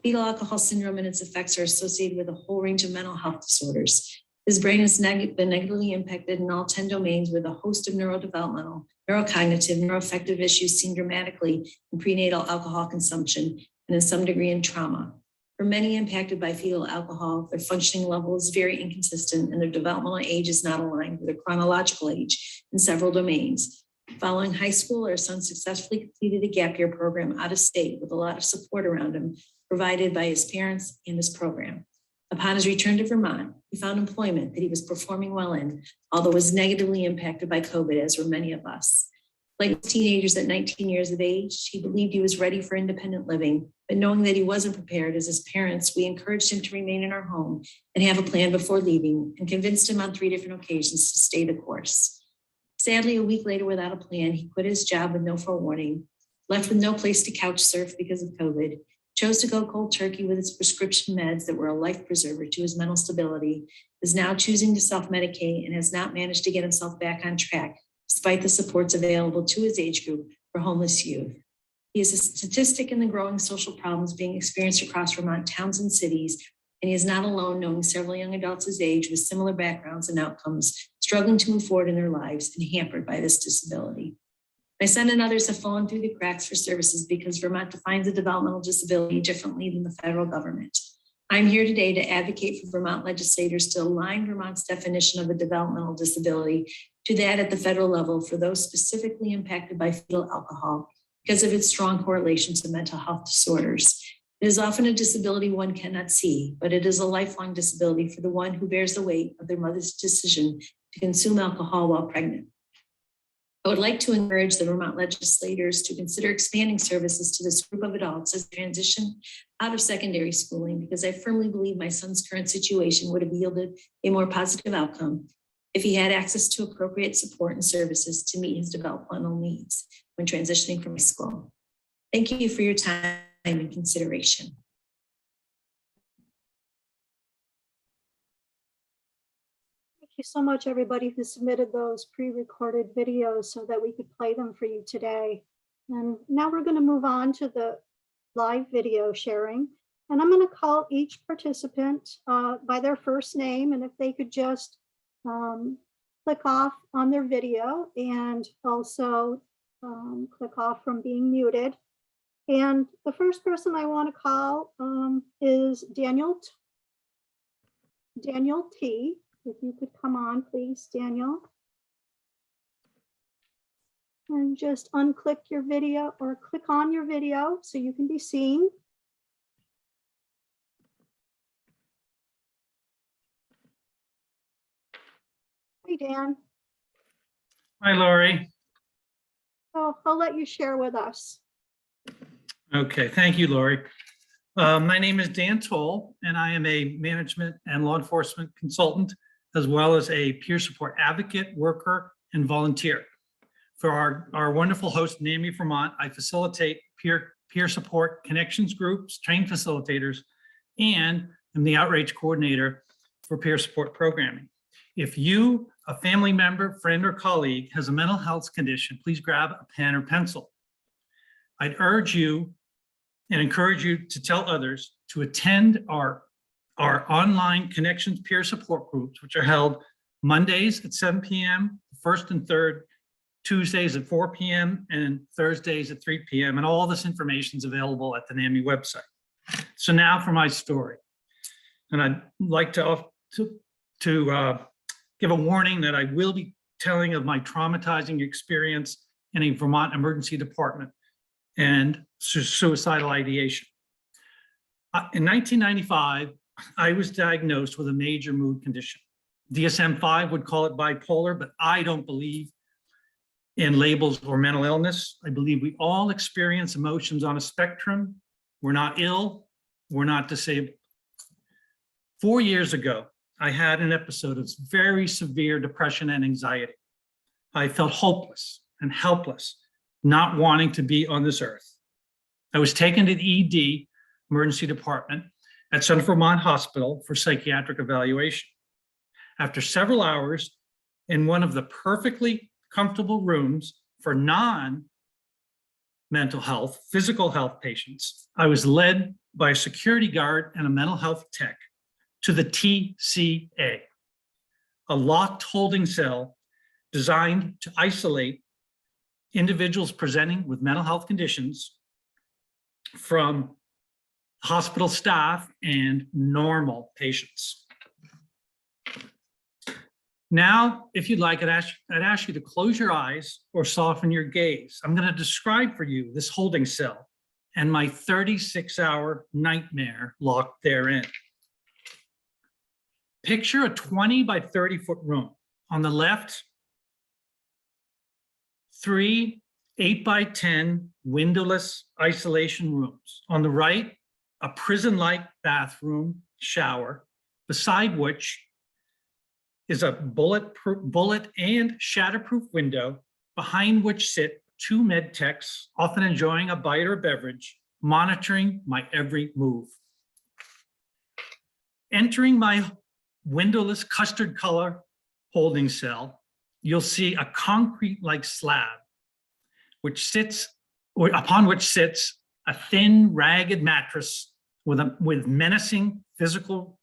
Fetal alcohol syndrome and its effects are associated with a whole range of mental health disorders. His brain has been negatively impacted in all 10 domains with a host of neurodevelopmental, neurocognitive, neuroaffective issues seen dramatically in prenatal alcohol consumption and in some degree in trauma. For many impacted by fetal alcohol, their functioning level is very inconsistent and their developmental age is not aligned with their chronological age in several domains. Following high school, our son successfully completed a gap year program out of state with a lot of support around him, provided by his parents and his program. Upon his return to Vermont, he found employment that he was performing well in, although was negatively impacted by COVID, as were many of us. Like teenagers at 19 years of age, he believed he was ready for independent living, but knowing that he wasn't prepared as his parents, we encouraged him to remain in our home and have a plan before leaving, and convinced him on 3 different occasions to stay the course. Sadly, a week later, without a plan, he quit his job with no forewarning, left with no place to couch surf because of COVID, chose to go cold turkey with his prescription meds that were a life preserver to his mental stability, is now choosing to self-medicate and has not managed to get himself back on track, despite the supports available to his age group for homeless youth. He is a statistic in the growing social problems being experienced across Vermont towns and cities, and he is not alone, knowing several young adults his age with similar backgrounds and outcomes, struggling to move forward in their lives and hampered by this disability. My son and others have fallen through the cracks for services because Vermont defines a developmental disability differently than the federal government. I'm here today to advocate for Vermont legislators to align Vermont's definition of a developmental disability to that at the federal level for those specifically impacted by fetal alcohol because of its strong correlation to mental health disorders. It is often a disability one cannot see, but it is a lifelong disability for the one who bears the weight of their mother's decision to consume alcohol while pregnant. I would like to encourage the Vermont legislators to consider expanding services to this group of adults as they transition out of secondary schooling, because I firmly believe my son's current situation would have yielded a more positive outcome if he had access to appropriate support and services to meet his developmental needs when transitioning from school. Thank you for your time and consideration. you so much, everybody who submitted those pre-recorded videos so that we could play them for you today. And now we're going to move on to the live video sharing. And I'm going to call each participant by their first name. And if they could just click off on their video and also click off from being muted. And the first person I want to call is Daniel T. If you could come on, please, Daniel. And just unclick your video or click on your video so you can be seen. Hey, Dan. Hi, Lori. So I'll let you share with us. Okay, thank you, Lori. My name is Dan Toll, and I am a management and law enforcement consultant, as well as a peer support advocate, worker, and volunteer. For our wonderful host, NAMI Vermont, I facilitate peer support connections groups, train facilitators, and am the outreach coordinator for peer support programming. If you, a family member, friend, or colleague has a mental health condition, please grab a pen or pencil. I'd urge you and encourage you to tell others to attend our online connections peer support groups, which are held Mondays at 7 p.m., first and third Tuesdays at 4 p.m., and Thursdays at 3 p.m. And all this information is available at the NAMI website. So now for my story. And I'd like to give a warning that I will be telling of my traumatizing experience in a Vermont emergency department and suicidal ideation. In 1995, I was diagnosed with a major mood condition. DSM-5 would call it bipolar, but I don't believe in labels or mental illness. I believe we all experience emotions on a spectrum. We're not ill, we're not disabled. 4 years ago, I had an episode of very severe depression and anxiety. I felt hopeless and helpless, not wanting to be on this earth. I was taken to the ED, emergency department, at Central Vermont Hospital for psychiatric evaluation. After several hours in one of the perfectly comfortable rooms for non-mental health, physical health patients, I was led by a security guard and a mental health tech to the TCA, a locked holding cell designed to isolate individuals presenting with mental health conditions from hospital staff and normal patients. Now, if you'd like, I'd ask you to close your eyes or soften your gaze. I'm going to describe for you this holding cell and my 36-hour nightmare locked therein. Picture a 20 by 30 foot room. On the left, 3 8 by 10 windowless isolation rooms. On the right, a prison-like bathroom shower, beside which is a bullet and shatterproof window, behind which sit 2 med techs, often enjoying a bite or beverage, monitoring my every move. Entering my windowless custard color holding cell, you'll see a concrete-like slab upon which sits a thin, ragged mattress with menacing physical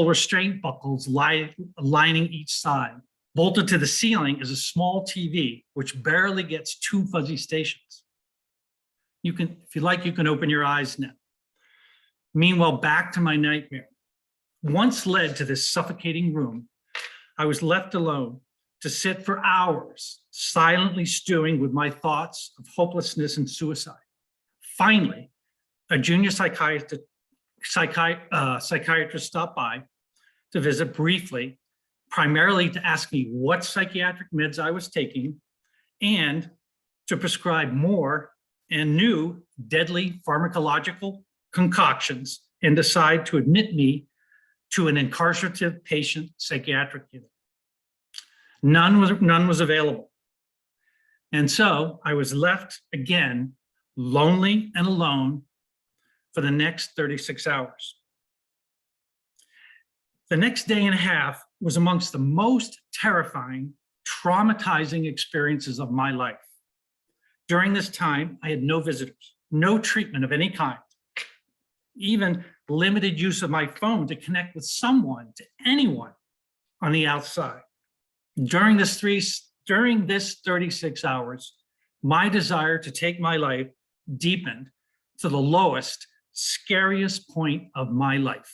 restraint buckles lining each side. Bolted to the ceiling is a small TV, which barely gets 2 fuzzy stations. You can, if you like, you can open your eyes now. Meanwhile, back to my nightmare. Once led to this suffocating room, I was left alone to sit for hours, silently stewing with my thoughts of hopelessness and suicide. Finally, a junior psychiatrist stopped by to visit briefly, primarily to ask me what psychiatric meds I was taking and to prescribe more and new deadly pharmacological concoctions and decide to admit me to an incarcerative patient psychiatric unit. None was available. And so I was left again, lonely and alone for the next 36 hours. The next day and a half was amongst the most terrifying, traumatizing experiences of my life. During this time, I had no visitors, no treatment of any kind, even limited use of my phone to connect with someone, to anyone on the outside. During this 36 hours, my desire to take my life deepened to the lowest, scariest point of my life.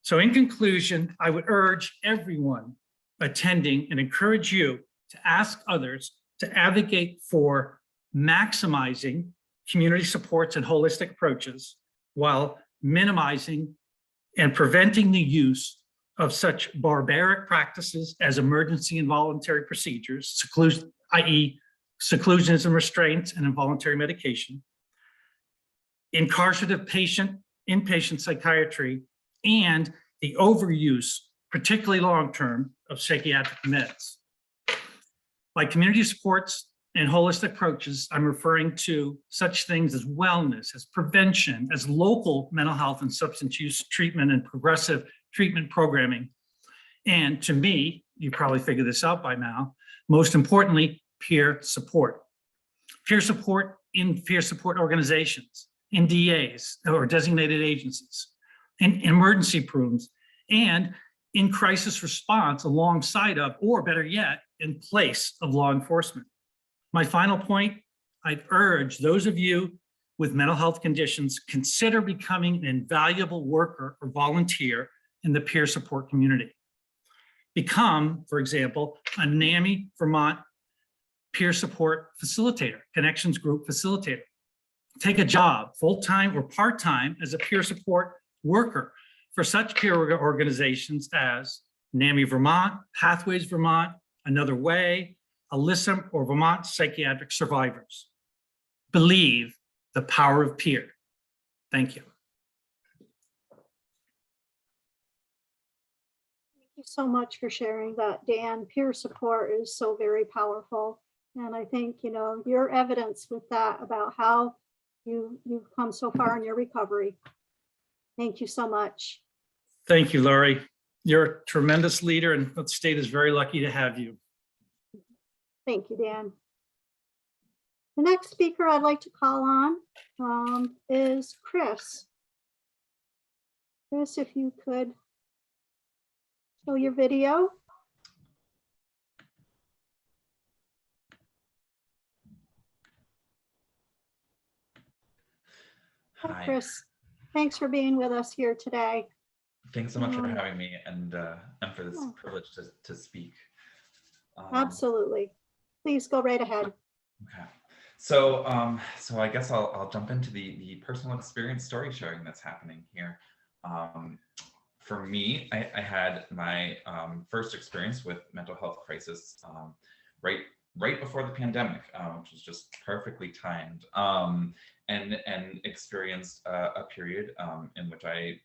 So in conclusion, I would urge everyone attending and encourage you to ask others to advocate for maximizing community supports and holistic approaches while minimizing and preventing the use of such barbaric practices as emergency and voluntary procedures, i.e. seclusions and restraints and involuntary medication, incarcerative inpatient psychiatry, and the overuse, particularly long-term, of psychiatric meds. By community supports and holistic approaches, I'm referring to such things as wellness, as prevention, as local mental health and substance use treatment and progressive treatment programming. And to me, you probably figured this out by now, most importantly, peer support. Peer support in peer support organizations, in DAs or designated agencies, in emergency rooms, and in crisis response alongside of, or better yet, in place of law enforcement. My final point, I'd urge those of you with mental health conditions, consider becoming an invaluable worker or volunteer in the peer support community. Become, for example, a NAMI Vermont peer support facilitator, connections group facilitator. Take a job, full-time or part-time, as a peer support worker for such peer organizations as NAMI Vermont, Pathways Vermont, Another Way, Alyssum, or Vermont Psychiatric Survivors. Believe the power of peer. Thank you. Thank you so much for sharing that, Dan. Peer support is so very powerful. And I think, you know, your evidence with that about how you've come so far in your recovery. Thank you so much. Thank you, Laurie. You're a tremendous leader, and the state is very lucky to have you. Thank you, Dan. The next speaker I'd like to call on is Chris. Chris, if you could show your video. Hi, Chris. Thanks for being with us here today. Thanks so much for having me and for this privilege to speak. Absolutely. Please go right ahead. Okay. So I guess I'll jump into the personal experience story sharing that's happening here. For me, I had my first experience with mental health crisis right before the pandemic, which was just perfectly timed, and experienced a period in which I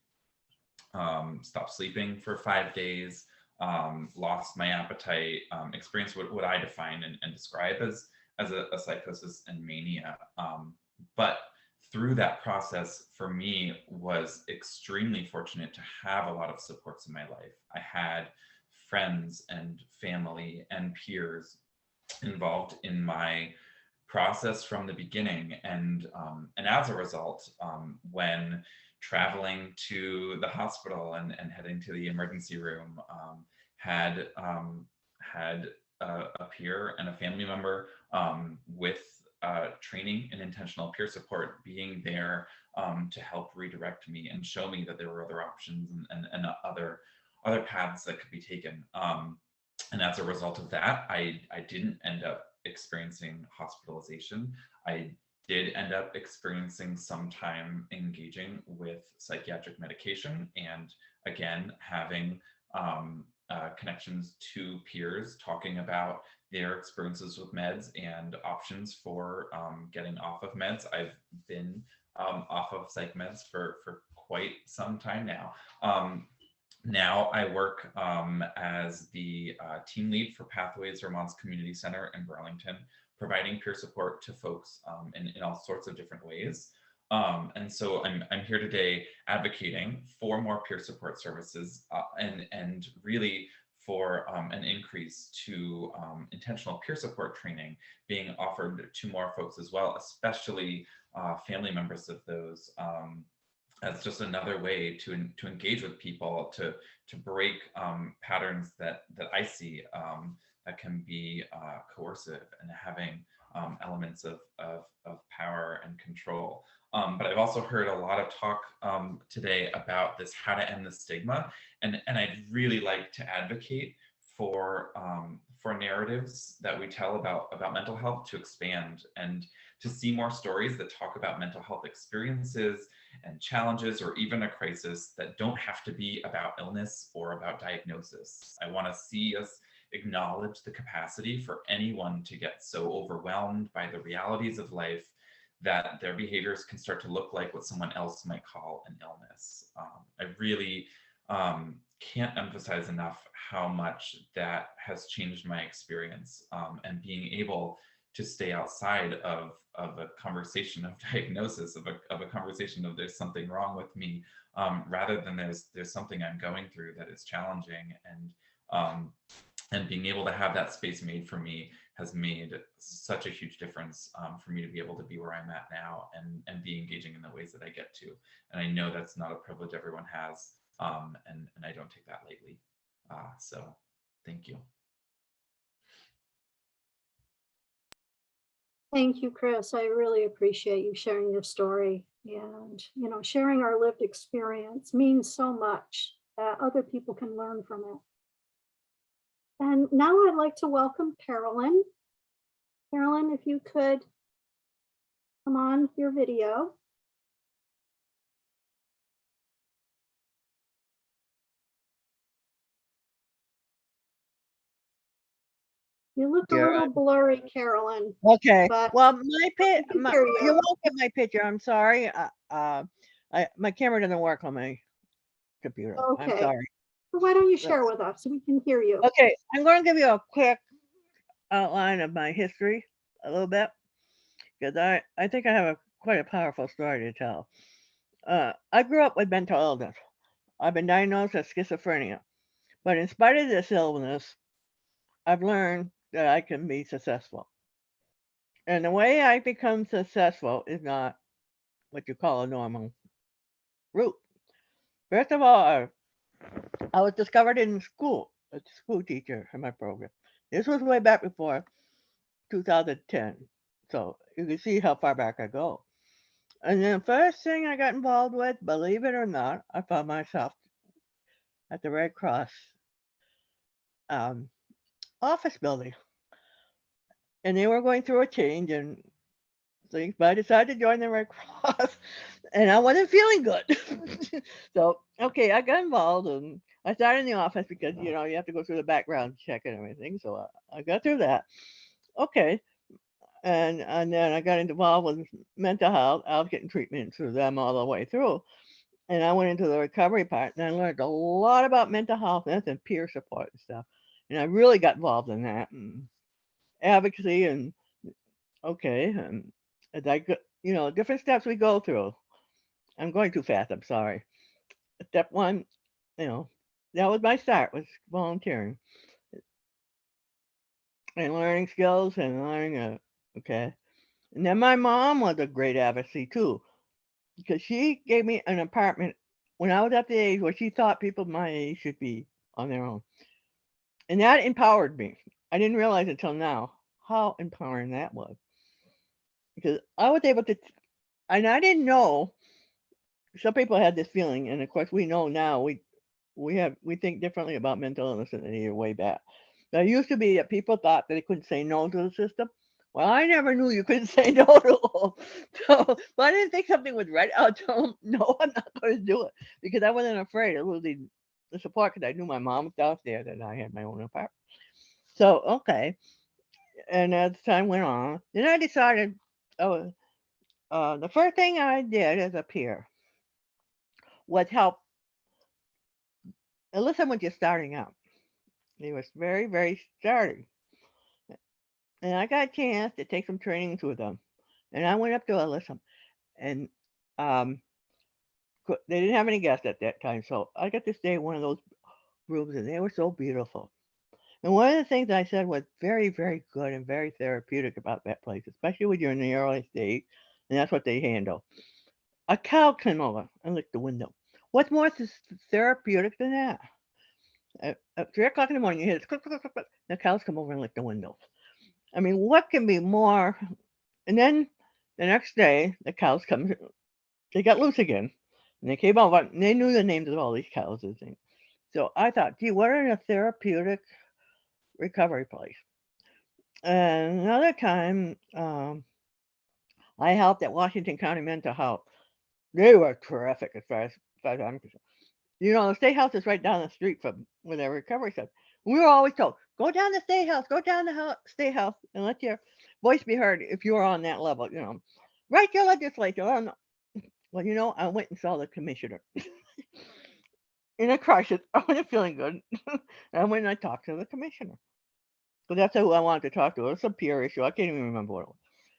stopped sleeping for 5 days, lost my appetite, experienced what I define and describe as a psychosis and mania. But through that process, for me, was extremely fortunate to have a lot of supports in my life. I had friends and family and peers involved in my process from the beginning, and as a result, when traveling to the hospital and heading to the emergency room, had a peer and a family member with training in intentional peer support being there to help redirect me and show me that there were other options and other paths that could be taken. And as a result of that, I didn't end up experiencing hospitalization. I did end up experiencing some time engaging with psychiatric medication, and again, having connections to peers talking about their experiences with meds and options for getting off of meds. I've been off of psych meds for quite some time now. Now I work as the team lead for Pathways Vermont's Community Center in Burlington, providing peer support to folks in all sorts of different ways. And so I'm here today advocating for more peer support services and really for an increase to intentional peer support training being offered to more folks as well, especially family members of those, as just another way to engage with people, to break patterns that I see that can be coercive and having elements of power and control. But I've also heard a lot of talk today about this, how to end the stigma, and I'd really like to advocate for narratives that we tell about mental health to expand, and to see more stories that talk about mental health experiences and challenges, or even a crisis, that don't have to be about illness or about diagnosis. I want to see us acknowledge the capacity for anyone to get so overwhelmed by the realities of life that their behaviors can start to look like what someone else might call an illness. I really can't emphasize enough how much that has changed my experience, and being able to stay outside of a conversation of diagnosis, of a conversation of there's something wrong with me, rather than there's something I'm going through that is challenging, and being able to have that space made for me has made such a huge difference for me to be able to be where I'm at now, and be engaging in the ways that I get to. And I know that's not a privilege everyone has, and I don't take that lightly. So thank you. Thank you, Chris. I really appreciate you sharing your story. And, sharing our lived experience means so much that other people can learn from it. And now I'd like to welcome Carolyn. Carolyn, if you could come on your video. You look a little blurry, Carolyn. Okay, but well, we can hear you you. won't get my picture, I'm sorry. My camera doesn't work on my computer, I'm Okay. sorry. So why don't you So- share with us so we can hear you? Okay, I'm going to give you a quick outline of my history, a little bit, because I think I have quite a powerful story to tell. I grew up with mental illness. I've been diagnosed with schizophrenia, but in spite of this illness, I've learned that I can be successful. And the way I become successful is not what you call a normal route. First of all, I was discovered in school, a school teacher in my program. This was way back before 2010. So you can see how far back I go. And then the first thing I got involved with, believe it or not, I found myself at the Red Cross office building. And they were going through a change and things, but I decided to join the Red Cross and I wasn't feeling good. So, okay, I got involved and I started in the office because, you have to go through the background check and everything. So I got through that. Okay. And then I got involved with mental health. I was getting treatment through them all the way through. And I went into the recovery part and I learned a lot about mental health and peer support and stuff. And I really got involved in that and advocacy and as I go, different steps we go through. I'm going too fast, I'm sorry. Step one, that was my start, was volunteering. And learning skills and learning, okay. And then my mom was a great advocacy too, because she gave me an apartment when I was at the age where she thought people my age should be on their own. And that empowered me. I didn't realize until now how empowering that was. Because I was able to, and I didn't know, some people had this feeling, and of course we know now we think differently about mental illness than they did way back. There used to be that people thought that they couldn't say no to the system. Well, I never knew you couldn't say no to them. So, but I didn't think something was right. I'll tell them, no, I'm not going to do it because I wasn't afraid of losing the support because I knew my mom was downstairs and I had my own apartment. So, okay. And as time went on, then I decided, the first thing I did as a peer was help. Alyssa was just starting out. He was very, very starting. And I got a chance to take some trainings with them. And I went up to Alyssa and They didn't have any guests at that time, so I got to stay in one of those rooms, and they were so beautiful. And one of the things I said was very, very good and very therapeutic about that place, especially when you're in the early stage, and that's what they handle. A cow came over and licked the window. What's more therapeutic than that? At 3 o'clock in the morning, you hear this click, click, click, click. The cows come over and lick the windows. I mean, what can be more? And then the next day, the cows come. They got loose again, and they came over. And they knew the names of all these cows and things. So I thought, gee, what a therapeutic recovery place. And another time, I helped at Washington County Mental Health. They were terrific as far as I'm concerned. You know, the state house is right down the street from where their recovery center. We were always told, go down the state house, go down the state house and let your voice be heard if you're on that level, you know. Write your legislature. Oh, no. Well, you know, I went and saw the commissioner in a crisis. I wasn't feeling good. I went and I talked to the commissioner. So that's who I wanted to talk to. It was a peer issue. I can't even remember what it was.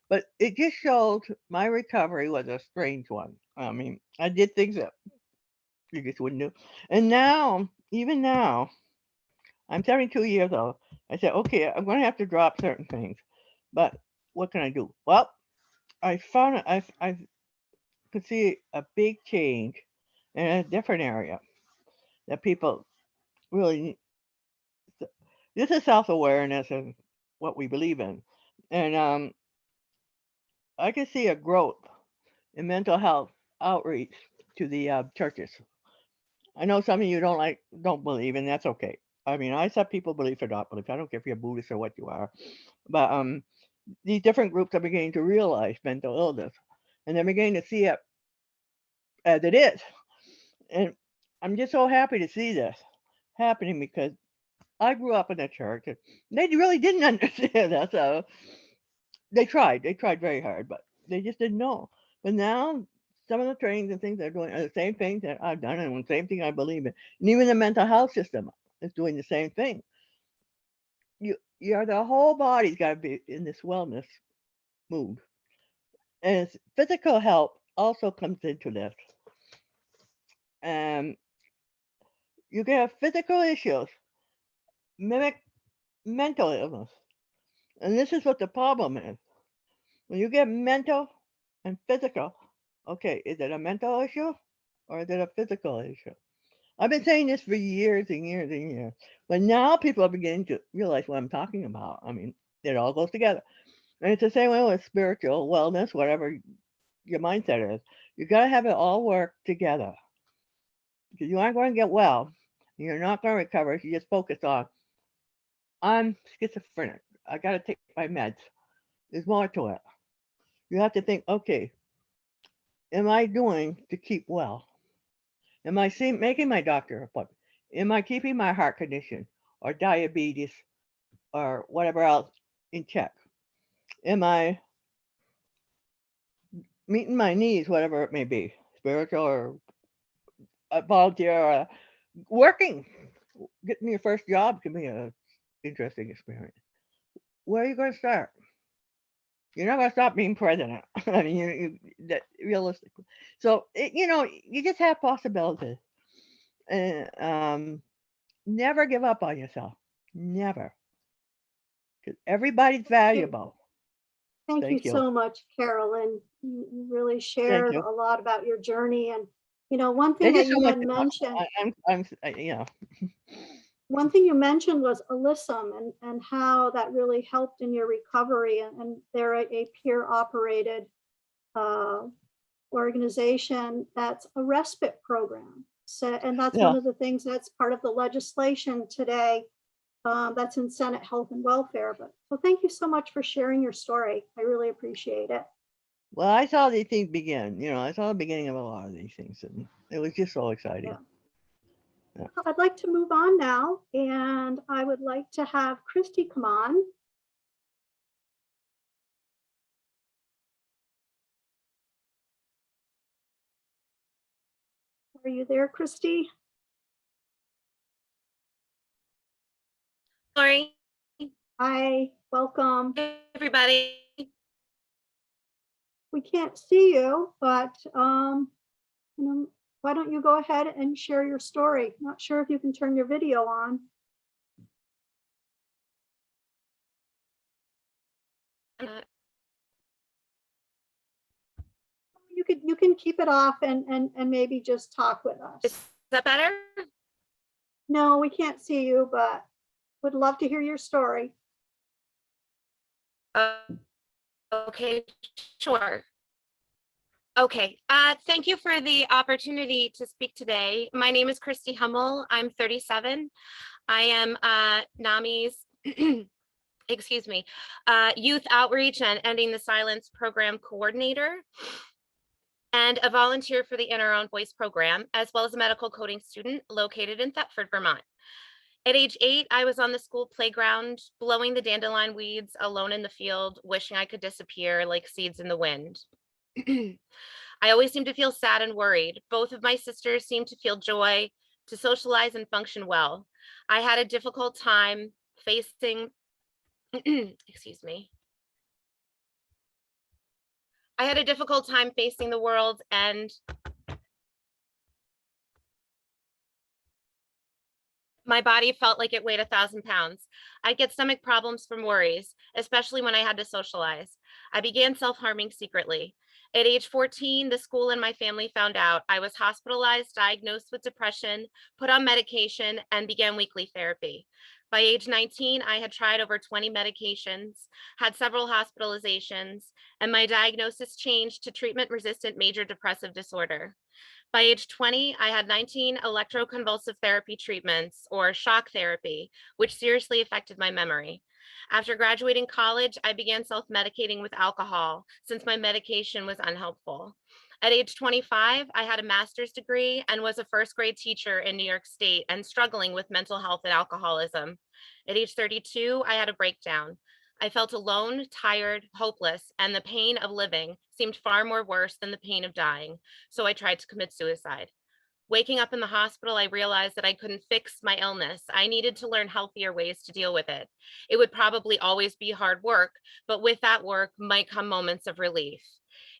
But it just showed my recovery was a strange one. I mean, I did things that you just wouldn't do. And now, even now, I'm 72 years old. I said, okay, I'm going to have to drop certain things. But what can I do? Well, I found I could see a big change in a different area that people really need. This is self-awareness and what we believe in. And I can see a growth in mental health outreach to the churches. I know some of you don't believe, and that's okay. I mean, I accept people believe or not believe. I don't care if you're Buddhist or what you are. But these different groups are beginning to realize mental illness, and they're beginning to see it as it is. And I'm just so happy to see this happening because I grew up in a church and they really didn't understand that. So they tried very hard, but they just didn't know. But now some of the trainings and things they're doing are the same things that I've done and the same thing I believe in. And even the mental health system is doing the same thing. The whole body's got to be in this wellness mood. And physical health also comes into this. And you can have physical issues mimic mental illness. And this is what the problem is. When you get mental and physical, okay, is it a mental issue or is it a physical issue? I've been saying this for years and years and years, but now people are beginning to realize what I'm talking about. I mean, it all goes together. And it's the same way with spiritual wellness, whatever your mindset is. You got to have it all work together because you aren't going to get well. You're not going to recover if you just focus on, I'm schizophrenic. I got to take my meds. There's more to it. You have to think, okay, am I doing to keep well? Am I making my doctor appointment? Am I keeping my heart condition or diabetes or whatever else in check? Am I meeting my needs, whatever it may be, spiritual or a volunteer or working? Getting your first job can be an interesting experience. Where are you going to start? You're not going to stop being president. I mean, that realistically. So, you just have possibilities. And never give up on yourself. Never. Because everybody's valuable. Thank you Thank you. so much, Carolyn. You really Thank shared you. a lot about your journey. And, one thing There's that just so you much had to talk mentioned, about. one thing you mentioned was Alyssum and how that really helped in your recovery. And they're a peer operated organization that's a respite program. So, and that's one Yeah. of the things that's part of the legislation today. That's in Senate Health and Welfare. But so thank you so much for sharing your story. I really appreciate it. Well, I saw these things begin. I saw the beginning of a lot of these things, and it was just so exciting. Yeah. Yeah. I'd like to move on now, and I would like to have Christy come on. Are you there, Christy? Lori. Hi, welcome. Hey, everybody. we can't see you, but why don't you go ahead and share your story? Not sure if you can turn your video on. You can keep it off and maybe just talk with us. Is that better? No, we can't see you, but would love to hear your story. Okay, sure. Okay, thank you for the opportunity to speak today. My name is Christy Hummel. I'm 37. I am NAMI's, excuse me, Youth Outreach and Ending the Silence Program Coordinator, and a volunteer for the In Our Own Voice program, as well as a medical coding student located in Thetford, Vermont. At age 8, I was on the school playground, blowing the dandelion weeds alone in the field, wishing I could disappear like seeds in the wind. I always seemed to feel sad and worried. Both of my sisters seemed to feel joy, to socialize and function well. I had a difficult time facing, excuse me. I had a difficult time facing the world, and my body felt like it weighed 1,000 pounds. I'd get stomach problems from worries, especially when I had to socialize. I began self-harming secretly. At age 14, the school and my family found out. I was hospitalized, diagnosed with depression, put on medication, and began weekly therapy. By age 19, I had tried over 20 medications, had several hospitalizations, and my diagnosis changed to treatment-resistant major depressive disorder. By age 20, I had 19 electroconvulsive therapy treatments, or shock therapy, which seriously affected my memory. After graduating college, I began self-medicating with alcohol since my medication was unhelpful. At age 25, I had a master's degree and was a first grade teacher in New York State and struggling with mental health and alcoholism. At age 32, I had a breakdown. I felt alone, tired, hopeless, and the pain of living seemed far more worse than the pain of dying, so I tried to commit suicide. Waking up in the hospital, I realized that I couldn't fix my illness. I needed to learn healthier ways to deal with it. It would probably always be hard work, but with that work might come moments of relief.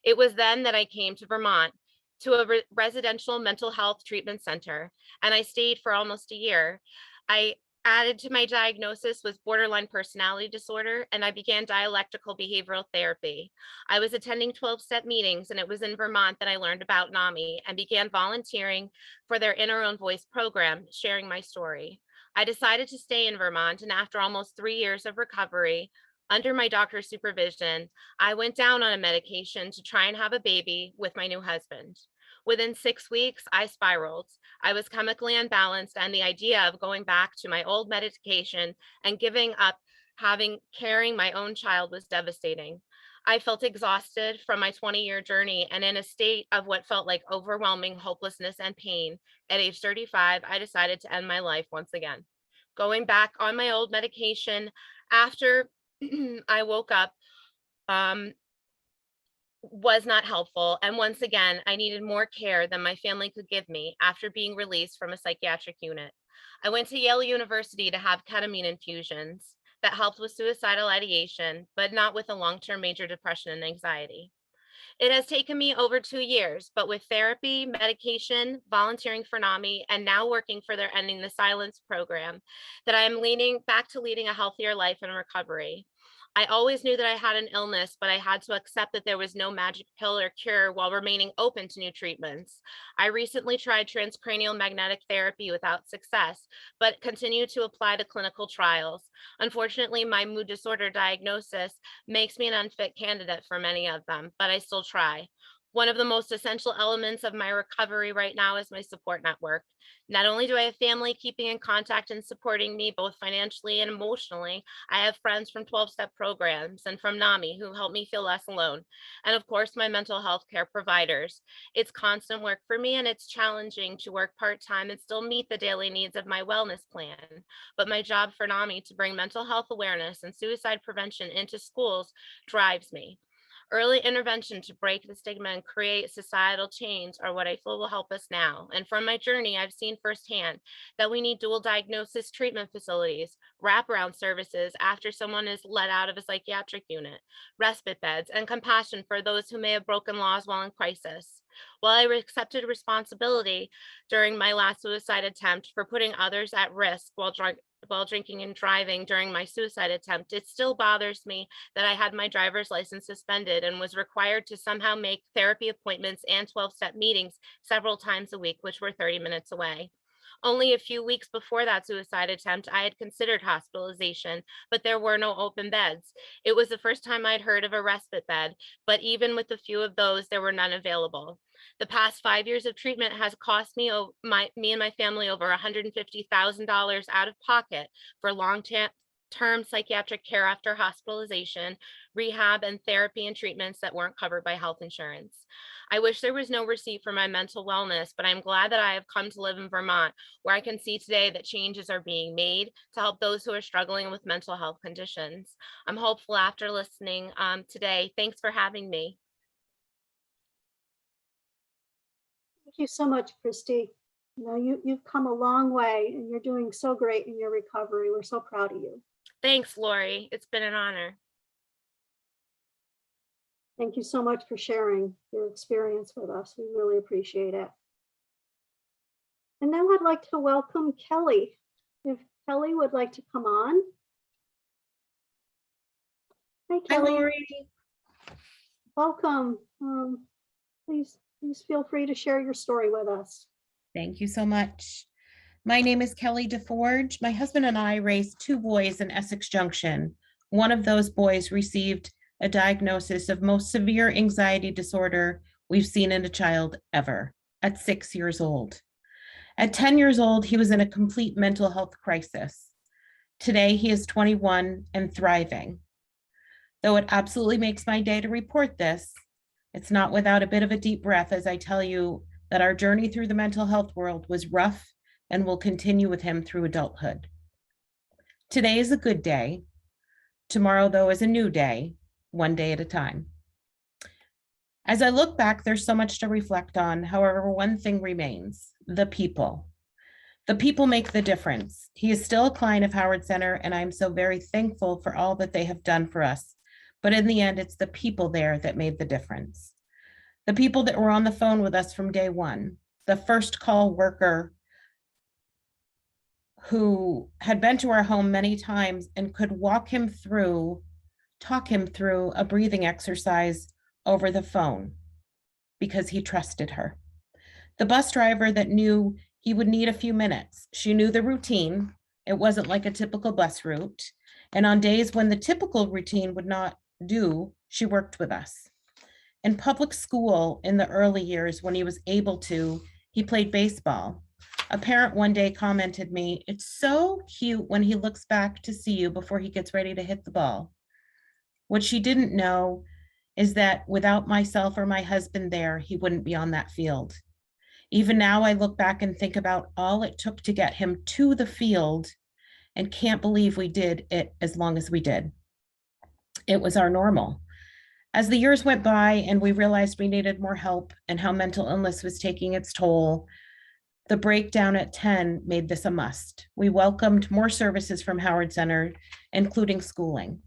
It was then that I came to Vermont, to a residential mental health treatment center, and I stayed for almost a year. I added to my diagnosis was borderline personality disorder, and I began dialectical behavioral therapy. I was attending 12-step meetings, and it was in Vermont that I learned about NAMI and began volunteering for their In Our Own Voice program, sharing my story. I decided to stay in Vermont, and after almost 3 years of recovery, under my doctor's supervision, I went down on a medication to try and have a baby with my new husband. Within 6 weeks, I spiraled. I was chemically unbalanced, and the idea of going back to my old medication and giving up carrying my own child was devastating. I felt exhausted from my 20-year journey and in a state of what felt like overwhelming hopelessness and pain. At age 35, I decided to end my life once again. Going back on my old medication after I woke up was not helpful. And once again, I needed more care than my family could give me after being released from a psychiatric unit. I went to Yale University to have ketamine infusions that helped with suicidal ideation, but not with a long-term major depression and anxiety. It has taken me over 2 years, but with therapy, medication, volunteering for NAMI, and now working for their Ending the Silence program, that I am leaning back to leading a healthier life and recovery. I always knew that I had an illness, but I had to accept that there was no magic pill or cure while remaining open to new treatments. I recently tried transcranial magnetic therapy without success, but continue to apply to clinical trials. Unfortunately, my mood disorder diagnosis makes me an unfit candidate for many of them, but I still try. One of the most essential elements of my recovery right now is my support network. Not only do I have family keeping in contact and supporting me both financially and emotionally, I have friends from 12-step programs and from NAMI who help me feel less alone. And of course, my mental health care providers. It's constant work for me, and it's challenging to work part-time and still meet the daily needs of my wellness plan. But my job for NAMI to bring mental health awareness and suicide prevention into schools drives me. Early intervention to break the stigma and create societal change are what I feel will help us now. And from my journey, I've seen firsthand that we need dual diagnosis treatment facilities, wraparound services after someone is let out of a psychiatric unit, respite beds, and compassion for those who may have broken laws while in crisis. While I accepted responsibility during my last suicide attempt for putting others at risk while drinking and driving during my suicide attempt, it still bothers me that I had my driver's license suspended and was required to somehow make therapy appointments and 12-step meetings several times a week, which were 30 minutes away. Only a few weeks before that suicide attempt, I had considered hospitalization, but there were no open beds. It was the first time I'd heard of a respite bed, but even with a few of those, there were none available. The past 5 years of treatment has cost me and my family over $150,000 out of pocket for long-term psychiatric care after hospitalization, rehab, and therapy and treatments that weren't covered by health insurance. I wish there was no receipt for my mental wellness, but I'm glad that I have come to live in Vermont, where I can see today that changes are being made to help those who are struggling with mental health conditions. I'm hopeful after listening today. Thanks for having me. Thank you so much, Christy. You know, you've come a long way and you're doing so great in your recovery. We're so proud of you. Thanks, Lori. It's been an honor. Thank you so much for sharing your experience with us. We really appreciate it. And now I'd like to welcome Kelly. If Kelly would like to come on. Hi, Kelly. Hi, Lori. Welcome. Please feel free to share your story with us. Thank you so much. My name is Kelly DeForge. My husband and I raised two boys in Essex Junction. One of those boys received a diagnosis of most severe anxiety disorder we've seen in a child ever at 6 years old. At 10 years old, he was in a complete mental health crisis. Today, he is 21 and thriving. Though it absolutely makes my day to report this, it's not without a bit of a deep breath as I tell you that our journey through the mental health world was rough and will continue with him through adulthood. Today is a good day. Tomorrow, though, is a new day, one day at a time. As I look back, there's so much to reflect on. However, one thing remains: the people. The people make the difference. He is still a client of Howard Center, and I'm so very thankful for all that they have done for us. But in the end, it's the people there that made the difference. The people that were on the phone with us from day one, the first call worker who had been to our home many times and could talk him through a breathing exercise over the phone because he trusted her. The bus driver that knew he would need a few minutes. She knew the routine. It wasn't like a typical bus route. And on days when the typical routine would not do, she worked with us. In public school in the early years, when he was able to, he played baseball. A parent one day commented me, "It's so cute when he looks back to see you before he gets ready to hit the ball." What she didn't know is that without myself or my husband there, he wouldn't be on that field. Even now, I look back and think about all it took to get him to the field and can't believe we did it as long as we did. It was our normal. As the years went by and we realized we needed more help and how mental illness was taking its toll, the breakdown at 10 made this a must. We welcomed more services from Howard Center, including schooling.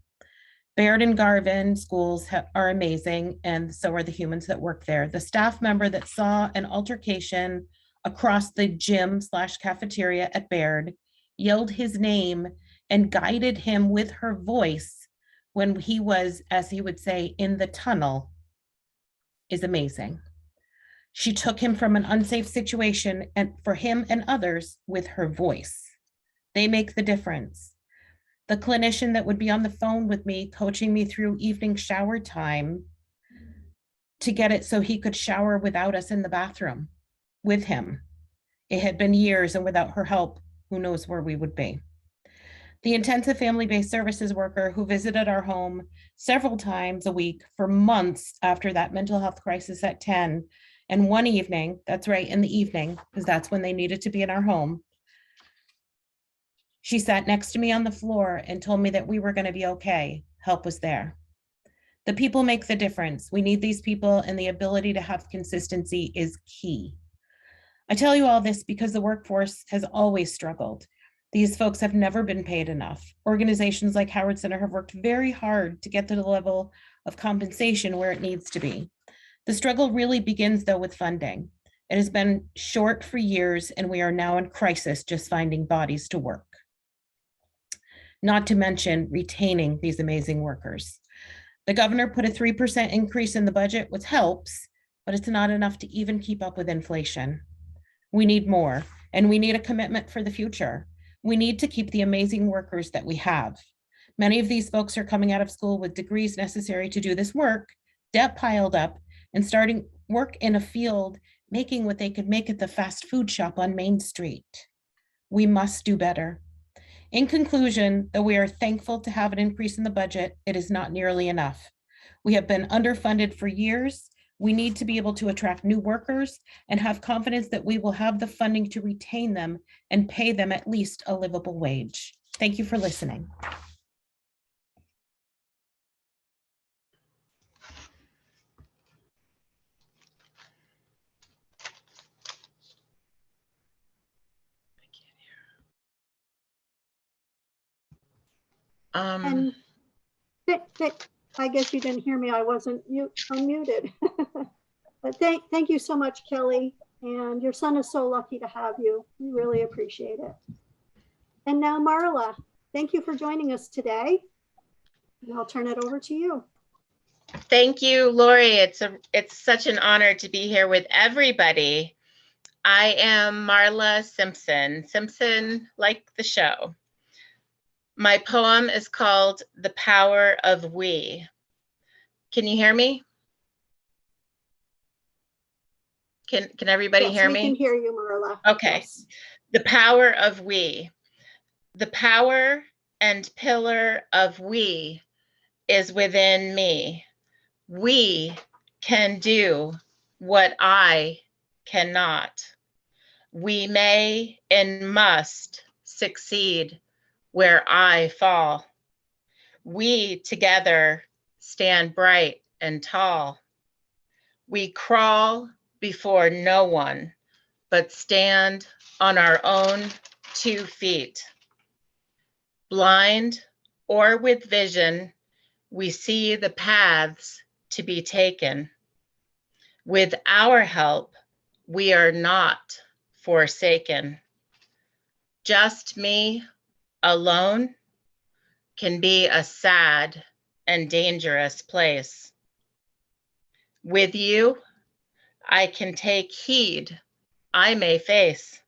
Baird and Garvin schools are amazing, and so are the humans that work there. The staff member that saw an altercation across the gym/cafeteria at Baird yelled his name and guided him with her voice when he was, as he would say, in the tunnel is amazing. She took him from an unsafe situation and for him and others with her voice. They make the difference. The clinician that would be on the phone with me, coaching me through evening shower time to get it so he could shower without us in the bathroom with him. It had been years, and without her help, who knows where we would be. The intensive family-based services worker who visited our home several times a week for months after that mental health crisis at 10. And one evening, that's right, in the evening, because that's when they needed to be in our home, she sat next to me on the floor and told me that we were going to be okay. Help was there. The people make the difference. We need these people, and the ability to have consistency is key. I tell you all this because the workforce has always struggled. These folks have never been paid enough. Organizations like Howard Center have worked very hard to get to the level of compensation where it needs to be. The struggle really begins, though, with funding. It has been short for years, and we are now in crisis just finding bodies to work. Not to mention retaining these amazing workers. The governor put a 3% increase in the budget, which helps, but it's not enough to even keep up with inflation. We need more, and we need a commitment for the future. We need to keep the amazing workers that we have. Many of these folks are coming out of school with degrees necessary to do this work, debt piled up, and starting work in a field, making what they could make at the fast food shop on Main Street. We must do better. In conclusion, though we are thankful to have an increase in the budget, it is not nearly enough. We have been underfunded for years. We need to be able to attract new workers and have confidence that we will have the funding to retain them and pay them at least a livable wage. Thank you for listening. And I guess you didn't hear me. I wasn't unmuted. But thank you so much, Kelly. And your son is so lucky to have you. We really appreciate it. And now, Marla, thank you for joining us today. And I'll turn it over to you. Thank you, Lori. It's such an honor to be here with everybody. I am Marla Simpson like the show. My poem is called The Power of We. Can you hear me? Can everybody hear me? Yes, we can hear you, Marla. Okay. Yes. The power of we. The power and pillar of we is within me. We can do what I cannot. We may and must succeed where I fall. We together stand bright and tall. We crawl before no one, but stand on our own 2 feet. Blind or with vision, we see the paths to be taken. With our help, we are not forsaken. Just me alone can be a sad and dangerous place. With you, I can take heed I may face.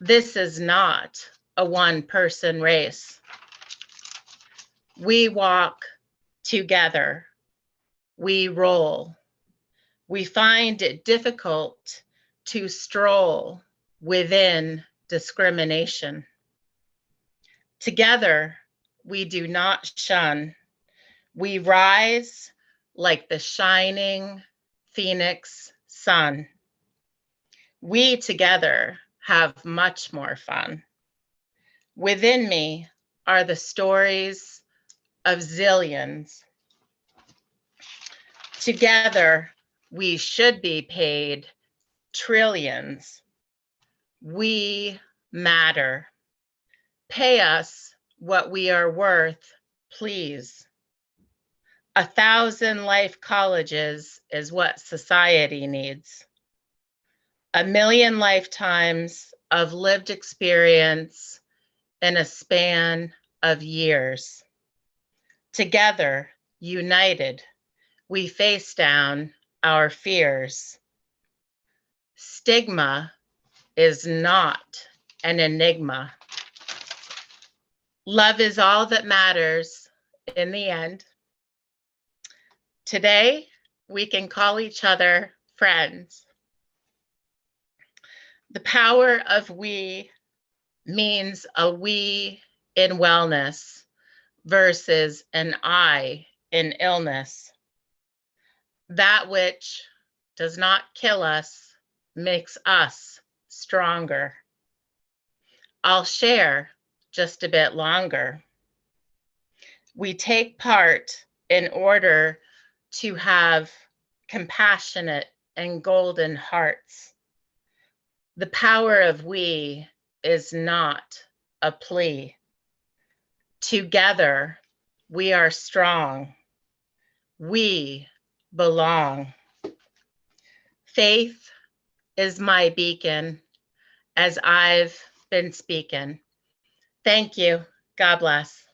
This is not a one-person race. We walk together. We roll. We find it difficult to stroll within discrimination. Together, we do not shun. We rise like the shining Phoenix sun. We together have much more fun. Within me are the stories of zillions. Together, we should be paid trillions. We matter. Pay us what we are worth, please. 1,000 life colleges is what society needs. 1 million lifetimes of lived experience in a span of years. Together, united, we face down our fears. Stigma is not an enigma. Love is all that matters in the end. Today, we can call each other friends. The power of we means a we in wellness versus an I in illness. That which does not kill us makes us stronger. I'll share just a bit longer. We take part in order to have compassionate and golden hearts. The power of we is not a plea. Together, we are strong. We belong. Faith is my beacon as I've been speaking. Thank you. God bless.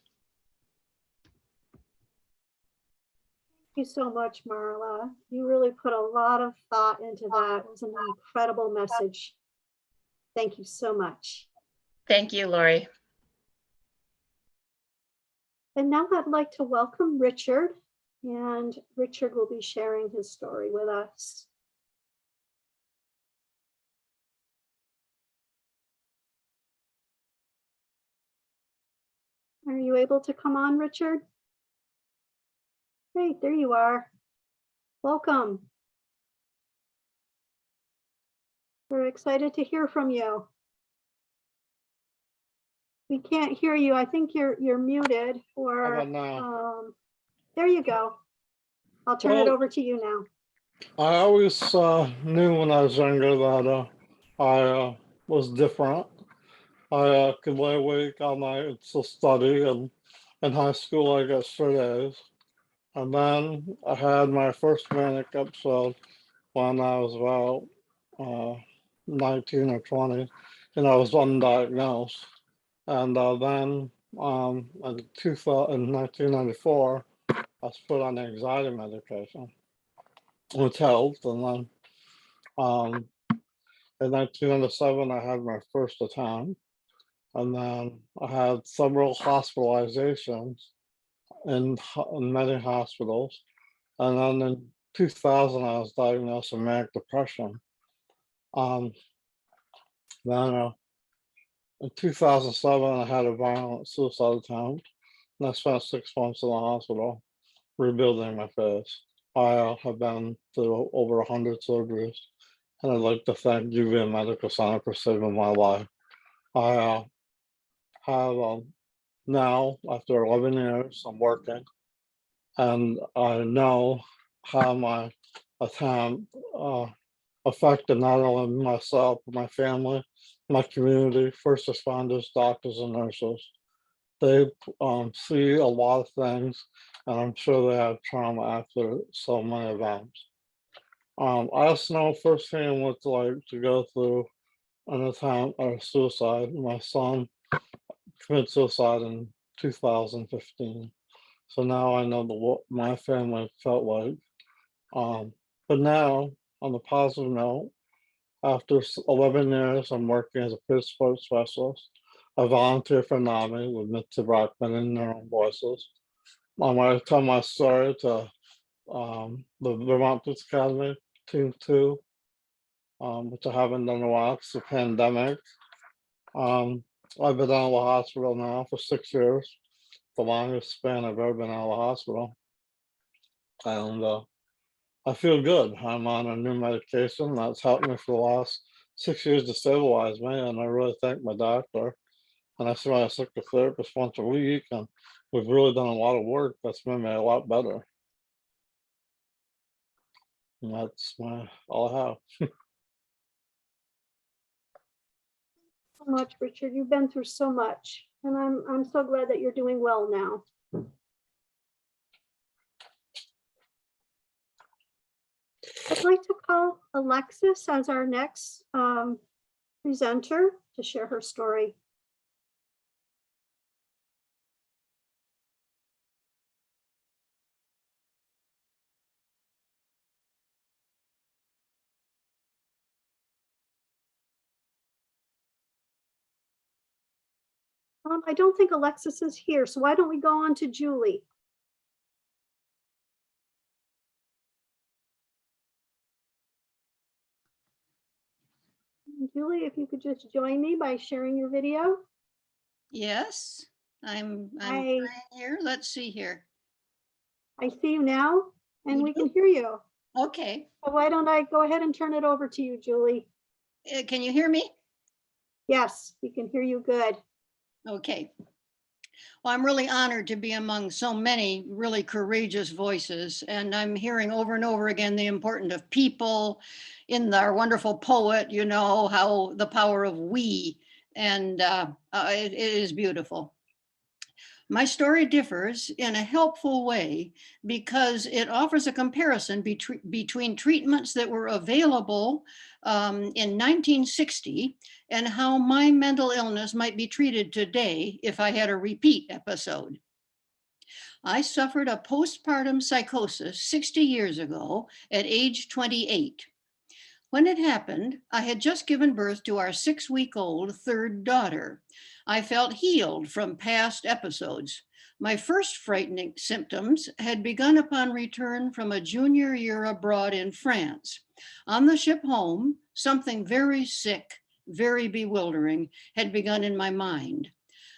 Thank you so much, Marla. You really put a lot of thought into that. It was an incredible message. Thank you so much. Thank you, Lori. And now I'd like to welcome Richard, and Richard will be sharing his story with us. Are you able to come on, Richard? Great, there you are. Welcome. We're excited to hear from you. We can't hear you. I think you're muted, or How about now? There you go. I'll turn it over to you now. I always knew when I was younger that I was different. I could lay awake all night to study, and in high school I got straight A's. And then I had my first manic episode when I was about 19 or 20, and I was undiagnosed. And then in 1994, I was put on anxiety medication, which helped. And then in 1997, I had my first attempt. And then I had several hospitalizations in many hospitals. And then in 2000, I was diagnosed with manic depression. Then in 2007, I had a violent suicide attempt, and I spent 6 months in the hospital rebuilding my face. I have been through over 100 surgeries, and I'd like to thank UVA Medical Center for saving my life. I have now, after 11 years, I'm working, and I know how my attempt affected not only myself, but my family, my community, first responders, doctors, and nurses. They see a lot of things, and I'm sure they have trauma after so many events. I also know firsthand what it's like to go through an attempt or suicide. My son committed suicide in 2015. So now I know what my family felt like. But now, on a positive note, after 11 years, I'm working as a peer support specialist. I volunteer for NAMI with Mitzi Brockman and Their Own Voices. I want to tell my story to the Vermont Police Academy, Team 2, which I haven't done in a while because of the pandemic. I've been out of the hospital now for 6 years, the longest span I've ever been out of the hospital. And I feel good. I'm on a new medication that's helped me for the last 6 years to stabilize me, and I really thank my doctor. And I see my psychotherapist once a week, and we've really done a lot of work that's made me a lot better. And that's all I have. So much, Richard. You've been through so much, and I'm so glad that you're doing well now. I'd like to call Alexis as our next presenter to share her story. I don't think Alexis is here, so why don't we go on to Julie? Julie, if you could just join me by sharing your video. Yes, I'm here. Let's see here. I see you now, and we can hear you. Okay. So why don't I go ahead and turn it over to you, Julie? Can you hear me? Yes, we can hear you good. Okay. Well, I'm really honored to be among so many really courageous voices, and I'm hearing over and over again the importance of people. In our wonderful poet, you know, how the power of we, and it is beautiful. My story differs in a helpful way because it offers a comparison between treatments that were available in 1960 and how my mental illness might be treated today if I had a repeat episode. I suffered a postpartum psychosis 60 years ago at age 28. When it happened, I had just given birth to our 6-week-old third daughter. I felt healed from past episodes. My first frightening symptoms had begun upon return from a junior year abroad in France. On the ship home, something very sick, very bewildering had begun in my mind.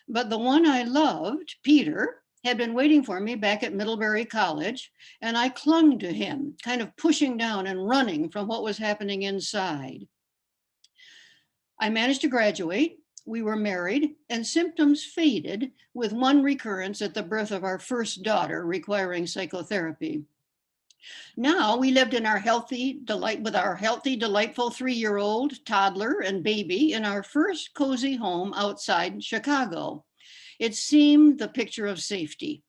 But the one I loved, Peter, had been waiting for me back at Middlebury College, and I clung to him, kind of pushing down and running from what was happening inside. I managed to graduate, we were married, and symptoms faded with one recurrence at the birth of our first daughter requiring psychotherapy. Now we lived in our healthy, delightful 3-year-old, toddler, and baby in our first cozy home outside Chicago. It seemed the picture of safety.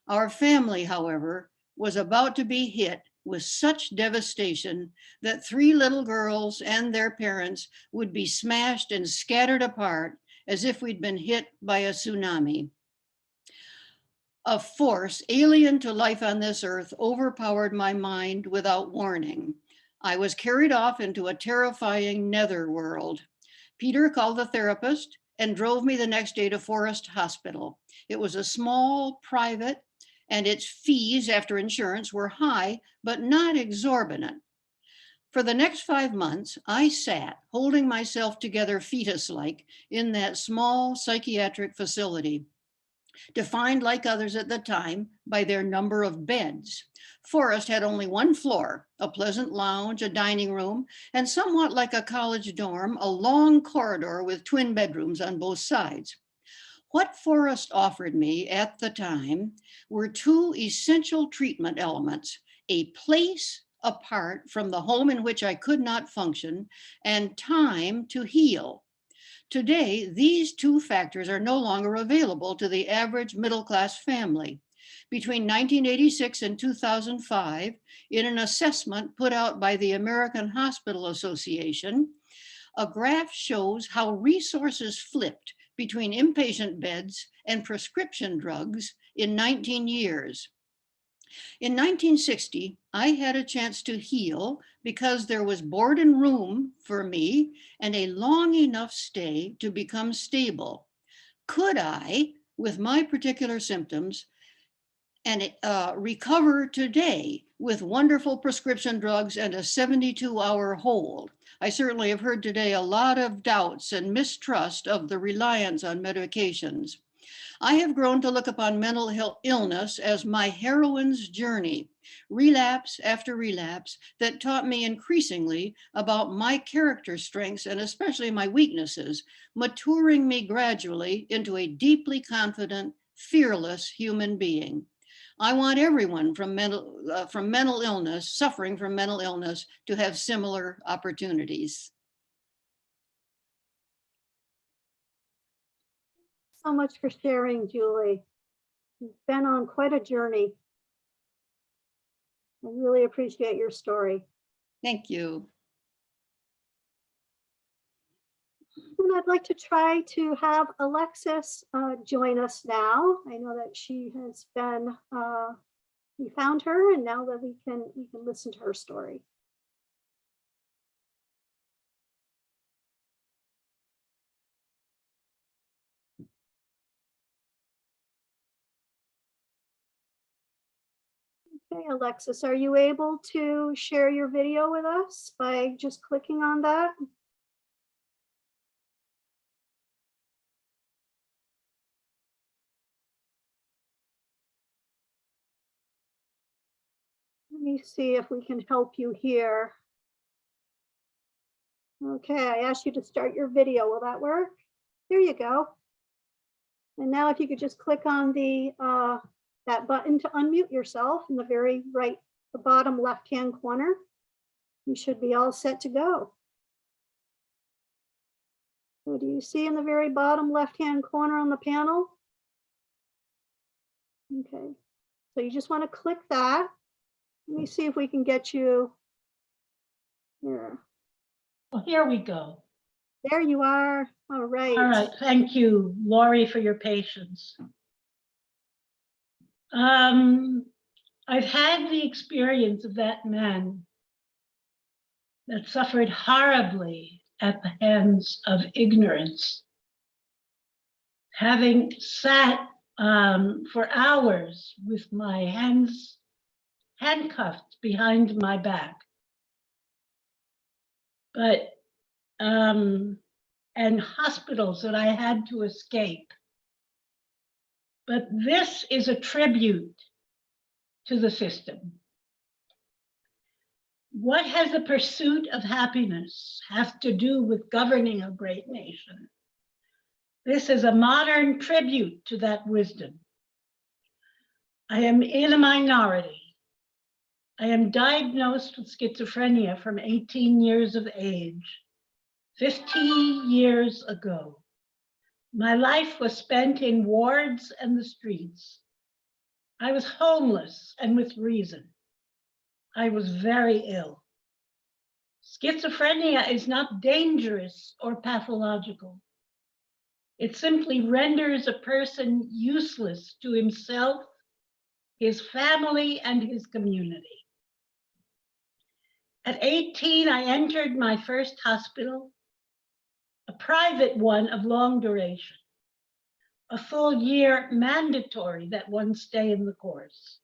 Our family, however, was about to be hit with such devastation that 3 little girls and their parents would be smashed and scattered apart as if we'd been hit by a tsunami. A force alien to life on this earth overpowered my mind without warning. I was carried off into a terrifying netherworld. Peter called the therapist and drove me the next day to Forest Hospital. It was a small, private, and its fees after insurance were high, but not exorbitant. For the next 5 months, I sat holding myself together fetus-like in that small psychiatric facility, defined like others at the time by their number of beds. Forest had only 1 floor, a pleasant lounge, a dining room, and somewhat like a college dorm, a long corridor with twin bedrooms on both sides. What Forest offered me at the time were 2 essential treatment elements: a place apart from the home in which I could not function, and time to heal. Today, these 2 factors are no longer available to the average middle-class family. Between 1986 and 2005, in an assessment put out by the American Hospital Association, a graph shows how resources flipped between inpatient beds and prescription drugs in 19 years. In 1960, I had a chance to heal because there was board and room for me and a long enough stay to become stable. Could I, with my particular symptoms, and recover today with wonderful prescription drugs and a 72-hour hold? I certainly have heard today a lot of doubts and mistrust of the reliance on medications. I have grown to look upon mental health illness as my heroine's journey, relapse after relapse, that taught me increasingly about my character strengths and especially my weaknesses, maturing me gradually into a deeply confident, fearless human being. I want everyone from mental illness, suffering from mental illness, to have similar opportunities. So much for sharing, Julie. You've been on quite a journey. I really appreciate your story. Thank you. And I'd like to try to have Alexis join us now. I know that she has been, we found her, and now that we can listen to her story. Okay, Alexis, are you able to share your video with us by just clicking on that? Let me see if we can help you here. Okay, I asked you to start your video. Will that work? There you go. And now if you could just click on the that button to unmute yourself in the very right, the bottom left-hand corner, you should be all set to go. So do you see in the very bottom left-hand corner on the panel? Okay, so you just want to click that. Let me see if we can get you here. Well, here we go. There you are. All right. All right. Thank you, Lori, for your patience. I've had the experience of that man that suffered horribly at the hands of ignorance. Having sat for hours with my hands handcuffed behind my back. But, and hospitals that I had to escape. But this is a tribute to the system. What has the pursuit of happiness have to do with governing a great nation? This is a modern tribute to that wisdom. I am in a minority. I am diagnosed with schizophrenia from 18 years of age, 50 years ago. My life was spent in wards and the streets. I was homeless, and with reason. I was very ill. Schizophrenia is not dangerous or pathological. It simply renders a person useless to himself, his family, and his community. At 18, I entered my first hospital, a private one of long duration, a full year mandatory that one stay in the course.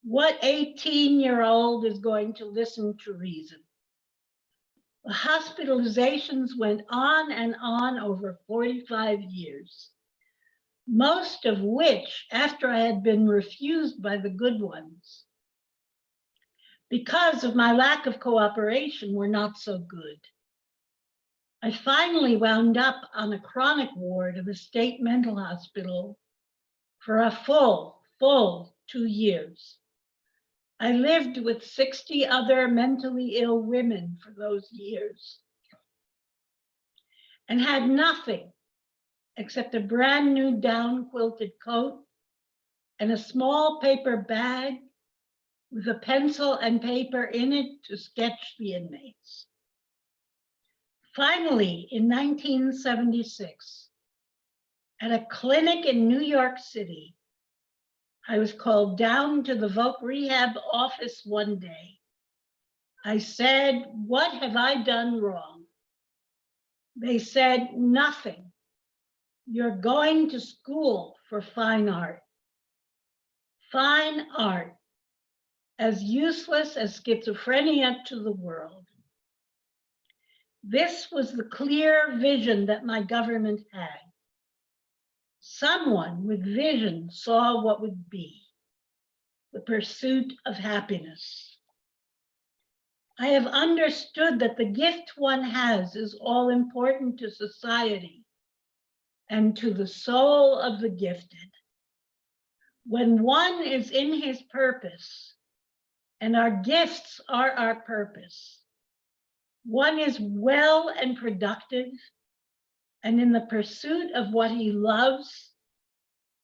What 18-year-old is going to listen to reason? The hospitalizations went on and on over 45 years, most of which after I had been refused by the good ones. Because of my lack of cooperation, were not so good. I finally wound up on a chronic ward of a state mental hospital for a full 2 years. I lived with 60 other mentally ill women for those years and had nothing except a brand new down quilted coat and a small paper bag with a pencil and paper in it to sketch the inmates. Finally, in 1976, at a clinic in New York City, I was called down to the voc rehab office one day. I said, "What have I done wrong?" They said, "Nothing. You're going to school for fine art." Fine art, as useless as schizophrenia to the world. This was the clear vision that my government had. Someone with vision saw what would be the pursuit of happiness. I have understood that the gift one has is all important to society and to the soul of the gifted. When one is in his purpose, and our gifts are our purpose, one is well and productive, and in the pursuit of what he loves,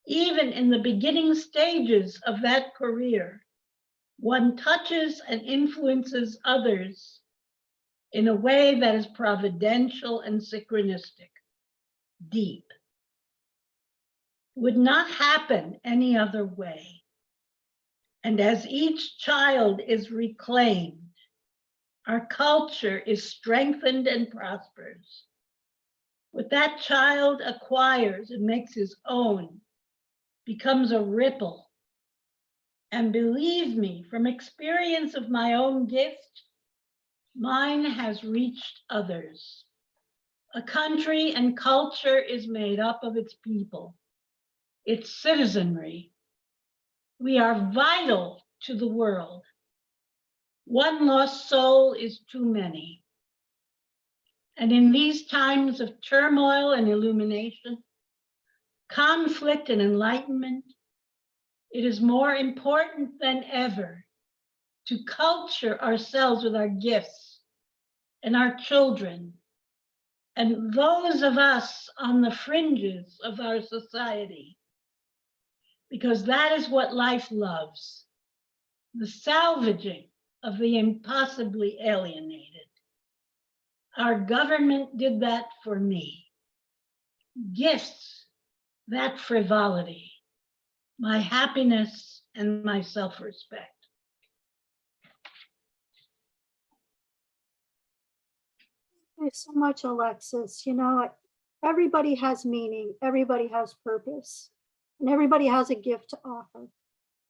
even in the beginning stages of that career, one touches and influences others in a way that is providential and synchronistic, deep. Would not happen any other way. And as each child is reclaimed, our culture is strengthened and prospers. What that child acquires and makes his own becomes a ripple. And believe me, from experience of my own gift, mine has reached others. A country and culture is made up of its people, its citizenry. We are vital to the world. One lost soul is too many. And in these times of turmoil and illumination, conflict and enlightenment, it is more important than ever to culture ourselves with our gifts and our children and those of us on the fringes of our society, because that is what life loves, the salvaging of the impossibly alienated. Our government did that for me. Gifts, that frivolity, my happiness and my self-respect. Thank you so much, Alexis. You know, everybody has meaning, everybody has purpose, and everybody has a gift to offer.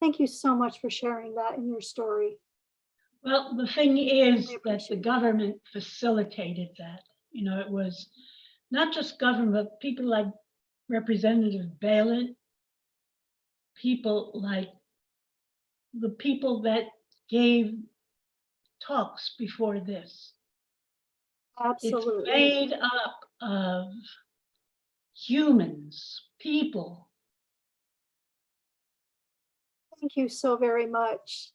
Thank you so much for sharing that in your story. Well, the thing is that the government facilitated that. You know, it was not just government, but people like Representative Balint, people like the people that gave talks before this. Absolutely. It's made up of humans, people. Thank you so very much.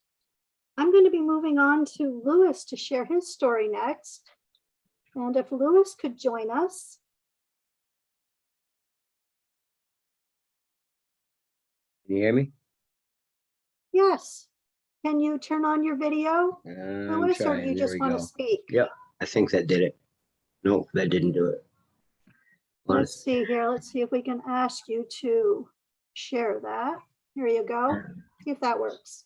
I'm going to be moving on to Lewis to share his story next. And if Lewis could join us. Can you hear me? Yes. Can you turn on your video, I'm Lewis, or do trying. you There just we want to go. speak? Yep, I think that did it. Nope, that didn't do it. Let's see here. Let's see if we can ask you to share that. Here you go. See if that works.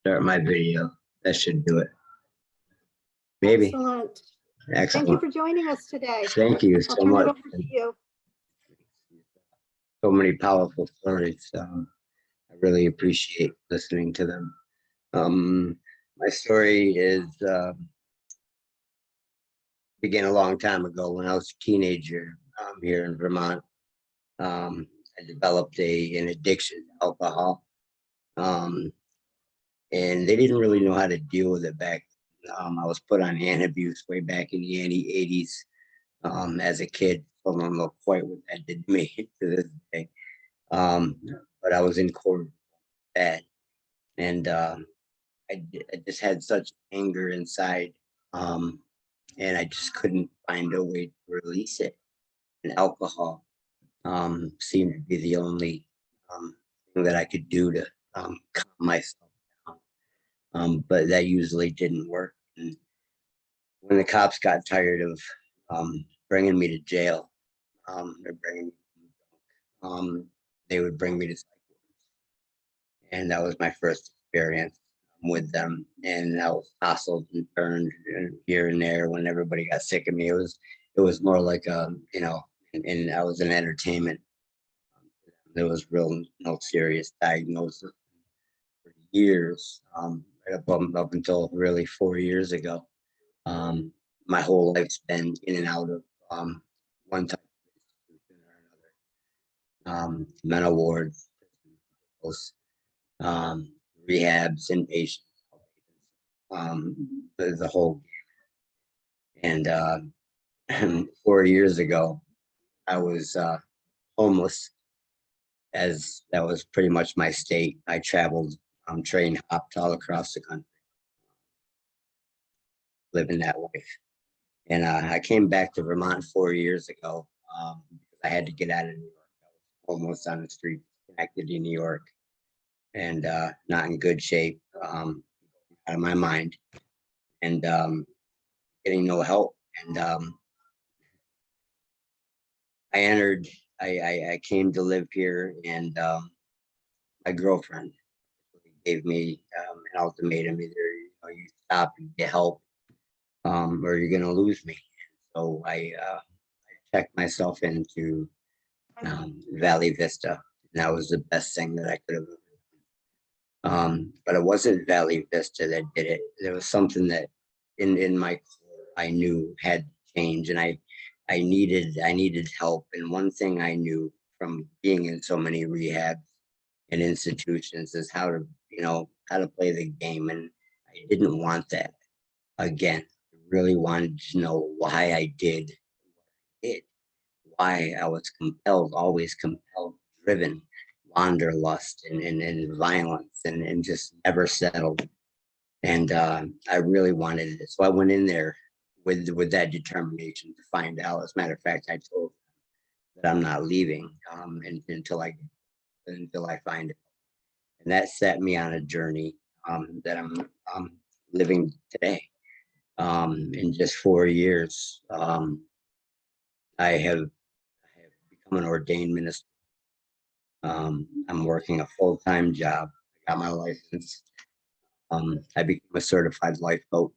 Start my video. That should do it. Maybe. Excellent. Excellent. Thank you for joining us today. Thank you I'll so turn much. it over to you. So many powerful stories. I really appreciate listening to them. My story is began a long time ago when I was a teenager here in Vermont. I developed an addiction to alcohol. And they didn't really know how to deal with it back. I was put on hand abuse way back in the 80s as a kid. I don't know quite what that did to me to this day. But I was in court with that. And I just had such anger inside. And I just couldn't find a way to release it. And alcohol seemed to be the only thing that I could do to calm myself down. But that usually didn't work. And when the cops got tired of bringing me to jail, or bringing they would bring me to psych wards. And that was my first experience with them. And I was hustled and burned here and there when everybody got sick of me. It was more like you know, and I was in entertainment. There was real no serious diagnosis for years, right up until really 4 years ago. My whole life's been in and out of one type of institution or another. Mental wards, rehabs, inpatients, the whole game. And 4 years ago, I was homeless, as that was pretty much my state. I traveled, train hopped all across the country, living that life. And I came back to Vermont 4 years ago. I had to get out of New York. I was almost on the street, connected in New York, and not in good shape, out of my mind, and getting no help. And I came to live here, and my girlfriend gave me an ultimatum: either you stop and get help, or you're gonna lose me. So I checked myself into Valley Vista, and that was the best thing that I could have done. But it wasn't Valley Vista that did it. There was something that in my core I knew had to change, and I needed help. And one thing I knew from being in so many rehabs and institutions is how to play the game, and I didn't want that again. I really wanted to know why I did it, why I was compelled, always compelled, driven, wanderlust and violence and just never settled. And I really wanted it. So I went in there with that determination to find out. As a matter of fact, I told them that I'm not leaving until I find it. And that set me on a journey that I'm living today. In just 4 years, I have become an ordained minister. I'm working a full-time job. I got my license. I became a certified life coach.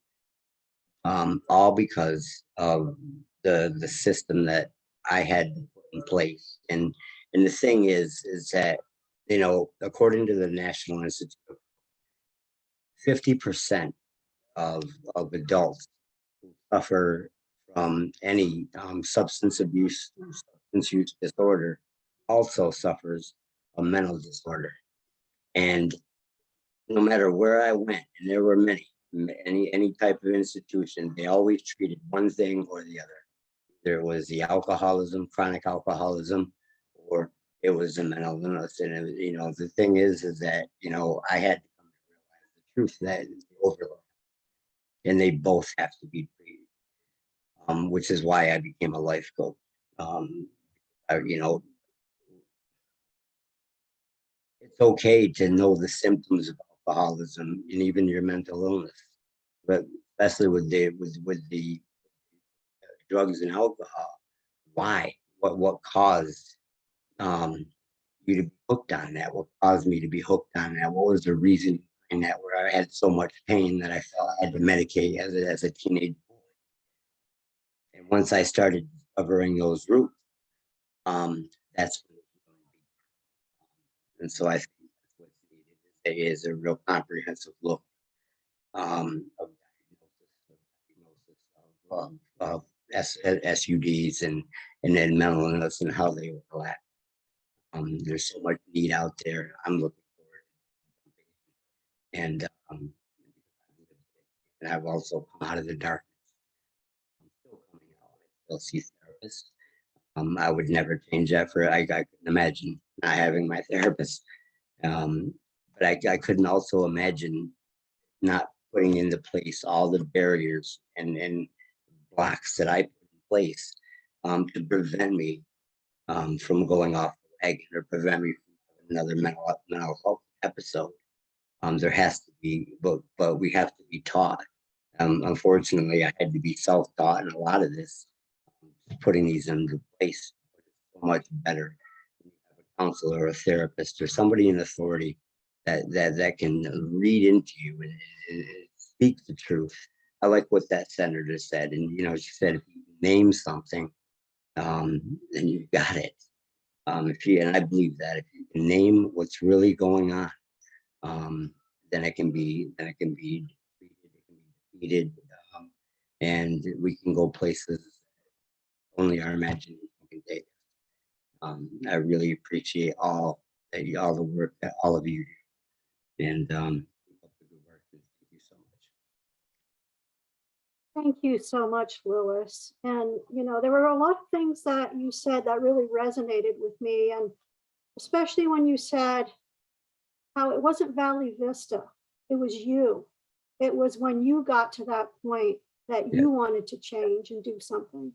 All because of the system that I had to put in place. And the thing is that, you know, according to the National Institute, 50% of adults who suffer from any substance abuse, substance use disorder, also suffers a mental disorder. And no matter where I went, and there were many, any type of institution, they always treated one thing or the other. There was the alcoholism, chronic alcoholism, or it was the mental illness. And you know, the thing is that, you know, I had to come to realize the truth that is the overlap, and they both have to be treated. Which is why I became a life coach. You know, it's okay to know the symptoms of alcoholism and even your mental illness, but especially with the drugs and alcohol. Why? What caused you to be hooked on that? What caused me to be hooked on that? What was the reason in that where I had so much pain that I felt I had to medicate as a teenage boy? And once I started discovering those roots, that's when and so I think that's what's needed is a real comprehensive look of SUDs and then mental illness and how they overlap. There's so much need out there. I'm looking forward, and I've also come out of the darkness. I'm still coming out. I still see therapists. I would never change that for I couldn't imagine not having my therapist. But I couldn't also imagine not putting into place all the barriers and blocks that I put in place to prevent me from going off the wagon or prevent me from another mental health episode. There has to be, but we have to be taught. Unfortunately, I had to be self-taught in a lot of this, putting these into place. So much better. A counselor or a therapist or somebody in authority that can read into you and speak the truth. I like what that senator said, and you know, she said if you name something, then you've got it. And I believe that if you can name what's really going on, then it can be treated, it can be defeated, and we can go places only our imagination can take. I really appreciate all the work that all of you do, and keep up the good work. Thank you so much. Thank you so much, Louis. And, you know, there were a lot of things that you said that really resonated with me. And especially when you said how it wasn't Valley Vista, it was you. It was when you got to that point that you wanted to change and do something.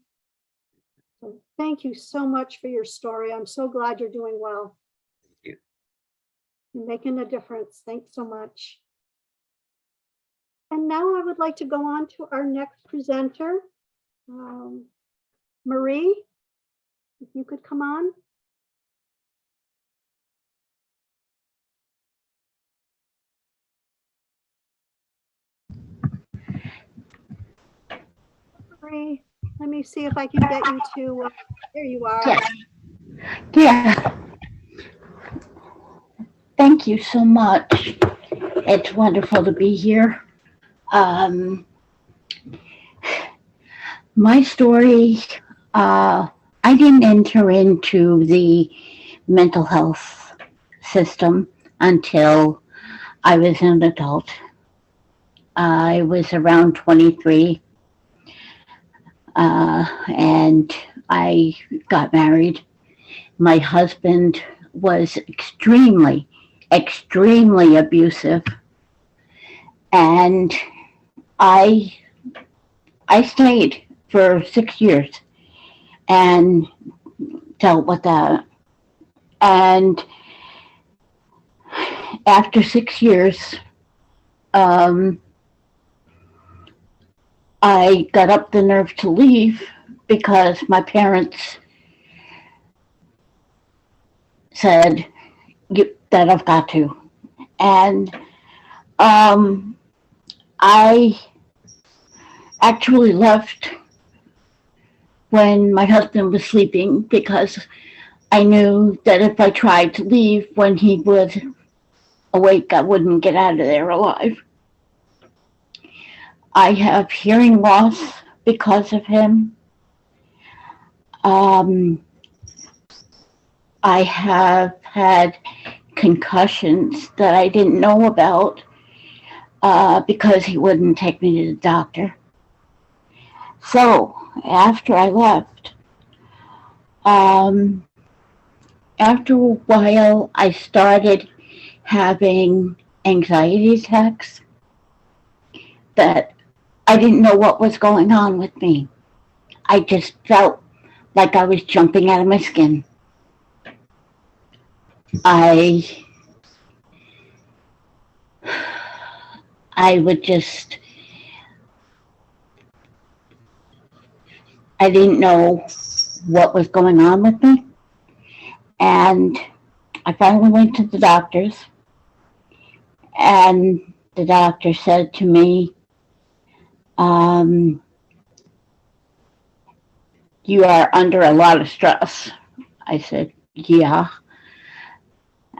So thank you so much for your story. I'm so glad you're doing well. Thank you. You're making a difference. Thanks so much. And now I would like to go on to our next presenter. Marie, if you could come on. Marie, let me see if I can get you to, there you are. Yeah. Yeah. Thank you so much. It's wonderful to be here. My story, I didn't enter into the mental health system until I was an adult. I was around 23, and I got married. My husband was extremely, extremely abusive. And I stayed for 6 years and dealt with that. And after 6 years, I got up the nerve to leave because my parents said that I've got to. And I actually left when my husband was sleeping because I knew that if I tried to leave when he was awake, I wouldn't get out of there alive. I have hearing loss because of him. I have had concussions that I didn't know about because he wouldn't take me to the doctor. So after I left, after a while, I started having anxiety attacks that I didn't know what was going on with me. I just felt like I was jumping out of my skin. I didn't know what was going on with me. And I finally went to the doctors, and the doctor said to me, you are under a lot of stress. I said, yeah.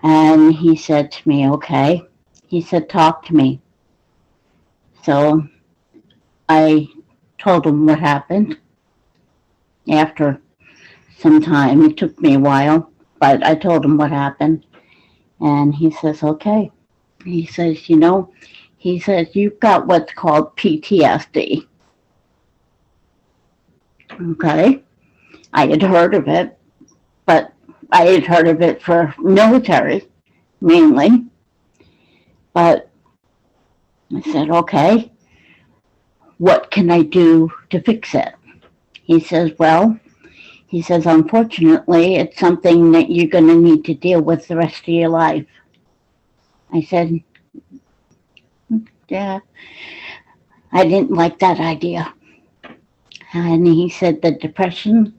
And he said to me, okay. He said, talk to me. So I told him what happened. After some time, it took me a while, but I told him what happened. And he says, okay. He says, you've got what's called PTSD. Okay. I had heard of it, but I had heard of it for military mainly. But I said, okay, what can I do to fix it? He says, unfortunately, it's something that you're going to need to deal with the rest of your life. I said, yeah, I didn't like that idea. And he said, the depression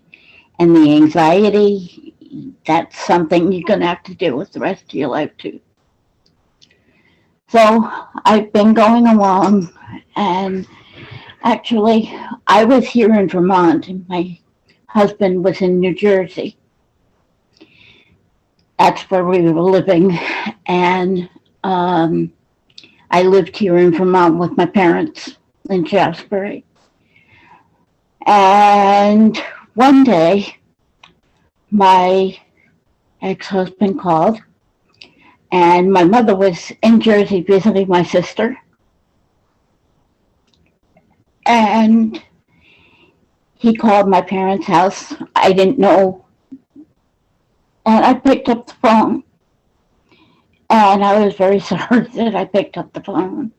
and the anxiety, that's something you're going to have to deal with the rest of your life too. So I've been going along, and actually, I was here in Vermont, and my husband was in New Jersey. That's where we were living, and I lived here in Vermont with my parents in Shaftesbury. And one day, my ex-husband called, and my mother was in Jersey visiting my sister. And he called my parents' house. I didn't know. And I picked up the phone. And I was very sorry that I picked up the phone.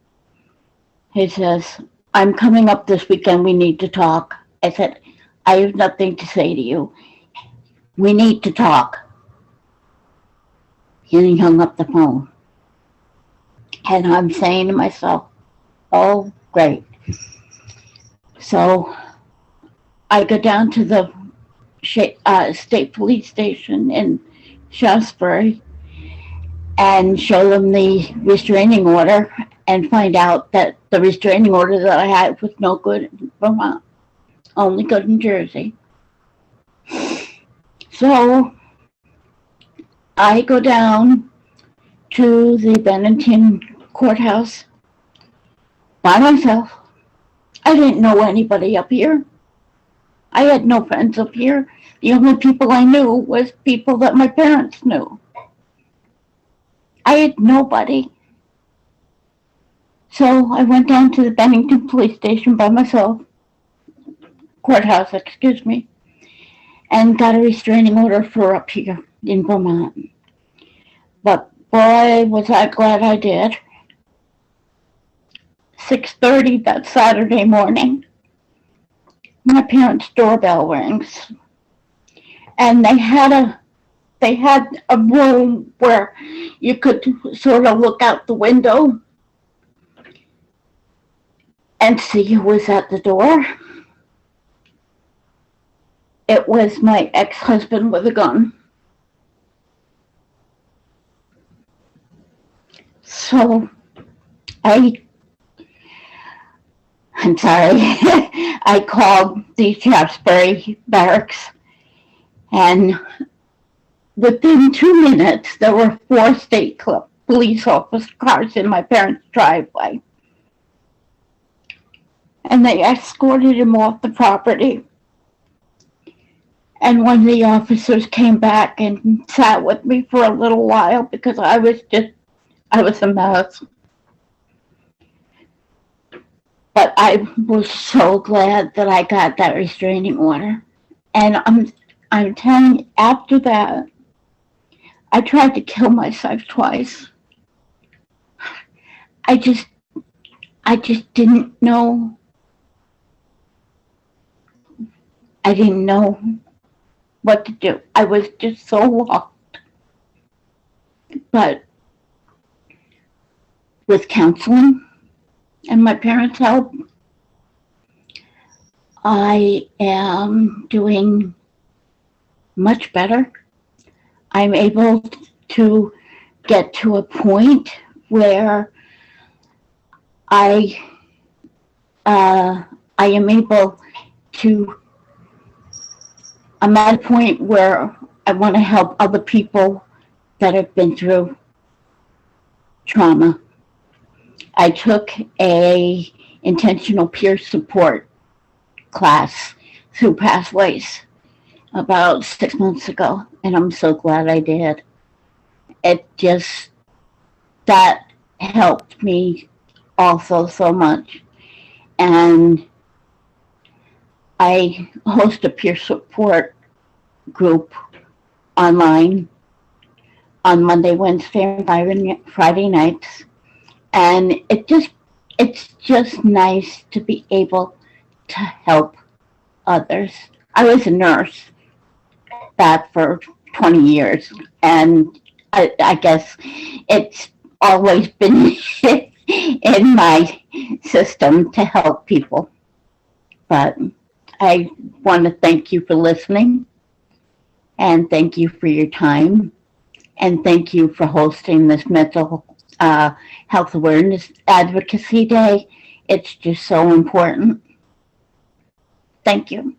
He says, I'm coming up this weekend. We need to talk. I said, I have nothing to say to you. We need to talk. And he hung up the phone. And I'm saying to myself, oh, great. So I go down to the state police station in Shaftesbury and show them the restraining order and find out that the restraining order that I had was no good in Vermont, only good in Jersey. So I go down to the Bennington courthouse by myself. I didn't know anybody up here. I had no friends up here. The only people I knew was people that my parents knew. I had nobody. So I went down to the Bennington police station by myself, courthouse, excuse me, and got a restraining order for up here in Vermont. But boy, was I glad I did. 6:30 that Saturday morning, my parents' doorbell rings, and they had a room where you could sort of look out the window and see who was at the door. It was my ex-husband with a gun. So I'm sorry, I called the Shaftesbury barracks, and within 2 minutes, there were 4 state police officer cars in my parents' driveway. And they escorted him off the property. And one of the officers came back and sat with me for a little while because I was a mess. But I was so glad that I got that restraining order. And I'm telling you, after that, I tried to kill myself twice. I just didn't know. I didn't know what to do. I was just so lost. But with counseling and my parents' help, I am doing much better. I'm able to get to a point where I am able to, I'm at a point where I want to help other people that have been through trauma. I took a intentional peer support class through Pathways about 6 months ago, and I'm so glad I did. That helped me also so much. And I host a peer support group online on Monday, Wednesday, and Friday nights. And it's just nice to be able to help others. I was a nurse back for 20 years, and I guess it's always been in my system to help people. But I want to thank you for listening, and thank you for your time, and thank you for hosting this mental health awareness advocacy day. It's just so important. Thank you.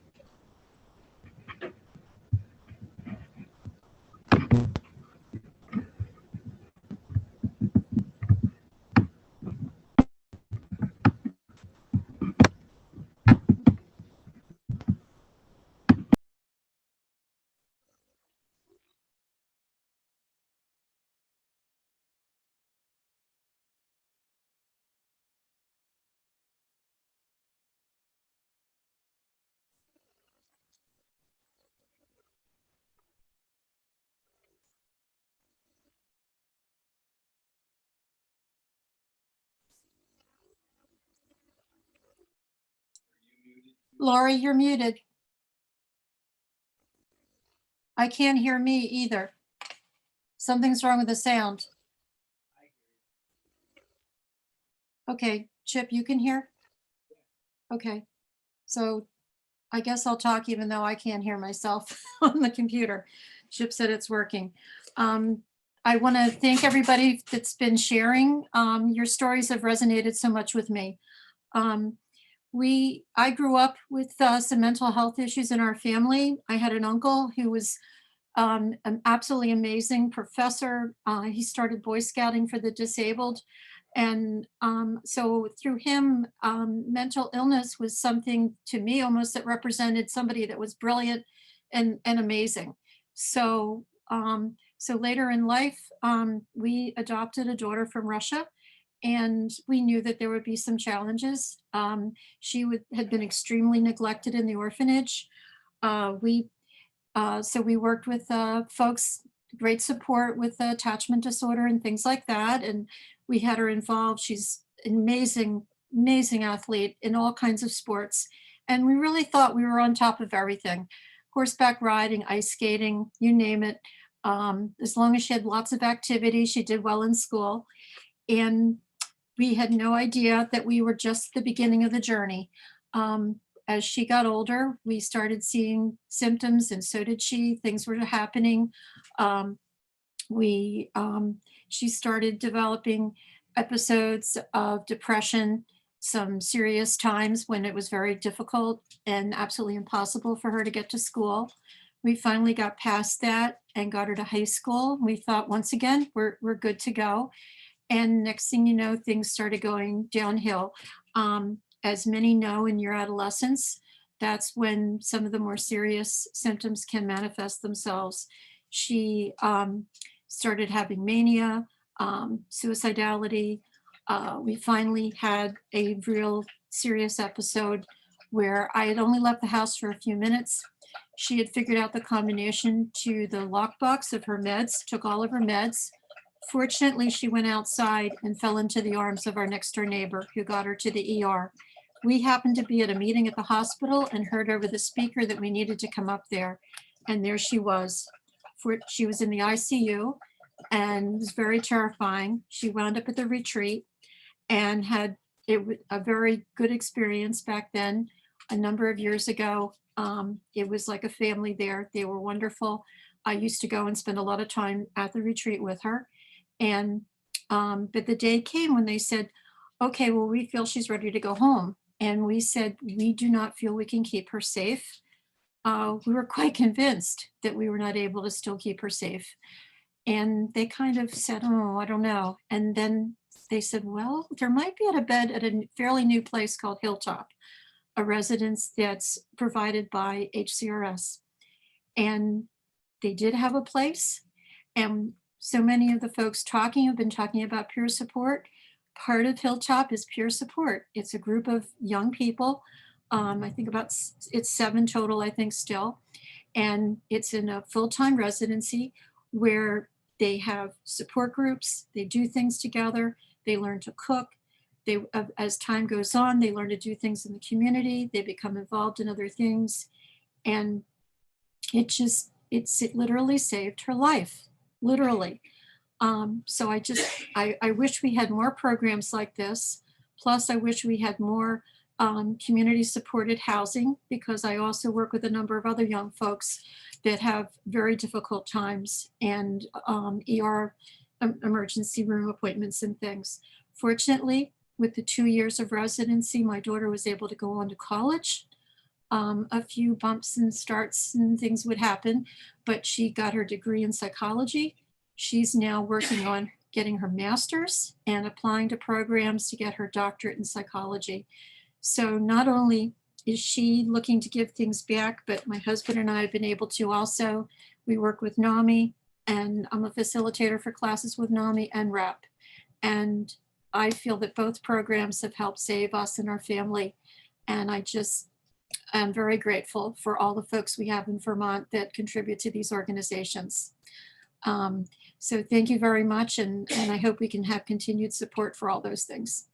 Lori, you're muted. I can't hear me either. Something's wrong with the sound. Okay, Chip, you can hear? Okay, so I guess I'll talk even though I can't hear myself on the computer. Chip said it's working. I want to thank everybody that's been sharing. Your stories have resonated so much with me. I grew up with some mental health issues in our family. I had an uncle who was an absolutely amazing professor. He started Boy Scouting for the disabled. And so through him, mental illness was something to me almost that represented somebody that was brilliant and amazing. So, so later in life, we adopted a daughter from Russia, and we knew that there would be some challenges. She had been extremely neglected in the orphanage. We So we worked with folks, great support with attachment disorder and things like that. And we had her involved. She's an amazing, amazing athlete in all kinds of sports. And we really thought we were on top of everything. Horseback riding, ice skating, you name it. As long as she had lots of activity, she did well in school. And we had no idea that we were just the beginning of the journey. As she got older, we started seeing symptoms, and so did she. Things were happening. She started developing episodes of depression, some serious times when it was very difficult and absolutely impossible for her to get to school. We finally got past that and got her to high school. We thought, once again, we're good to go. And next thing you know, things started going downhill. As many know, in your adolescence, that's when some of the more serious symptoms can manifest themselves. She started having mania, suicidality. We finally had a real serious episode where I had only left the house for a few minutes. She had figured out the combination to the lockbox of her meds, took all of her meds. Fortunately, she went outside and fell into the arms of our next door neighbor, who got her to the ER. We happened to be at a meeting at the hospital and heard over the speaker that we needed to come up there. And there she was. She was in the ICU, and it was very terrifying. She wound up at the retreat and had a very good experience back then, a number of years ago. It was like a family there. They were wonderful. I used to go and spend a lot of time at the retreat with her. And but the day came when they said, okay, well, we feel she's ready to go home. And we said, we do not feel we can keep her safe. We were quite convinced that we were not able to still keep her safe. And they kind of said, oh, I don't know. And then they said, well, there might be a bed at a fairly new place called Hilltop, a residence that's provided by HCRS. And they did have a place. And so many of the folks have been talking about peer support. Part of Hilltop is peer support. It's a group of young people. I think it's 7 total, I think still. And it's in a full-time residency where they have support groups. They do things together. They learn to cook. As time goes on, they learn to do things in the community. They become involved in other things. And it literally saved her life, literally. So I wish we had more programs like this. Plus, I wish we had more community supported housing, because I also work with a number of other young folks that have very difficult times and ER emergency room appointments and things. Fortunately, with the 2 years of residency, my daughter was able to go on to college. A few bumps and starts and things would happen, but she got her degree in psychology. She's now working on getting her master's and applying to programs to get her doctorate in psychology. So not only is she looking to give things back, but my husband and I have been able to also. We work with NAMI, and I'm a facilitator for classes with NAMI and REP. And I feel that both programs have helped save us and our family. And I'm very grateful for all the folks we have in Vermont that contribute to these organizations. So thank you very much. And I hope we can have continued support for all those things.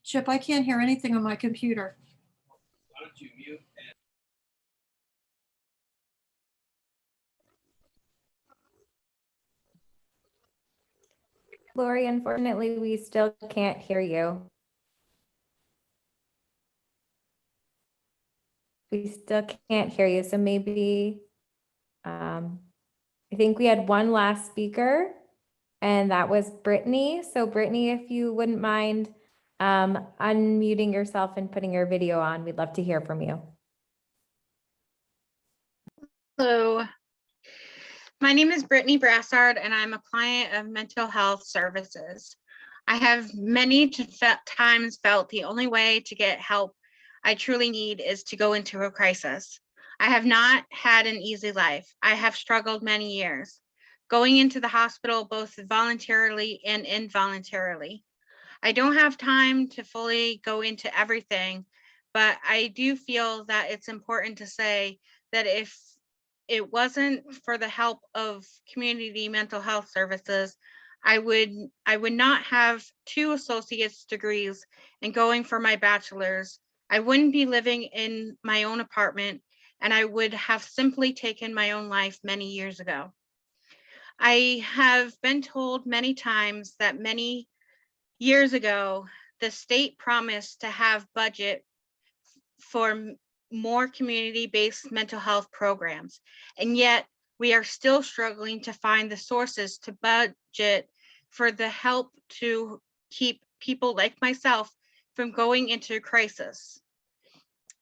Chip, I can't hear anything on my computer. Why don't you mute and Lori, unfortunately, we still can't hear you. We still can't hear you. So maybe, I think we had one last speaker, and that was Brittany. So Brittany, if you wouldn't mind unmuting yourself and putting your video on, we'd love to hear from you. Hello. My name is Brittany Brassard, and I'm a client of mental health services. I have many times felt the only way to get help I truly need is to go into a crisis. I have not had an easy life. I have struggled many years, going into the hospital both voluntarily and involuntarily. I don't have time to fully go into everything, but I do feel that it's important to say that if it wasn't for the help of community mental health services, I would not have 2 associate's degrees and going for my bachelor's. I wouldn't be living in my own apartment, and I would have simply taken my own life many years ago. I have been told many times that many years ago, the state promised to have budget for more community-based mental health programs. And yet we are still struggling to find the sources to budget for the help to keep people like myself from going into crisis,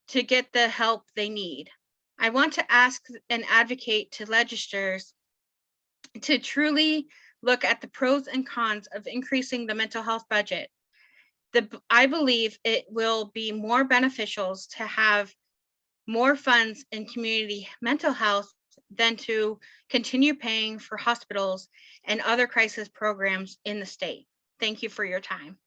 to get the help they need. I want to ask and advocate to legislators to truly look at the pros and cons of increasing the mental health budget. I believe it will be more beneficial to have more funds in community mental health than to continue paying for hospitals and other crisis programs in the state. Thank you for your time.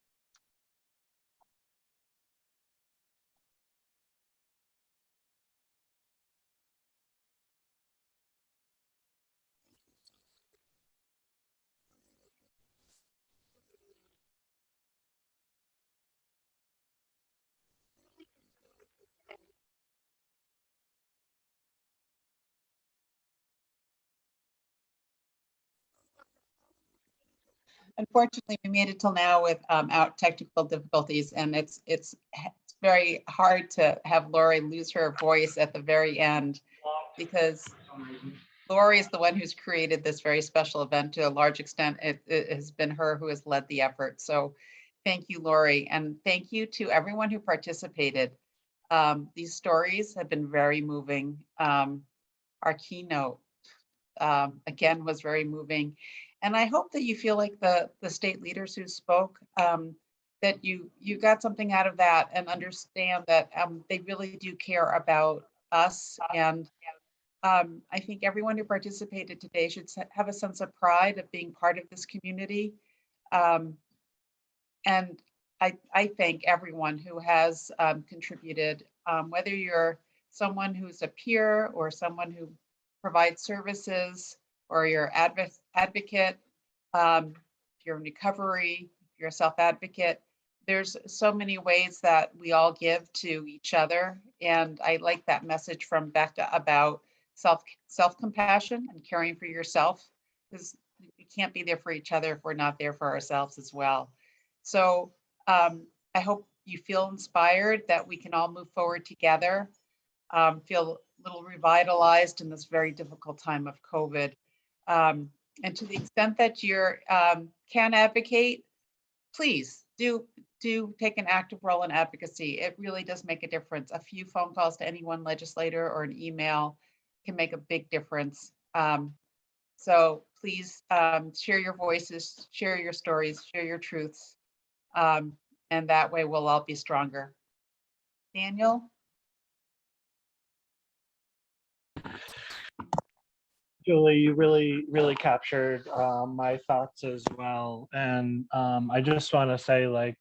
Unfortunately, we made it till now without technical difficulties, and it's very hard to have Lori lose her voice at the very end, because Lori is the one who's created this very special event. To a large extent, it has been her who has led the effort. So thank you, Lori, and thank you to everyone who participated. These stories have been very moving. Our keynote, again, was very moving. And I hope that you feel like the state leaders who spoke, that you got something out of that and understand that they really do care about us. And I think everyone who participated today should have a sense of pride of being part of this community. And I thank everyone who has contributed, whether you're someone who's a peer or someone who provides services, or your advocate, if you're in recovery, if you're a self-advocate. There's so many ways that we all give to each other. And I like that message from Becca about self-compassion and caring for yourself, because we can't be there for each other if we're not there for ourselves as well. So I hope you feel inspired that we can all move forward together, feel a little revitalized in this very difficult time of COVID. And to the extent that you can advocate, please do take an active role in advocacy. It really does make a difference. A few phone calls to any one legislator or an email can make a big difference. So please share your voices, share your stories, share your truths, and that way we'll all be stronger. Daniel? Julie, you really captured my thoughts as well. And I just want to say, like,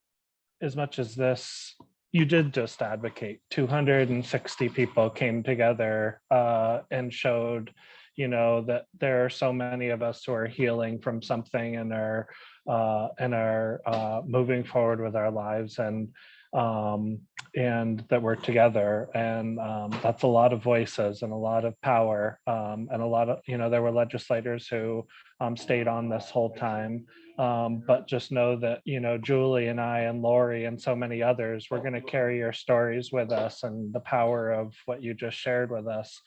as much as this, you did just advocate. 260 people came together and showed, that there are so many of us who are healing from something and are moving forward with our lives, and that we're together, and that's a lot of voices and a lot of power, and a lot of, there were legislators who stayed on this whole time, but just know that, Julie and I and Lori and so many others, we're going to carry your stories with us, and the power of what you just shared with us.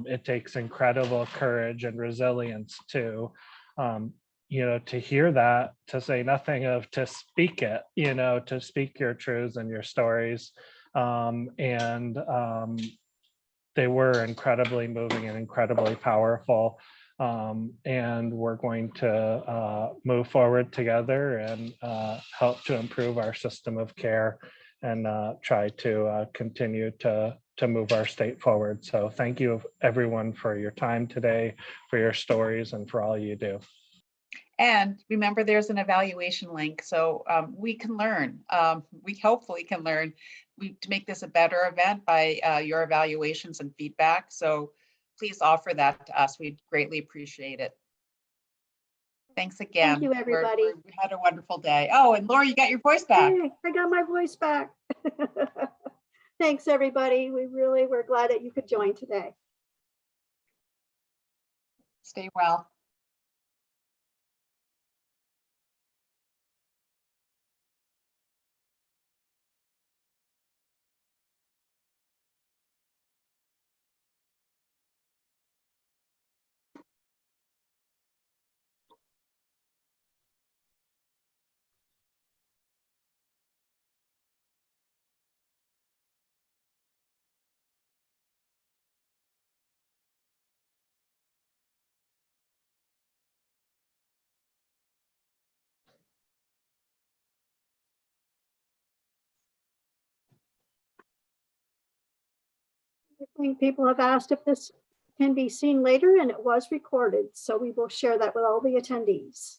It takes incredible courage and resilience to to hear that, to say nothing of to speak it, to speak your truths and your stories. They were incredibly moving and incredibly powerful. And we're going to move forward together and help to improve our system of care, and try to continue to to move our state forward. So thank you everyone for your time today, for your stories, and for all you do. And remember, there's an evaluation link, so we can learn. We hopefully can learn to make this a better event by your evaluations and feedback. So please offer that to us. We'd greatly appreciate it. Thanks again. Thank you, everybody. We had a wonderful day. Oh, and Laura, you got your voice back. Hey, I got my voice back. Thanks, everybody. We're glad that you could join today. Stay well. I think people have asked if this can be seen later, and it was recorded, so we will share that with all the attendees.